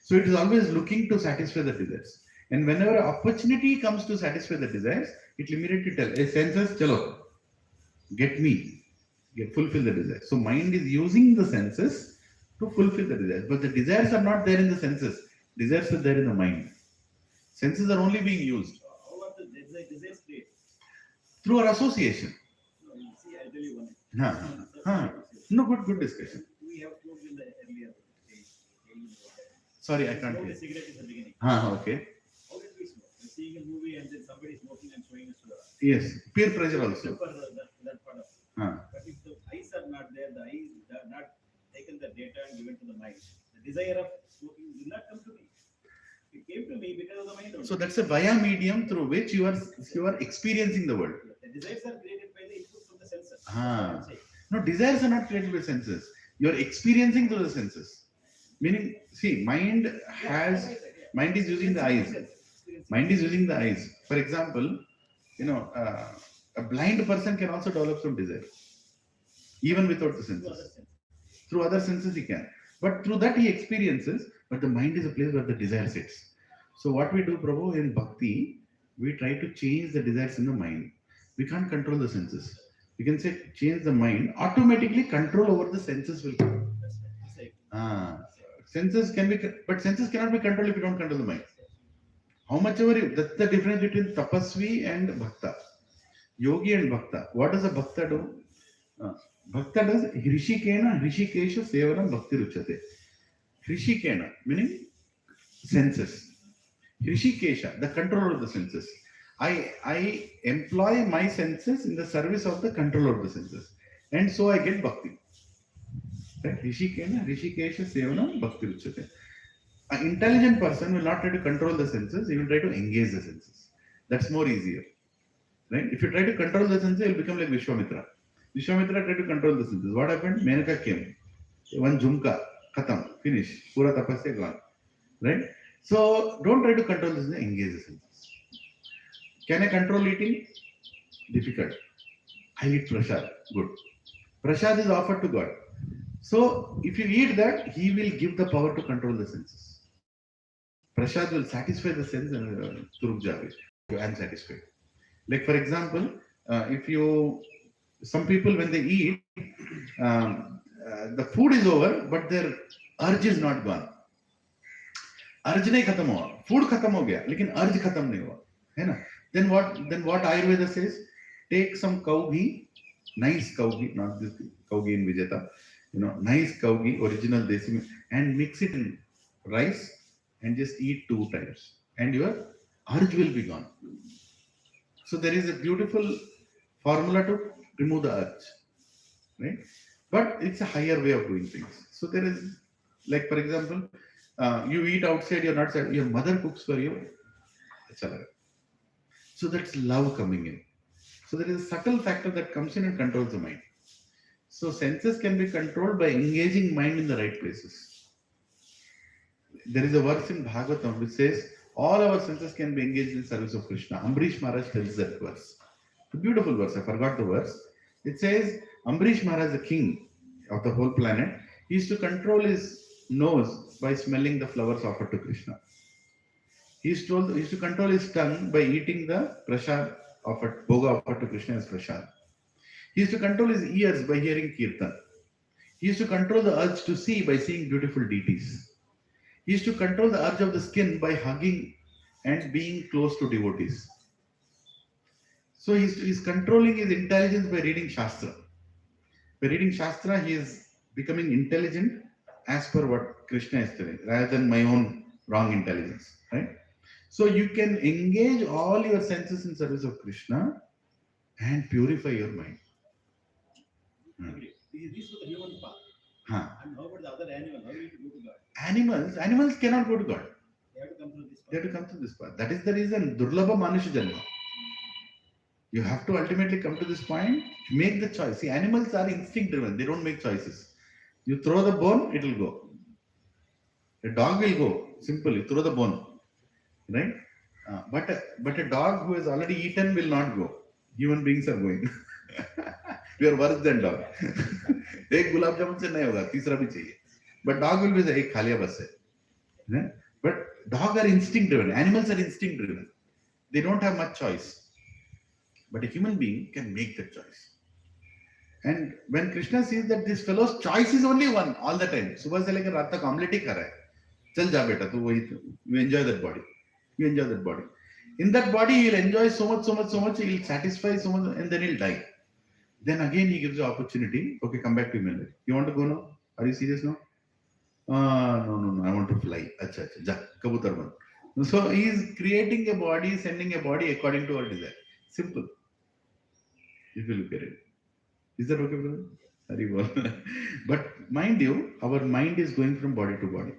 So it is always looking to satisfy the desires. And whenever an opportunity comes to satisfy the desires, it immediately tells, hey, senses, chalo, get me, fulfill the desires. So mind is using the senses to fulfill the desires. But the desires are not there in the senses. Desires are there in the mind. Senses are only being used. How are the desires created? Through our association. No, you see, I'll tell you No, one. good discussion. We have spoken in the earlier stage. Sorry, I can't Smoke hear. a cigarette in the beginning. Okay. How did we smoke? We're seeing a movie and then somebody smoking and showing us to us. Yes, peer pressure also. That part of it. But if the eyes are not there, the eyes are not taken the data and given to the mind, the desire of smoking will not come to me. It came to me because of the mind only. So that's a via medium through which you are experiencing the world. The desires are created by the input from the senses. No, desires are not created by senses. You are experiencing through the senses. Meaning, see, mind is using the eyes. Mind is using the eyes. For example, a blind person can also develop some desire, even without the senses. Through other senses he can. But through that he experiences, but the mind is a place where the desire sits. So what we do, Prabhu, in Bhakti, we try to change the desires in the mind. We can't control the senses. We can say change the mind, automatically control over the senses will come. Senses can be, but senses cannot be controlled if you don't control the mind. How much ever that's the difference between tapasvi and bhakta. Yogi and bhakta. What does a bhakta do? Bhakta does hrishikena hrishikesha sevanam bhakti ruchate. Hrishikena meaning senses. Hrishikesha, the controller of the senses. I employ my senses in the service of the controller of the senses, and so I get bhakti. Right? Hrishikena hrishikesha sevanam bhakti ruchate. An intelligent person will not try to control the senses, he will try to engage the senses. That's more easier. Right? If you try to control the senses, you will become like Vishwamitra. Vishwamitra tried to control the senses. What happened? Menaka came. One jhumka, khatam, finish. Pura tapasya gone. Right? So don't try to control the senses, engage the senses. Can I control eating? Difficult. I eat prasad. Good. Prasad is offered to God. So if you eat that, he will give the power to control the senses. Prasad will satisfy the sense and Turukjavi. I am satisfied. Like for example, some people when they eat, the food is over, but their urge is not gone. Urge nahi khatam hua, food khatam ho gaya, lekin urge khatam nahi hua, hai na? Then what Ayurveda says? Take some cow ghee, nice cow ghee, not this cow ghee in Vijeta, nice cow ghee, original desi, and mix it in rice and just eat 2 times, and your urge will be gone. So there is a beautiful formula to remove the urge, right? But it's a higher way of doing things. So there is, like for example, you eat outside, you're not sad, your mother cooks for you. So that's love coming in. So there is a subtle factor that comes in and controls the mind. So senses can be controlled by engaging mind in the right places. There is a verse in Bhagavatam which says, all our senses can be engaged in service of Krishna. Ambrish Maharaj tells that verse. It's a beautiful verse. I forgot the verse. It says, Ambrish Maharaj, the king of the whole planet, he used to control his nose by smelling the flowers offered to Krishna. He used to control his tongue by eating the prasad offered, bhoga offered to Krishna as prasad. He used to control his ears by hearing kirtan. He used to control the urge to see by seeing beautiful deities. He used to control the urge of the skin by hugging and being close to devotees. So he's controlling his intelligence by reading Shastra. By reading Shastra, he is becoming intelligent as per what Krishna is telling, rather than my own wrong intelligence. Right? So you can engage all your senses in service of Krishna and purify your mind. Agree. This is the human part. Huh. And how about the other animal? How do you go to God? Animals cannot go to God. They have to come through this They part. have to come through this path. That is the reason Durlabha Manusha Janma. You have to ultimately come to this point, make the choice. See, animals are instinct driven, they don't make choices. You throw the bone, it will go. A dog will go, simple, you throw the bone. Right? But a dog who has already eaten will not go. Human beings are going. We are worse than dog. एक गुलाब जामुन से नहीं होगा, तीसरा भी चाहिए. But dog will be say, एक खा लिया बस है. But dog are instinct driven. Animals are instinct driven. They don't have much choice. But a human being can make that choice. And when Krishna sees that this fellow's choice is only one all the time, सुबह से लेकर रात तक omelette ही खा रहा है, चल जा बेटा, तू वही, you enjoy that body. You enjoy that body. In that body, he'll enjoy so much, he'll satisfy so much, and then he'll die. Then again, he gives you opportunity. Okay, come back to human life. You want to go now? Are you serious now? No, I want to fly. Acha, ja, kabutar ban. So he is creating a body, sending a body according to our desire. Simple. If you look at it. Is that okay, brother? Very well. But mind you, our mind is going from body to body.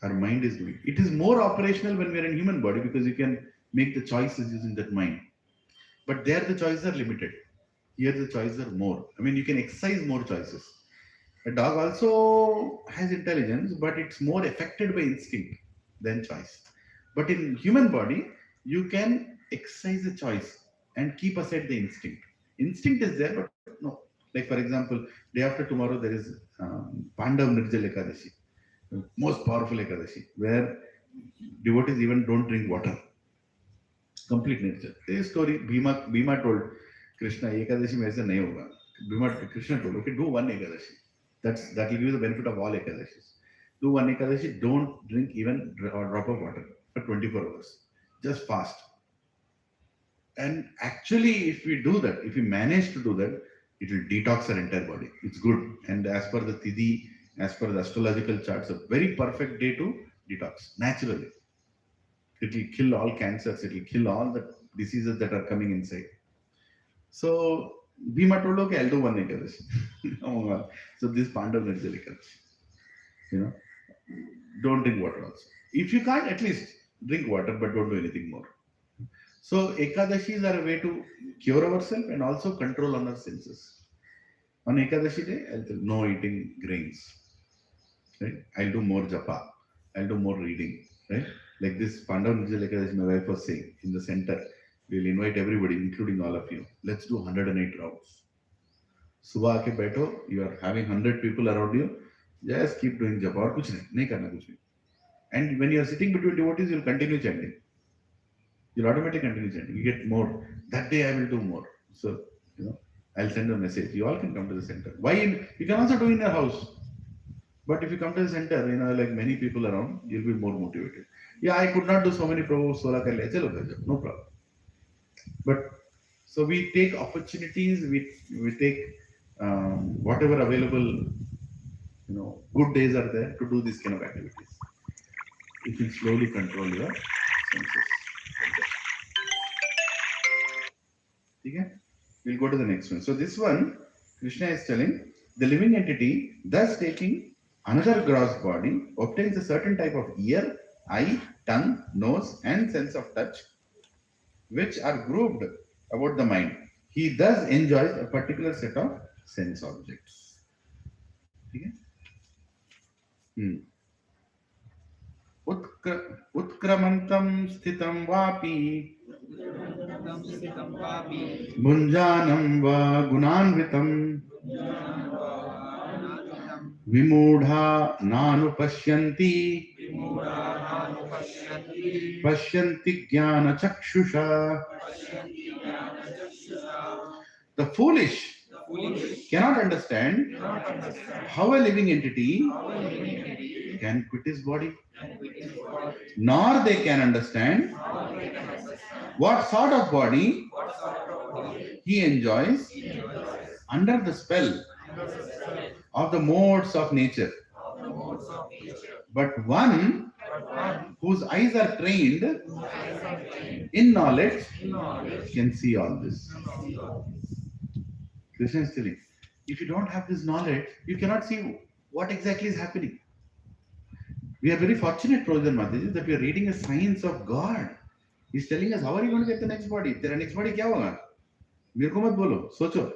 Our mind is going. It is more operational when we are in human body because you can make the choices using that mind. But there the choices are limited. Here the choices are more. I mean, you can exercise more choices. A dog also has intelligence, but it's more affected by instinct than choice. But in human body, you can exercise the choice and keep aside the instinct. Instinct is there, but no. Like for example, day after tomorrow there is Pandav Nirjal Ekadashi, most powerful Ekadashi, where devotees even don't drink water. Complete nature. This story, Bhima told Krishna, Ekadashi mein aisa nahi hoga. Krishna told, okay, do one Ekadashi. That will give you the benefit of all Ekadashis. Do one Ekadashi, don't drink even a drop of water for 24 hours. Just fast. And actually, if we do that, if we manage to do that, it will detox our entire body. It's good. And as per the Tidhi, as per the astrological charts, a very perfect day to detox, naturally. It will kill all cancers, it will kill all the diseases that are coming inside. So, Bhima told, okay, I'll do one Ekadashi. Oh my God. So, this Pandav Nirjal Ekadashi. You know, don't drink water also. If you can't, at least drink water, but don't do anything more. So, Ekadashis are a way to cure ourselves and also control on our senses. On Ekadashi day, I'll tell no eating grains. Right? I'll do more japa. I'll do more reading. Right? Like this Pandav Nirjal Ekadashi, my wife was saying in the center, we'll invite everybody, including all of you. Let's do 108 rounds. Subah aake baitho, you are having 100 people around you. Just keep doing japa. Aur kuch nahi karna kuch nahi. And when you are sitting between devotees, you'll continue chanting. You'll automatically continue chanting. You get more. That day I will do more. So, you know, I'll send a message. You all can come to the center. Why? You can also do in your house. But if you come to the center, you know, like many people around, you'll be more motivated. Yeah, I could not do so many Prabhu, Sola kar liya. Chalo, no problem. But so we take opportunities, we take whatever available, you know, good days are there to do these kind of activities. It will slowly control your senses. Okay? We'll go to the next one. So this one, Krishna is telling, the living entity, thus taking another gross body, obtains a certain type of ear, eye, tongue, nose, and sense of touch, which are grouped about the mind. He thus enjoys a particular set of sense objects. Okay? Utkramantam sthitam vapi Bhunjanam va gunanvitam Vimudha nanupashyanti Pashyanti jnana chakshusha. The foolish cannot understand how a living entity can quit his body, nor they can understand what sort of body he enjoys under the spell of the modes of nature. But one whose eyes are trained in knowledge can see all this. Krishna is telling, if you don't have this knowledge, you cannot see what exactly is happening. We are very fortunate, Prabhupada Mataji, that we are reading a science of God. He's telling us, how are you going to get the next body? तेरा next body क्या होगा? मेरे को मत बोलो, सोचो.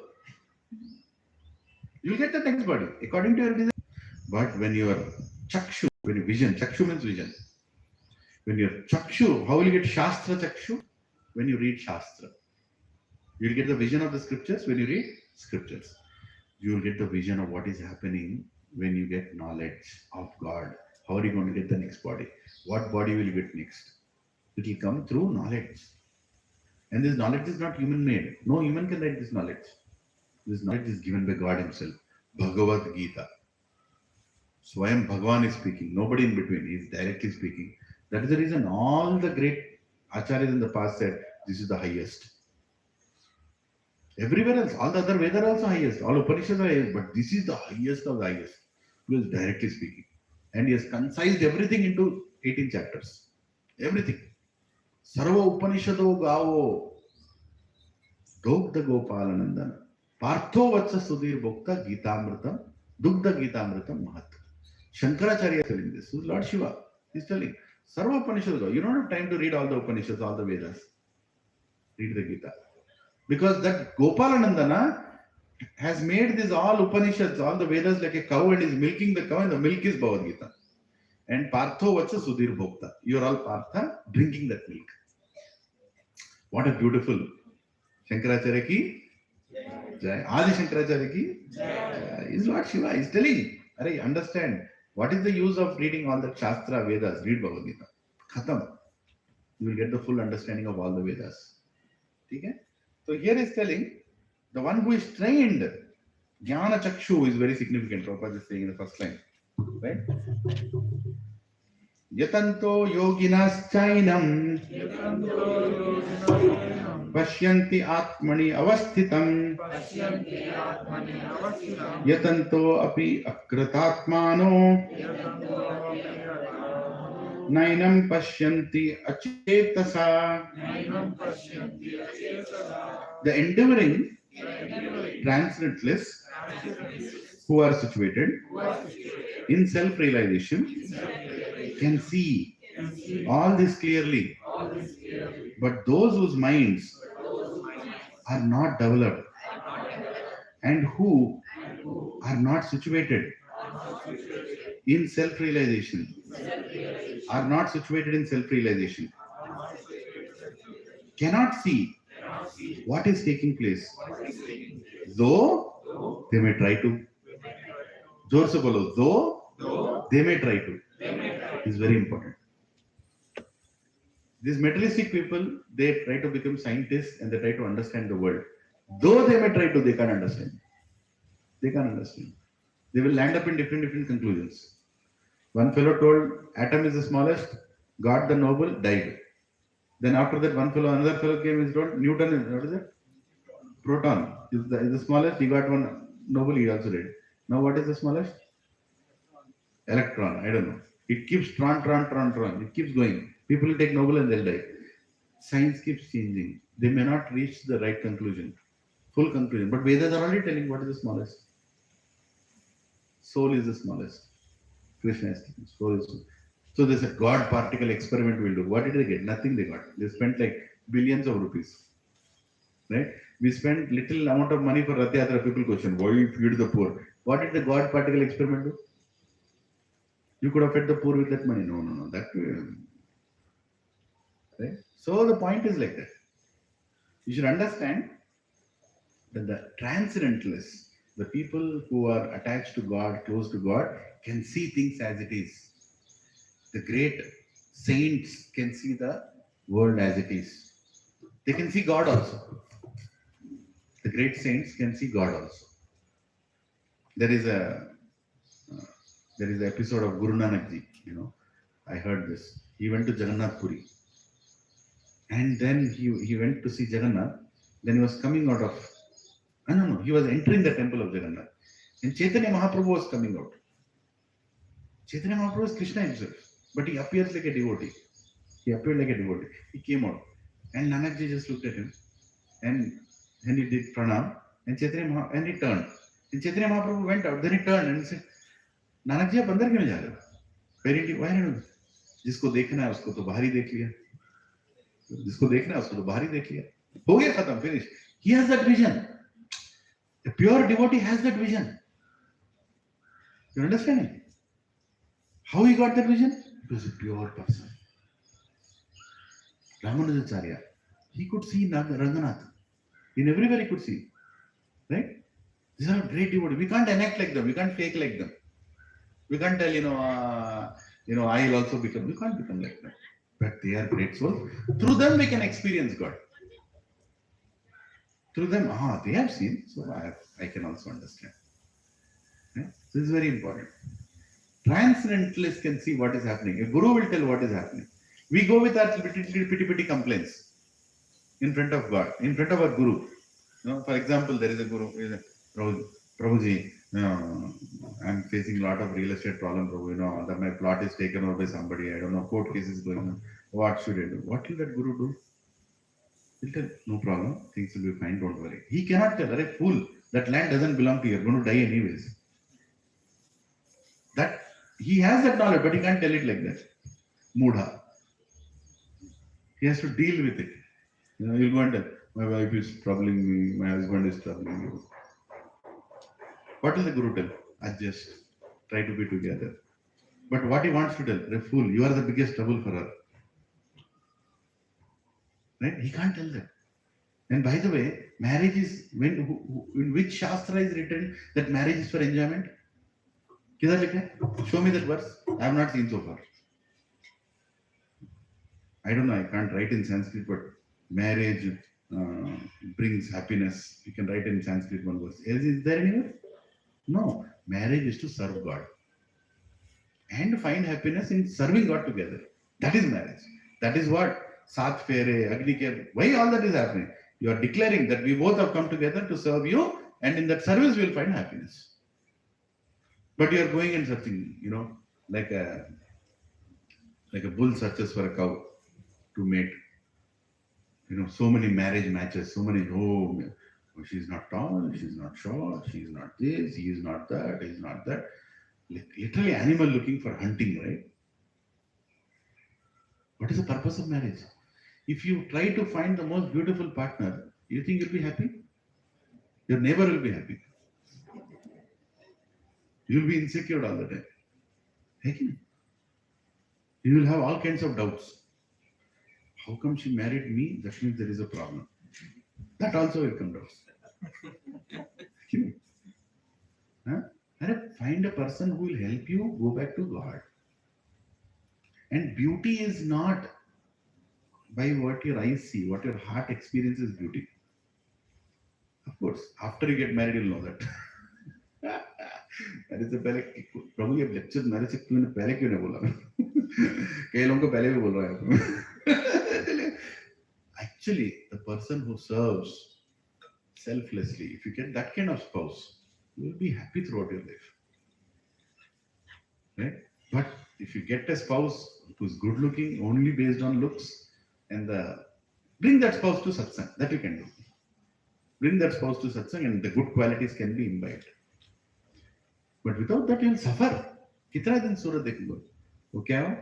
You'll get the next body according to your desire. But when your chakshu, when your vision, chakshu means vision. When your chakshu, how will you get shastra chakshu? When you read shastra. You will get the vision of the scriptures when you read scriptures. You will get the vision of what is happening when you get knowledge of God. How are you going to get the next body? What body will you get next? It will come through knowledge. And this knowledge is not human made. No human can write this knowledge. This knowledge is given by God Himself. Bhagavad Gita. Swayam Bhagavan is speaking. Nobody in between. He is directly speaking. That is the reason all the great acharyas in the past said, this is the highest. Everywhere else, all the other Vedas are also highest. All Upanishads are highest. But this is the highest of the highest. He is directly speaking. And he has concised everything into 18 chapters. Everything. Sarva Upanishado Gavo Dogda Gopalanandana Partho Vatsa Sudhir Bhokta Gitamritam Dugda Gitamritam Mahat. Shankaracharya is telling this. This is Lord Shiva. He is telling Sarva Upanishado. You don't have time to read all the Upanishads, all the Vedas. Read the Gita. Because that Gopalanandana has made this all Upanishads, all the Vedas like a cow and is milking the cow and the milk is Bhagavad Gita. And Partho Vatsa Sudhir Bhokta. You are all Partha drinking that milk. What a beautiful Shankaracharya ki Jai. Adi Shankaracharya ki Jai. Is Lord Shiva is telling, Arey, understand what is the use of reading all the Shastra, Vedas? Read Bhagavad Gita. Khatam. You will get the full understanding of all the Vedas. Okay? So here is telling, the one who is trained, Jnana Chakshu is very significant. Prabhupada is saying in the first line. Right? Yatanto yoginas chainam Pashyanti atmani avasthitam Yatanto api akratatmano Nainam pashyanti achetasa. The endeavoring transcendentalists who are situated in self-realization can see all this clearly. But those whose minds are not developed and who are not situated in self-realization, cannot see what is taking place, though they may try to. Jor se bolo, though they may try to. Is very important. These materialistic people, they try to become scientists and they try to understand the world. Though they may try to, they can't understand. They can't understand. They will land up in different conclusions. One fellow told atom is the smallest, got the Nobel, died. Then after that, another fellow came and told Newton is, what is it? Proton is the smallest, he got one Nobel, he also died. Now what is the smallest? Electron, I don't know. It keeps tron. It keeps going. People will take Nobel and they'll die. Science keeps changing. They may not reach the right conclusion, full conclusion. But Vedas are already telling what is the smallest. Soul is the smallest. Krishna is telling soul is. So there's a God particle experiment we'll do. What did they get? Nothing they got. They spent like billions of rupees. Right? We spent little amount of money for Rath Yatra. People question, why you feed the poor? What did the God particle experiment do? You could have fed the poor with that money. No. That right? So the point is like that. You should understand that the transcendentalists, the people who are attached to God, close to God, can see things as it is. The great Saints can see the world as it is. They can see God also. The great saints can see God also. There is a there is an episode of Guru Nanak Ji. I heard this. He went to Jagannath Puri, and then he went to see Jagannath. Then he was coming out of. No, he was entering the temple of Jagannath, and Chaitanya Mahaprabhu was coming out. Chaitanya Mahaprabhu is Krishna himself, but he appears like a devotee. He appeared like a devotee. He came out, and Nanakji just looked at him, and he did pranam, and and he turned. And Chaitanya Mahaprabhu went out. Then he turned and he said, "Nanakji, आप अंदर क्यों जा रहे हो? Why नहीं? जिसको देखना है उसको तो बाहर ही देख लिया. जिसको देखना है उसको तो बाहर ही देख लिया. हो गया खत्म, finish. He has that vision. A pure devotee has that vision. You understand? How he got that vision? He was a pure person. Ramanujacharya, he could see Ranganath. In everywhere he could see. Right? These are great devotees. We can't enact like them. We can't fake like them. We can't tell, I will also become. We can't become like them. But they are great souls. Through them we can experience God. Through them, they have seen, so I can also understand. Yeah? This is very important. Transcendentalists can see what is happening. A guru will tell what is happening. We go with our pity complaints in front of God, in front of our guru. For example, there is a guru, Prabhuji, I'm facing a lot of real estate problem, Prabhu, that my plot is taken over by somebody, I don't know, court cases going on. What should I do? What will that guru do? He'll tell, no problem, things will be fine, don't worry. He cannot tell, "Arey fool, that land doesn't belong to you, you're going to die anyways." That he has that knowledge, but he can't tell it like that. Mudha. He has to deal with it. He'll go and tell, "My wife is troubling me, my husband is troubling me." What will the guru tell? Adjust. Try to be together. But what he wants to tell, "Arey fool, you are the biggest trouble for her." Right? He can't tell that. And by the way, marriage is in which Shastra is written that marriage is for enjoyment? Show me that verse. I have not seen so far. I don't know, I can't write in Sanskrit, but marriage brings happiness. You can write in Sanskrit one verse. Is there anywhere? No. Marriage is to serve God and find happiness in serving God together. That is marriage. That is what Sat Fere, Agni Ke. Why all that is happening? You are declaring that we both have come together to serve you, and in that service we will find happiness. But you are going and searching, like a bull searches for a cow to mate. So many marriage matches, so many, she's not tall, she's not short, she's not this, he is not that, he is not that. Literally animal looking for hunting, right? What is the purpose of marriage? If you try to find the most beautiful partner, you think you'll be happy? Your neighbor will be happy. You'll be insecure all the time. Okay? You will have all kinds of doubts. How come she married me? That means there is a problem. That also will come down. Find a person who will help you go back to God. And beauty is not by what your eyes see, what your heart experiences beauty. Of course, after you get married, you'll know that. That is the पहले प्रभु ये lecture मेरे से क्यों पहले क्यों नहीं बोला? कई लोगों को पहले भी बोल रहा है. Actually, the person who serves selflessly, if you get that kind of spouse, you will be happy throughout your life. Right? But if you get a spouse who's good looking only based on looks, and bring that spouse to satsang, that you can do. Bring that spouse to satsang and the good qualities can be imbibed. But without that, you'll suffer. कितना दिन सूरत देखोगे? वो क्या हो?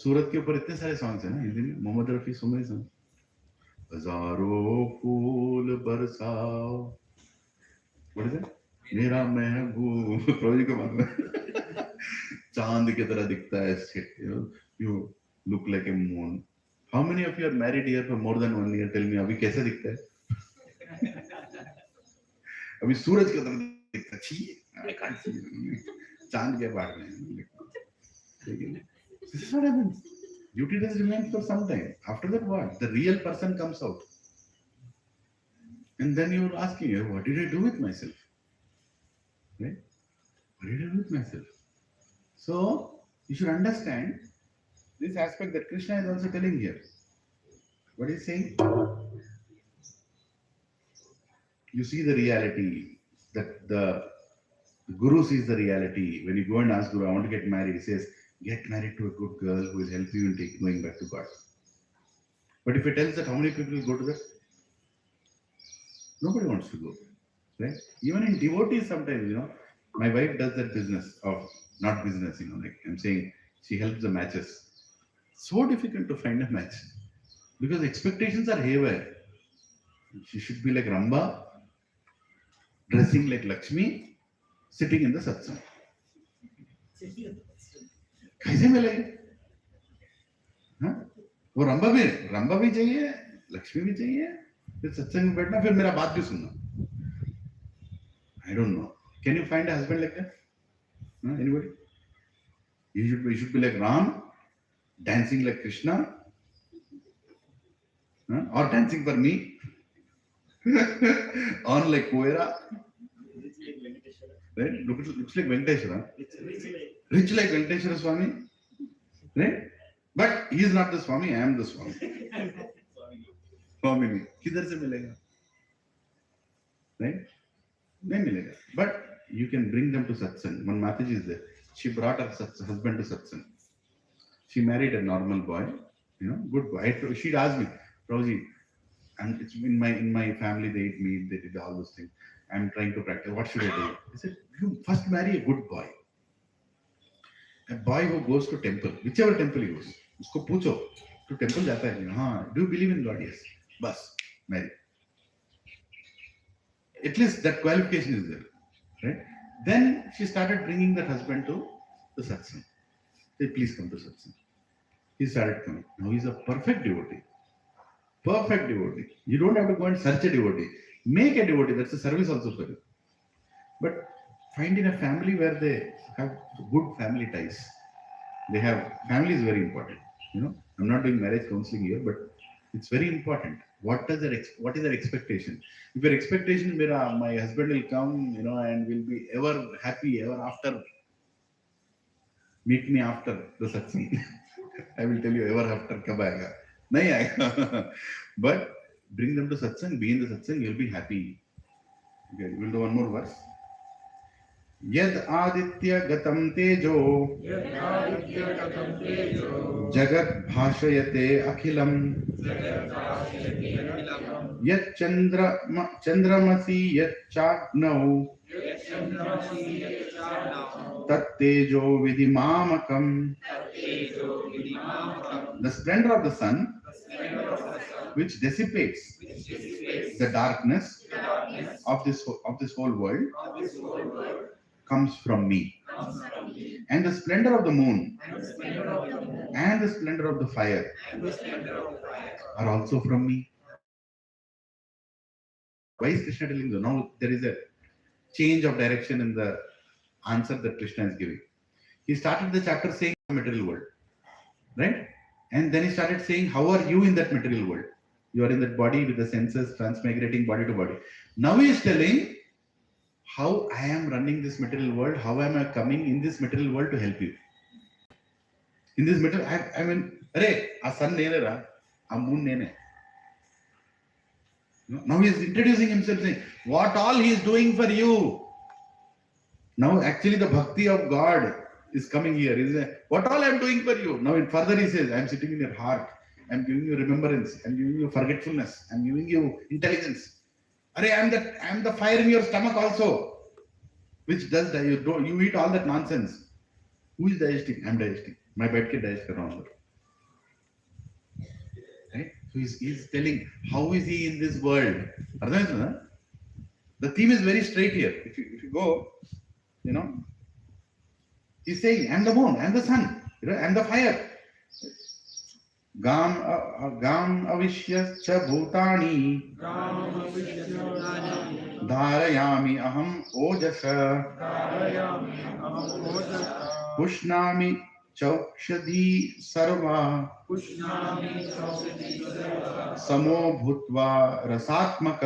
सूरत के ऊपर इतने सारे सॉन्ग्स हैं ना हिंदी में. मोहम्मद रफी सुमरी सॉन्ग. हजारों फूल बरसाओ. What is it? मेरा महबूब. प्रभु जी को मालूम है. चांद की तरह दिखता है. You look like a moon. How many of you are married here for more than 1 year? Tell me, अभी कैसे दिखता है? अभी सूरज की तरह दिखता है. I can't see. चांद के बारे में. This is what happens. Duty does remain for some time. After that, what? The real person comes out. And then you're asking, what did I do with myself? Right? What did I do with myself? So, you should understand this aspect that Krishna is also telling here. What is he saying? You see the reality, that the Guru sees the reality. When you go and ask Guru, I want to get married, he says, get married to a good girl who will help you in going back to God. But if he tells that, how many people will go to that? Nobody wants to go. Right? Even in devotees, sometimes, my wife does that business of, not business, like I'm saying, she helps the matches. So difficult to find a match because expectations are haywire. She should be like Ramba, dressing like Lakshmi, sitting in the satsang. कैसे मिलेगा? हाँ? वो रंबा भी चाहिए, लक्ष्मी भी चाहिए, फिर सत्संग में बैठना, फिर मेरा बात भी सुनना. I don't know. Can you find a husband like that? Huh? Anybody? You should be like Ram, dancing like Krishna, huh? Or dancing for me, on like Koera. Right? Looks like Venkateshwara. Rich like Venkateshwara Swami. Right? But he is not the Swami, I am the Swami. Swami me. किधर से मिलेगा? Right? नहीं मिलेगा. But you can bring them to satsang. One Mataji is there. She brought her husband to satsang. She married a normal boy, good boy. She'd ask me, Prabhuji, and it's in my family they eat meat, they did all those things. I'm trying to practice. What should I do? I said, you first marry a good boy. A boy who goes to temple, whichever temple he goes. Usko पूछो, to temple जाता है? हाँ. Do you believe in God? Yes. Bas, marry. At least that qualification is there. Right? Then she started bringing that husband to the satsang. Said, please come to satsang. He started coming. Now he's a perfect devotee. Perfect devotee. You don't have to go and search a devotee. Make a devotee. That's a service also for you. But find in a family where they have good family ties. They have family is very important. I'm not doing marriage counseling here, but it's very important. What is their expectation? If your expectation is my husband will come, and will be ever happy ever after, meet me after the satsang. I will tell you ever after kab aayega. Nahi aayega. But bring them to satsang, be in the satsang, you'll be happy. Okay, we'll do one more verse. Yad aditya gatam tejo jagat bhashayate akhilam yat chandramasi yat chagnau tat tejo vidimamakam. The splendor of the sun which dissipates the darkness of this whole world comes from me. And the splendor of the moon and the splendor of the fire are also from me. Why is Krishna telling you? Now there is a change of direction in the answer that Krishna is giving. He started the chapter saying the material world, right? And then he started saying, how are you in that material world? You are in that body with the senses transmigrating body to body. Now he is telling how I am running this material world, how am I coming in this material world to help you. In this material, I mean, a sun nene ra, a moon nene. Now he is introducing himself, saying, what all he is doing for you. Now actually the bhakti of God is coming here. He says, what all I am doing for you. Now further he says, I am sitting in your heart. I am giving you remembrance. I am giving you forgetfulness. I am giving you intelligence. I am the fire in your stomach also. Which does that? You eat all that nonsense. Who is digesting? I am digesting. My bed ke digest kar raha hu. Right? So he's telling how is he in this world. The theme is very straight here. If you go, he's saying, I am the moon, I am the sun, I am the fire. Gam avishyascha bhutani dharayami aham ojasa pushnami चौषधी सर्वा Pushnami Chausati Sarva समो भूत्वा रसात्मक.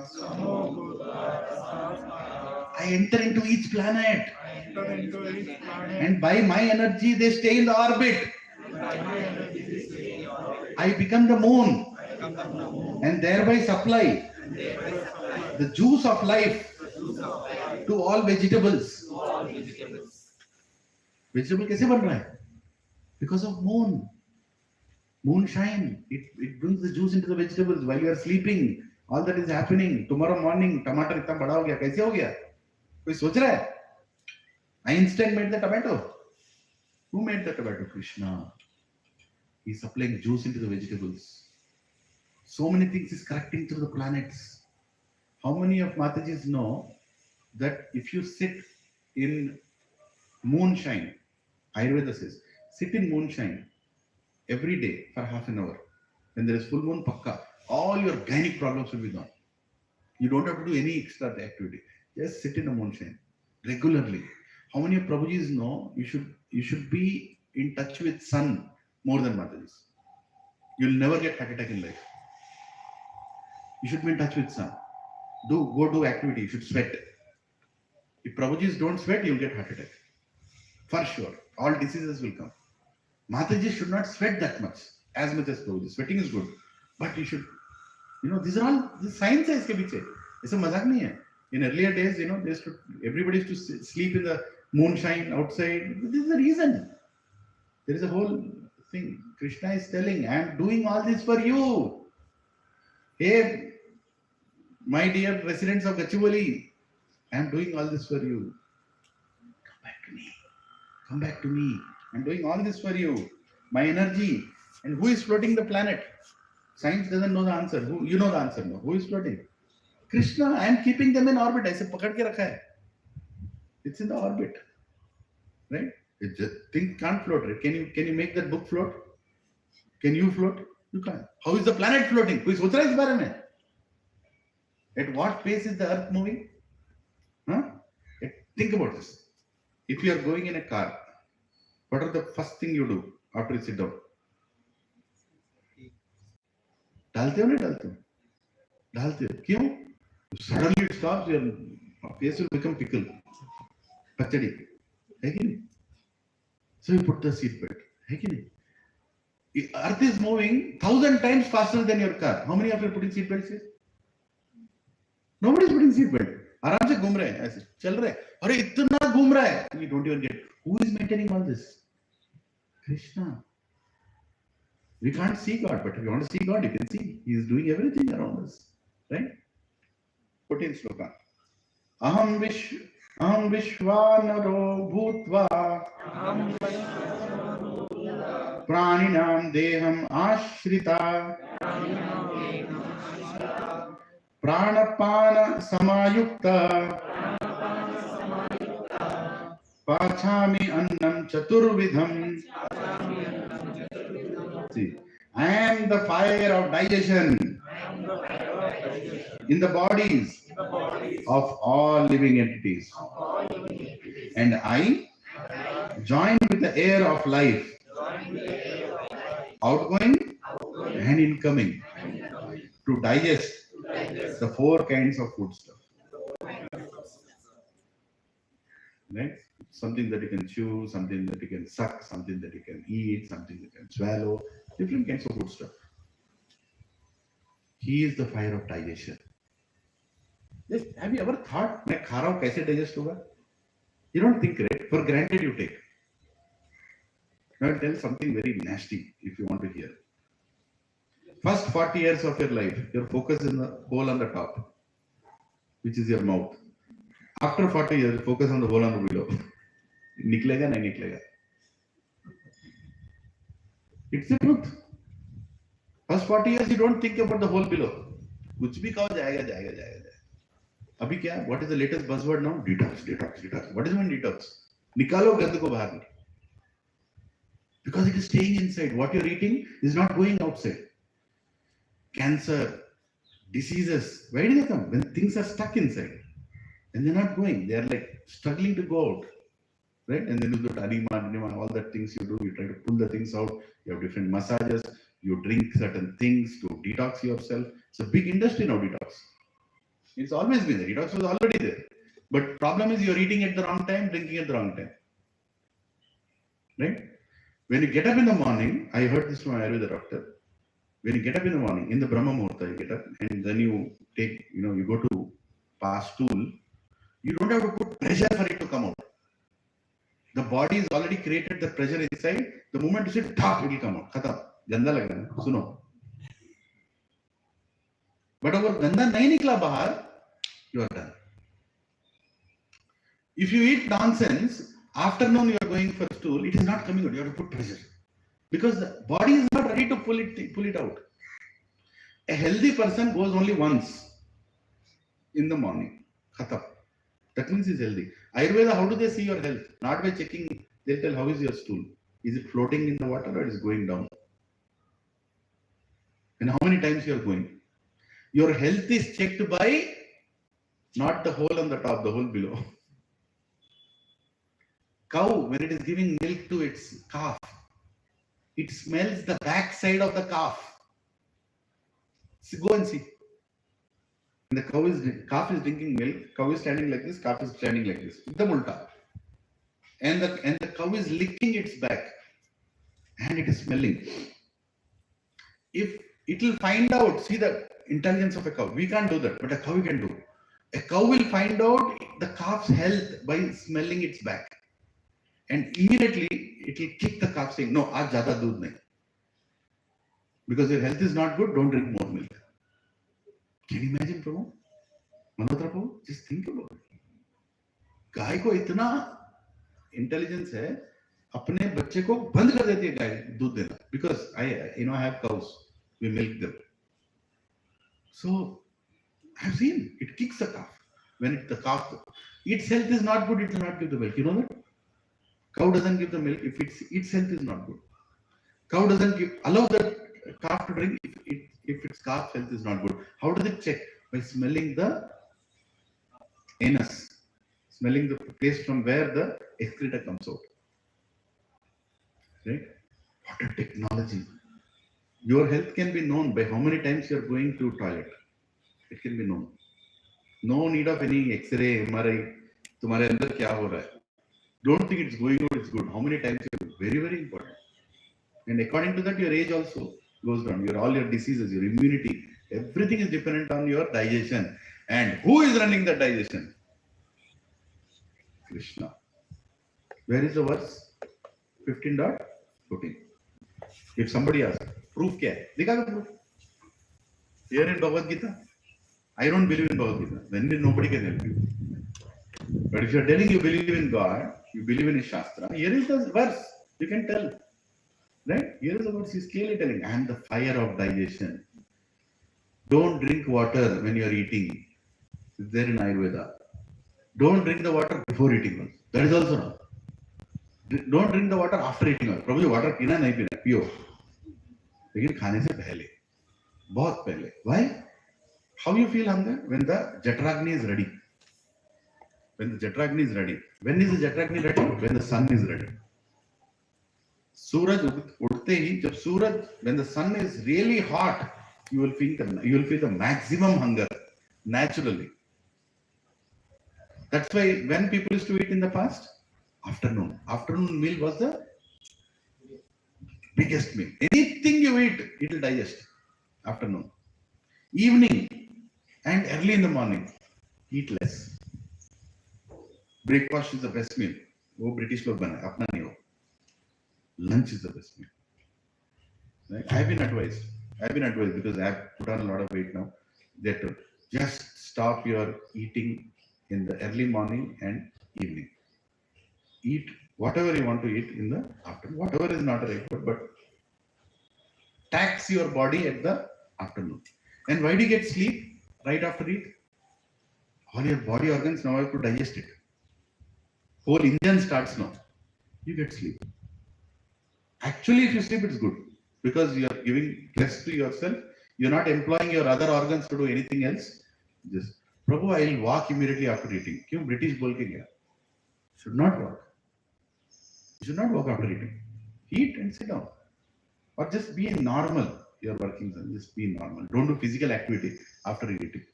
Samo Bhutva Rasatmaka. I enter into each planet, I enter into each planet and by my energy they stay in the orbit. and by my energy they stay in orbit. I become the moon I become the moon and thereby supply and thereby supply the juice of life the juice of life to all vegetables. to all vegetables. Vegetable कैसे बन रहा है? Because of moon. Moonshine. It brings the juice into the vegetables while you are sleeping. All that is happening. Tomorrow morning, टमाटर इतना बड़ा हो गया. कैसे हो गया? कोई सोच रहा है? Einstein made the tomato. Who made the tomato? Krishna. He is supplying juice into the vegetables. So many things is correcting through the planets. How many of Matajis know that if you sit in moonshine, Ayurveda says, sit in moonshine every day for half an hour. When there is full moon, pakka, all your gynaec problems will be gone. You don't have to do any extra activity. Just sit in the moonshine regularly. How many of Prabhujis know you should be in touch with sun more than Matajis? You'll never get heart attack in life. You should be in touch with sun. Go do activity. You should sweat. If Prabhujis don't sweat, you'll get heart attack. For sure. All diseases will come. Mataji should not sweat that much, as much as Prabhuji. Sweating is good. But you should, these are all, the science is iske piche. It's a mazak nahi hai. In earlier days, everybody used to sleep in the moonshine outside. This is the reason. There is a whole thing. Krishna is telling, I am doing all this for you. Hey, my dear residents of Gachibowli, I am doing all this for you. Come back to me. Come back to me. I'm doing all this for you. My energy. And who is floating the planet? Science doesn't know the answer. You know the answer now. Who is floating? Krishna. I am keeping them in orbit. ऐसे पकड़ के रखा है. It's in the orbit, right? Things can't float. Right? Can you make that book float? Can you float? You can't. How is the planet floating? कोई सोच रहा है इस बारे में? At what pace is the earth moving? Huh? Think about this. If you are going in a car, what are the first thing you do after you sit down? डालते हो नहीं डालते हो? डालते हो. क्यों? Suddenly it stops. Your face will become pickle. पचड़ी. है कि नहीं? So you put the seat belt. है कि नहीं? Earth is moving 1,000 times faster than your car. How many of you are putting seat belts here? Nobody is putting seat belt. आराम से घूम रहे हैं ऐसे चल रहे हैं. अरे इतना घूम रहा है. You don't even get. Who is maintaining all this? Krishna. We can't see God, but if you want to see God, you can see. He is doing everything around us. Right? 14th sloka. Aham vishvanaro bhutva praninam deham ashrita pranapana samayukta pachami annam chaturvidham. See, I am the fire of digestion in the bodies of all living entities. And I join with the air of life, outgoing and incoming, to digest the 4 kinds of food stuff. Right? Something that you can chew, something that you can suck, something that you can eat, something that you can swallow, different kinds of food stuff. He is the fire of digestion. Just, have you ever thought, मैं खा रहा हूँ कैसे digest होगा? You don't think, right? For granted you take. Now I'll tell something very nasty if you want to hear. First 40 years of your life, your focus is in the hole on the top, which is your mouth. After 40 years, focus on the hole on the below. निकलेगा नहीं निकलेगा. It's the truth. First 40 years, you don't think about the hole below. कुछ भी कहो जाएगा जाएगा जाएगा जाएगा. अभी क्या? What is the latest buzzword now? Detox, detox, detox. What does it mean detox? निकालो गंद को बाहर. Because it is staying inside. What you're eating is not going outside. Cancer, diseases, where do they come? When things are stuck inside. And they're not going. They're like struggling to go out. right? And then you do anima, all the things you do, you try to pull the things out. You have different massages. You drink certain things to detox yourself. It's a big industry now, detox. It's always been there. Detox was already there. But problem is you're eating at the wrong time, drinking at the wrong time. Right? When you get up in the morning, I heard this from my Ayurveda doctor. When you get up in the morning, in the Brahma Muhurta, you get up and then you take, you go to pass stool, you don't have to put pressure for it to come out. The body is already created the pressure inside. The moment you sit, it will come out. Khatam. Ganda lag raha hai, suno. But अगर गंदा नहीं निकला बाहर, you are done. If you eat nonsense, afternoon you are going for stool, it is not coming out. You have to put pressure because the body is not ready to pull it out. A healthy person goes only once in the morning. Khatam. That means he's healthy. Ayurveda, how do they see your health? Not by checking. They'll tell how is your stool. Is it floating in the water or is it going down? And how many times you are going? Your health is checked by not the hole on the top, the hole below. Cow, when it is giving milk to its calf, it smells the back side of the calf. So go and see. And the calf is drinking milk, cow is standing like this, calf is standing like this. The multa. And the cow is licking its back. And it is smelling. If it will find out, see the intelligence of a cow. We can't do that, but a cow can do. A cow will find out the calf's health by smelling its back. And immediately it will kick the calf saying, no, aaj zyada doodh nahi. Because your health is not good, don't drink more milk. Can you imagine, Prabhu? Malhotra Prabhu, just think about it. गाय को इतना intelligence है अपने बच्चे को बंद कर देती है गाय दूध देना because I have cows, we milk them. So I've seen it kicks the calf. When the calf, its health is not good, it will not give the milk. You know that? Cow doesn't give the milk if its health is not good. Cow doesn't allow the calf to drink if its calf's health is not good. How does it check? By smelling the anus, smelling the place from where the excreta comes out. Right? What a technology. Your health can be known by how many times you are going to toilet. It can be known. No need of any X-ray, MRI. तुम्हारे अंदर क्या हो रहा है? Don't think it's going out, it's good. How many times you are very, very important. And according to that, your age also goes down. All your diseases, your immunity, everything is dependent on your digestion. And who is running the digestion? Krishna. Where is the verse? 15.14. If somebody asks, proof kya hai? Dikha proof. Here in Bhagavad Gita. I don't believe in Bhagavad Gita. Then nobody can help you. But if you are telling you believe in God, you believe in His Shastra, here is the verse. You can tell. Right? Here is the verse. He's clearly telling. I am the fire of digestion. Don't drink water when you are eating. It's there in Ayurveda. Don't drink the water before eating. That is also not. Don't drink the water after eating. Prabhu, water पीना नहीं पीना पियो. लेकिन खाने से पहले, बहुत पहले. Why? How you feel hunger? When the Jatragni is ready. When the Jatragni is ready. When is the Jatragni ready? When the sun is ready. Suraj उठते ही जब सूरज, when the sun is really hot, you will feel the maximum hunger naturally. That's why when people used to eat in the past, afternoon meal was the biggest meal. Anything you eat, it will digest. Afternoon, evening, and early in the morning, eat less. Breakfast is the best meal. वो British लोग बनाए, अपना नहीं हो. Lunch is the best meal. Right? I've been advised because I've put on a lot of weight now, that just stop your eating in the early morning and evening. Eat whatever you want to eat in the afternoon. Whatever is not right, but tax your body at the afternoon. And why do you get sleep right after eat? All your body organs now have to digest it. Whole engine starts now. You get sleep. Actually, if you sleep, it's good because you are giving rest to yourself. You're not employing your other organs to do anything else. Just, Prabhu, I'll walk immediately after eating. क्यों British बोल के गया? Should not walk. You should not work after eating. Eat and sit down. Or just be normal. You're working, just be normal. Don't do physical activity after eating.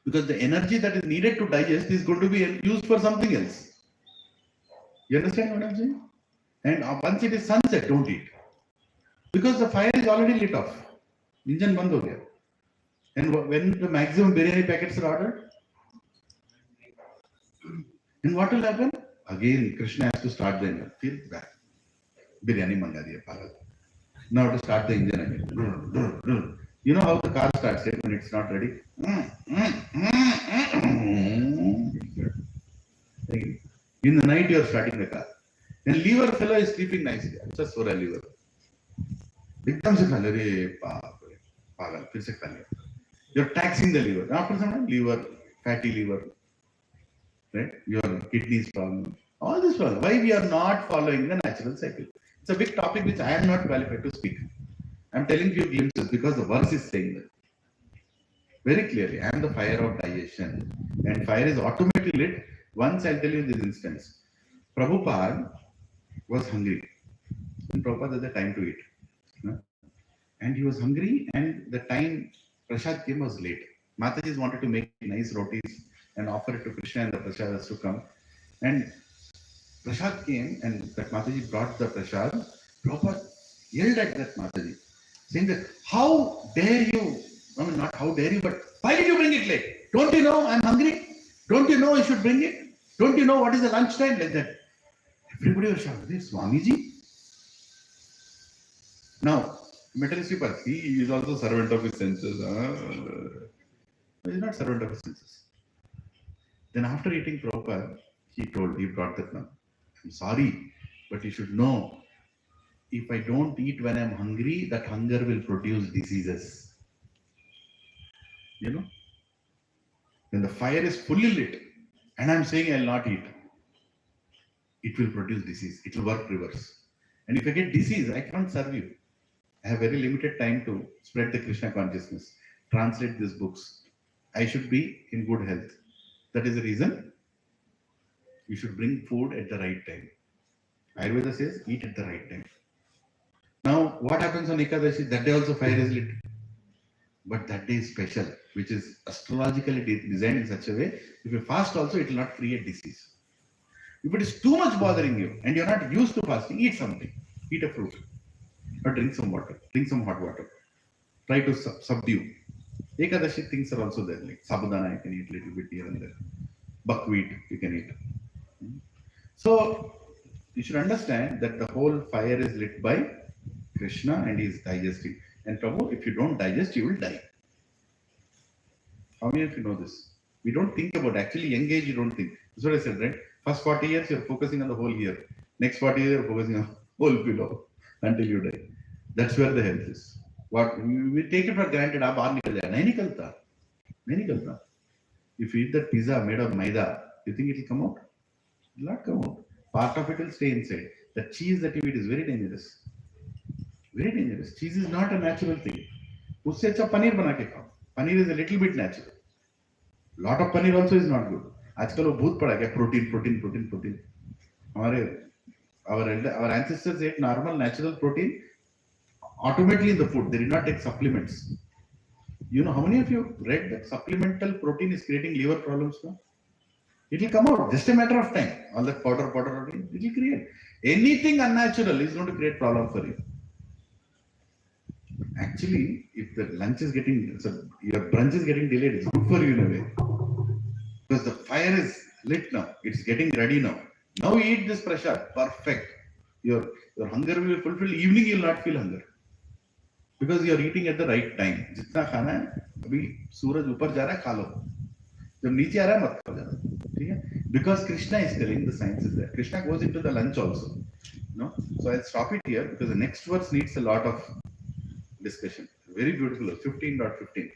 Because the energy that is needed to digest is going to be used for something else. You understand what I'm saying? And once it is sunset, don't eat. Because the fire is already lit off. Engine band ho gaya. And when the maximum biryani packets are ordered, and what will happen? Again, Krishna has to start the engine. Feel back. Biryani manga diya, pagal. Now to start the engine again. You know how the car starts it when it's not ready? In the night, you are starting the car. And lever fellow is sleeping nicely. Just for a lever. एकदम से खा ले रे पागल फिर से खा लिया. You're taxing the liver. After some time, liver, fatty liver, right? Your kidneys problem. All this problem. Why we are not following the natural cycle? It's a big topic which I am not qualified to speak. I'm telling you glimpses because the verse is saying that very clearly. I am the fire of digestion, and fire is automatically lit. Once I'll tell you this instance. Prabhupada was hungry, and Prabhupada had the time to eat. And he was hungry, and the time Prasad came was late. Mataji wanted to make nice rotis and offer it to Krishna, and the Prasad has to come. And Prasad came, and that Mataji brought the Prasad. Prabhupada yelled at that Mataji, saying that, how dare you, I mean, not how dare you, but why did you bring it late? Don't you know I'm hungry? Don't you know I should bring it? Don't you know what is the lunch time? Like that. Everybody was shouting, Swamiji. Now, materialistic person, he is also servant of his senses. He is not servant of his senses. Then after eating Prabhupada, he brought that now. I'm sorry, but you should know, if I don't eat when I'm hungry, that hunger will produce diseases. You know? When the fire is fully lit, and I'm saying I'll not eat, it will produce disease. It will work reverse. And if I get disease, I can't serve you. I have very limited time to spread the Krishna consciousness, translate these books. I should be in good health. That is the reason you should bring food at the right time. Ayurveda says eat at the right time. Now, what happens on Ekadashi? That day also fire is lit. But that day is special, which is astrologically designed in such a way, if you fast also, it will not create disease. If it is too much bothering you and you're not used to fasting, eat something. Eat a fruit. Or drink some water. Drink some hot water. Try to subdue. Ekadashi things are also there. Like sabudana, you can eat a little bit here and there. Buckwheat, you can eat. So, you should understand that the whole fire is lit by Krishna and he is digesting. And Prabhu, if you don't digest, you will die. How many of you know this? We don't think about actually young age, you don't think. That's what I said, right? First 40 years, you're focusing on the whole year. Next 40 years, you're focusing on the whole below until you die. That's where the health is. What we take it for granted, nahi nikalta. If you eat that pizza made of maida, you think it will come out? It will not come out. Part of it will stay inside. The cheese that you eat is very dangerous. Very dangerous. Cheese is not a natural thing. उससे अच्छा पनीर बना के खाओ. Paneer is a little bit natural. Lot of paneer also is not good. आजकल वो भूत पड़ा क्या protein. Our ancestors ate normal natural protein automatically in the food. They did not take supplements. You know how many of you read that supplemental protein is creating liver problems now? It will come out just a matter of time. All that powder protein, it will create. Anything unnatural is going to create problem for you. Actually, if the lunch is getting, so your brunch is getting delayed, it's good for you in a way. Because the fire is lit now. It's getting ready now. Now you eat this prasad. Perfect. Your hunger will be fulfilled. Evening you will not feel hunger. Because you are eating at the right time. जितना खाना है, अभी सूरज ऊपर जा रहा है, खा लो. जब नीचे आ रहा है, मत खाओ ज़्यादा. ठीक है? Because Krishna is telling, the science is there. Krishna goes into the lunch also. No? So I'll stop it here because the next verse needs a lot of discussion. Very beautiful. 15.15.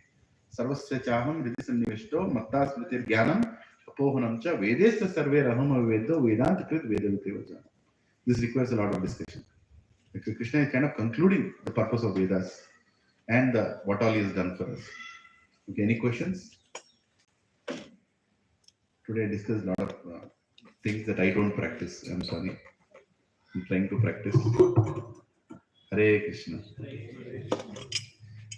Sarvasya chaham riddhi sannivishto matta smritir jnanam apohanam cha vedesya sarve raham avedo vedanta krit vedavite vajana. This requires a lot of discussion. Because Krishna is kind of concluding the purpose of Vedas and what all he has done for us. Okay, any questions? Today I discussed a lot of things that I don't practice. I'm sorry. I'm trying to practice. Hare Krishna.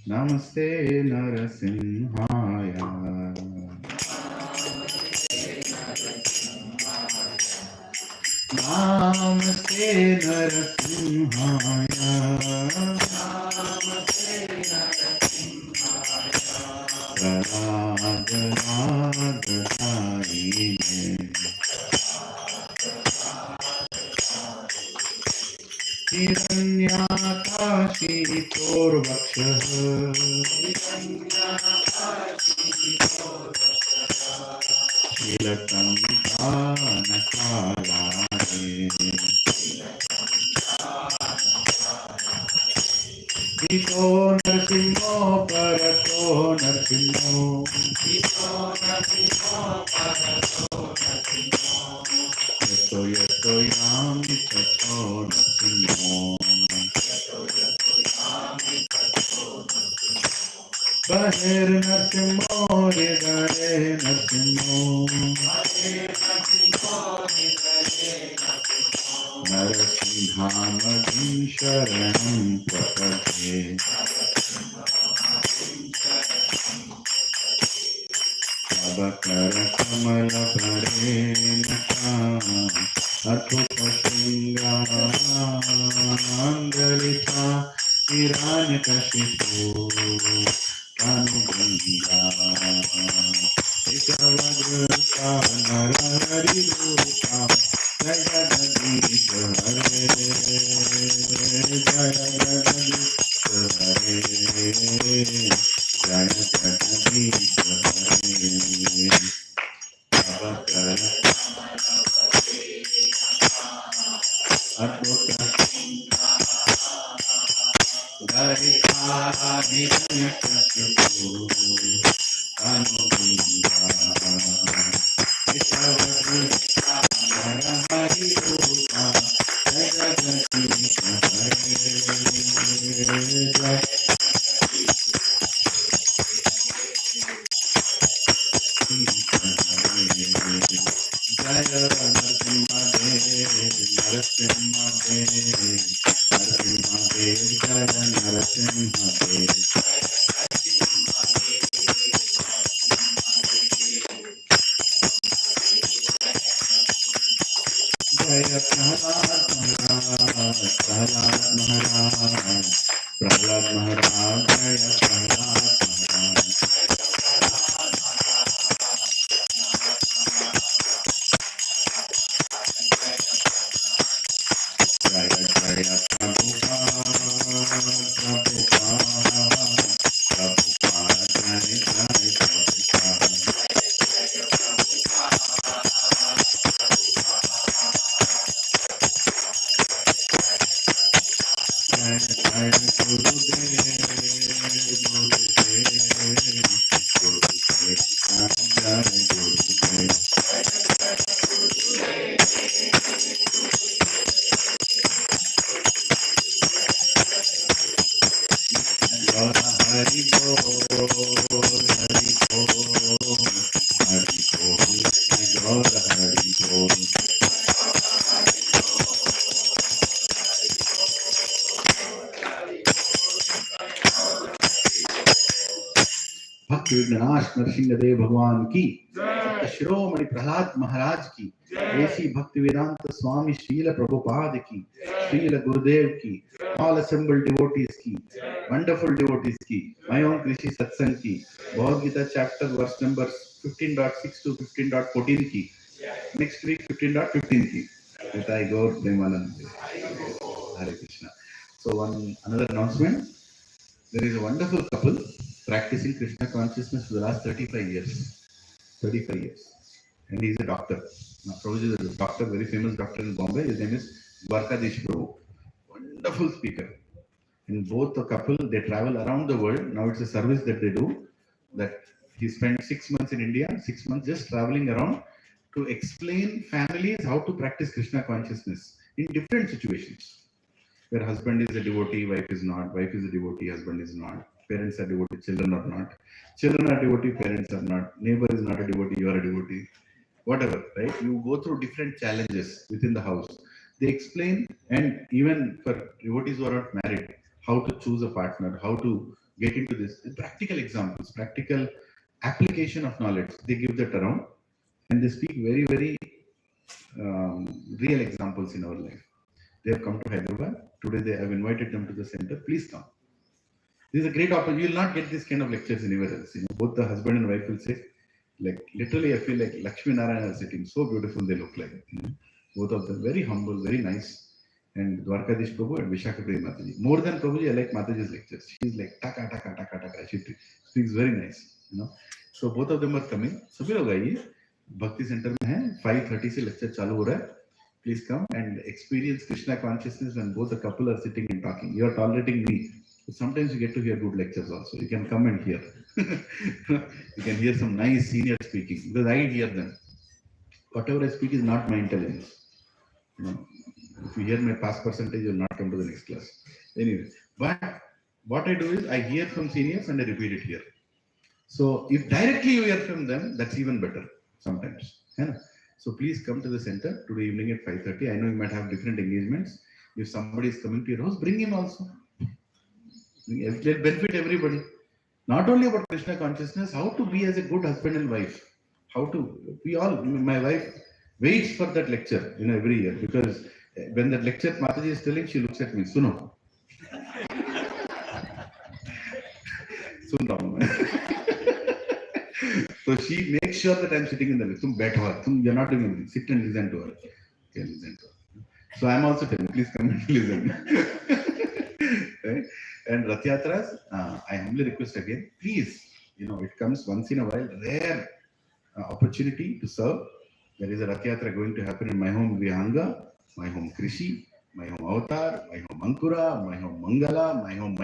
Namaste Narasimhaya. Namaste Narasimhaya. Radharagataine. हिरण्याकाशीतोर्वक्षः शीलकङ्कानकालाये हितो नरसिंहो परतो नरसिंहो यतो यतो यामि ततो नरसिंहो बहिर्नरसिंहो हृदये नरसिंहो नरसिंहामधिं शरणं प्रपद्ये तव करकमलभरेण अथुपशृङ्गारान्दलिता हिरण्यकशिपो अनुगङ्गा केशवदृता नरहरिरूपा जगदीश हरे जय जगदीश हरे जय जगदीश हरे तव कर अद्भुत धरिकाहिरण्यकशिपो अनुगङ्गा केशवदृता नरहरिरूपा जगदीश हरे जय जय नरसिंहदेव नरसिंहदेव नरसिंहदेव जय नरसिंहदेव जय प्रहलाद महाराज प्रहलाद महाराज प्रहलाद महाराज जय प्रहलाद महाराज जय जय प्रभुपाद प्रभुपाद प्रभुपाद जय जय प्रभुपाद जय जय गुरुदेव गुरुदेव गुरुदेव जय गुरुदेव गौर हरि बोल हरि बोल हरि बोल गौर हरि बोल भक्त विघ्नाश नरसिंहदेव भगवान की शिरोमणि प्रहलाद महाराज की ऐसी भक्ति वेदांत स्वामी श्रील प्रभुपाद की श्रील गुरुदेव की ऑल assembled devotees की wonderful devotees की my own Krishe सत्संग की Bhagavad Gita chapter verse number 15.6 to 15.14 की next week 15.15 की Nitai Gaur Premanand Hare Krishna. So another announcement. There is a wonderful couple practicing Krishna consciousness for the last 35 years. 35 years. And he is a doctor. Now, Prabhuji is a doctor, very famous doctor in Bombay. His name is Dwarkadish Prabhu. Wonderful speaker. And both the couple, they travel around the world. Now it's a service that they do. That he spent 6 months in India, 6 months just traveling around to explain families how to practice Krishna consciousness in different situations. Where husband is a devotee, wife is not, wife is a devotee, husband is not, parents are devotee, children are not, children are devotee, parents are not, neighbor is not a devotee, you are a devotee, whatever, right? You go through different challenges within the house. They explain, and even for devotees who are not married, how to choose a partner, how to get into this. Practical examples, practical application of knowledge. They give that around, and they speak very, very real examples in our life. They have come to Hyderabad. Today they have invited them to the center. Please come. This is a great opportunity. You will not get this kind of lectures anywhere else. Both the husband and wife will say, like literally, I feel like Lakshmi Narayana is sitting. So beautiful they look like. Both of them very humble, very nice. And Dwarkadish Prabhu and Vishakha Priya Mataji. More than Prabhuji, I like Mataji's lectures. She's like taka taka taka taka. She speaks very nice. So both of them are coming. सभी लोग आइए. Bhakti Center में है. 5:30 से lecture चालू हो रहा है. Please come and experience Krishna consciousness when both the couple are sitting and talking. You are tolerating me. So sometimes you get to hear good lectures also. You can come and hear. You can hear some nice senior speaking because I hear them. Whatever I speak is not my intelligence. If you hear my pass percentage, you will not come to the next class. Anyway, but what I do is I hear from seniors and I repeat it here. So if directly you hear from them, that's even better sometimes. So please come to the center today evening at 5:30. I know you might have different engagements. If somebody is coming to your house, bring him also. It will benefit everybody. Not only about Krishna consciousness, how to be as a good husband and wife. My wife waits for that lecture, every year, because when that lecture Mataji is telling, she looks at me, Suno. So she makes sure that I'm sitting in the lecture. You're not doing anything. Sit and listen to her. Okay, listen to her. So I'm also telling, please come and listen. Right? And Rath Yatras, I humbly request again, please, it comes once in a while, rare opportunity to serve. There is a Rath Yatra going to happen in my home Vihanga, my home Krishe, my home Avatar, my home Ankura, my home Mangala, my home.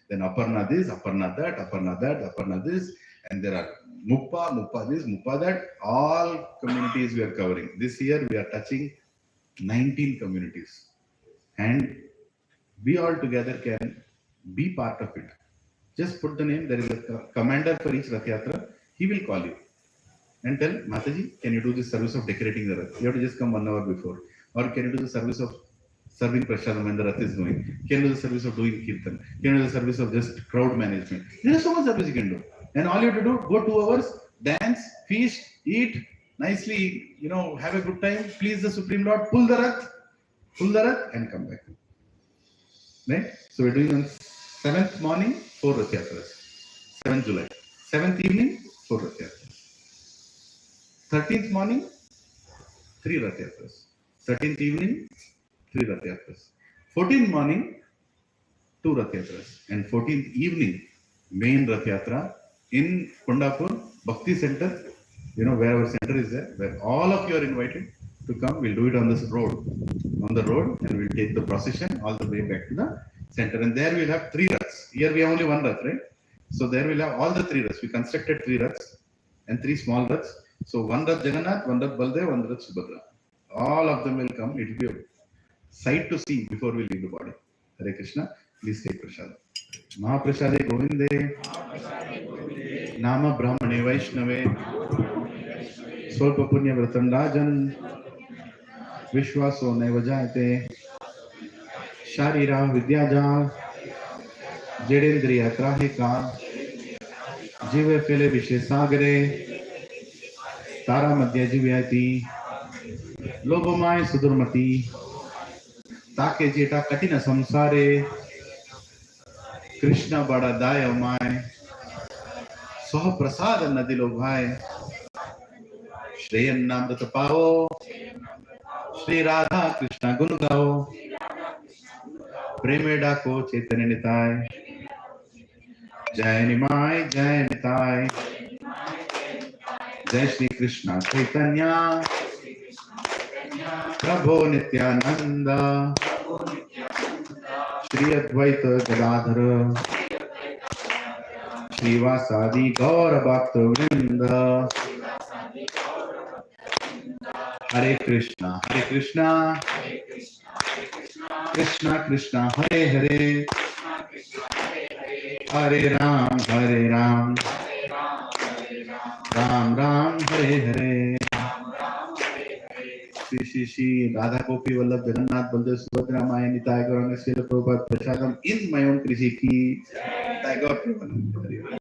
Then Aparna this, Aparna that, Aparna this. And there are Muppa this, Muppa that. All communities we are covering. This year we are touching 19 communities. And we all together can be part of it. Just put the name. There is a commander for each Rath Yatra. He will call you and tell, Mataji, can you do the service of decorating the Rath? You have to just come 1 hour before. Or can you do the service of serving Prashadam when the Rath is going? Can you do the service of doing Kirtan? Can you do the service of just crowd management? There is so much service you can do. And all you have to do, go 2 hours, dance, feast, eat, nicely, have a good time, please the Supreme Lord, pull the Rath and come back. Right? So we're doing on 7th morning, 4 Rath Yatras. 7th July. 7th evening, 4 Rath Yatras. 13th morning, 3 Rath Yatras. 13th evening, 3 Rath Yatras. 14th morning, 2 Rath Yatras. And 14th evening, main Rath Yatra in Kondapur, Bhakti Center, where our center is there, where all of you are invited to come. We'll do it on the road, and we'll take the procession all the way back to the center. And there we'll have 3 Raths. Here we have only 1 Rath, right? So there we'll have all the 3 Raths. We constructed 3 Raths and 3 small Raths. So 1 Rath Jagannath, 1 Rath Baldev, 1 Rath Subhadra. All of them will come. It will be a sight to see before we leave the body. Hare Krishna. Please take prasad. Mahaprasade Govinde. Nama Brahmane Vaishnave. Swarpa Punya Vratam Rajan. Vishwaso Naiva Jayate. Sharira Vidyajal. Jedendriya Trahika. Jive Fele Vishesagare. Tara Madhya Jivyati. Lobamai Sudurmati. Take Jeta Katina Samsare. Krishna Bada Daya Mai. Soha Prasada Nadilo Bhai. Shreyan Namrata Pao. Shri Radha Krishna Gunugao. Premeda Ko Chaitanya Nitai. Jai Nimai Jai Nitai. Jai Shri Krishna Chaitanya. Prabhu Nityananda. Shri Advaita Gadadhara. Shri Vasadi Gaura Bhakta Vrinda. Hare Krishna, Krishna Krishna, Hare Hare, Hare Ram, Ram Ram, Hare Hare. Shri Shri Shri Radha Gopi Vallabh Jagannath Baldev Subhadra Maya Nitai Gauranga Srila Prabhupada Prashadam in my own Krishe ki Nitai Gaur Premanand.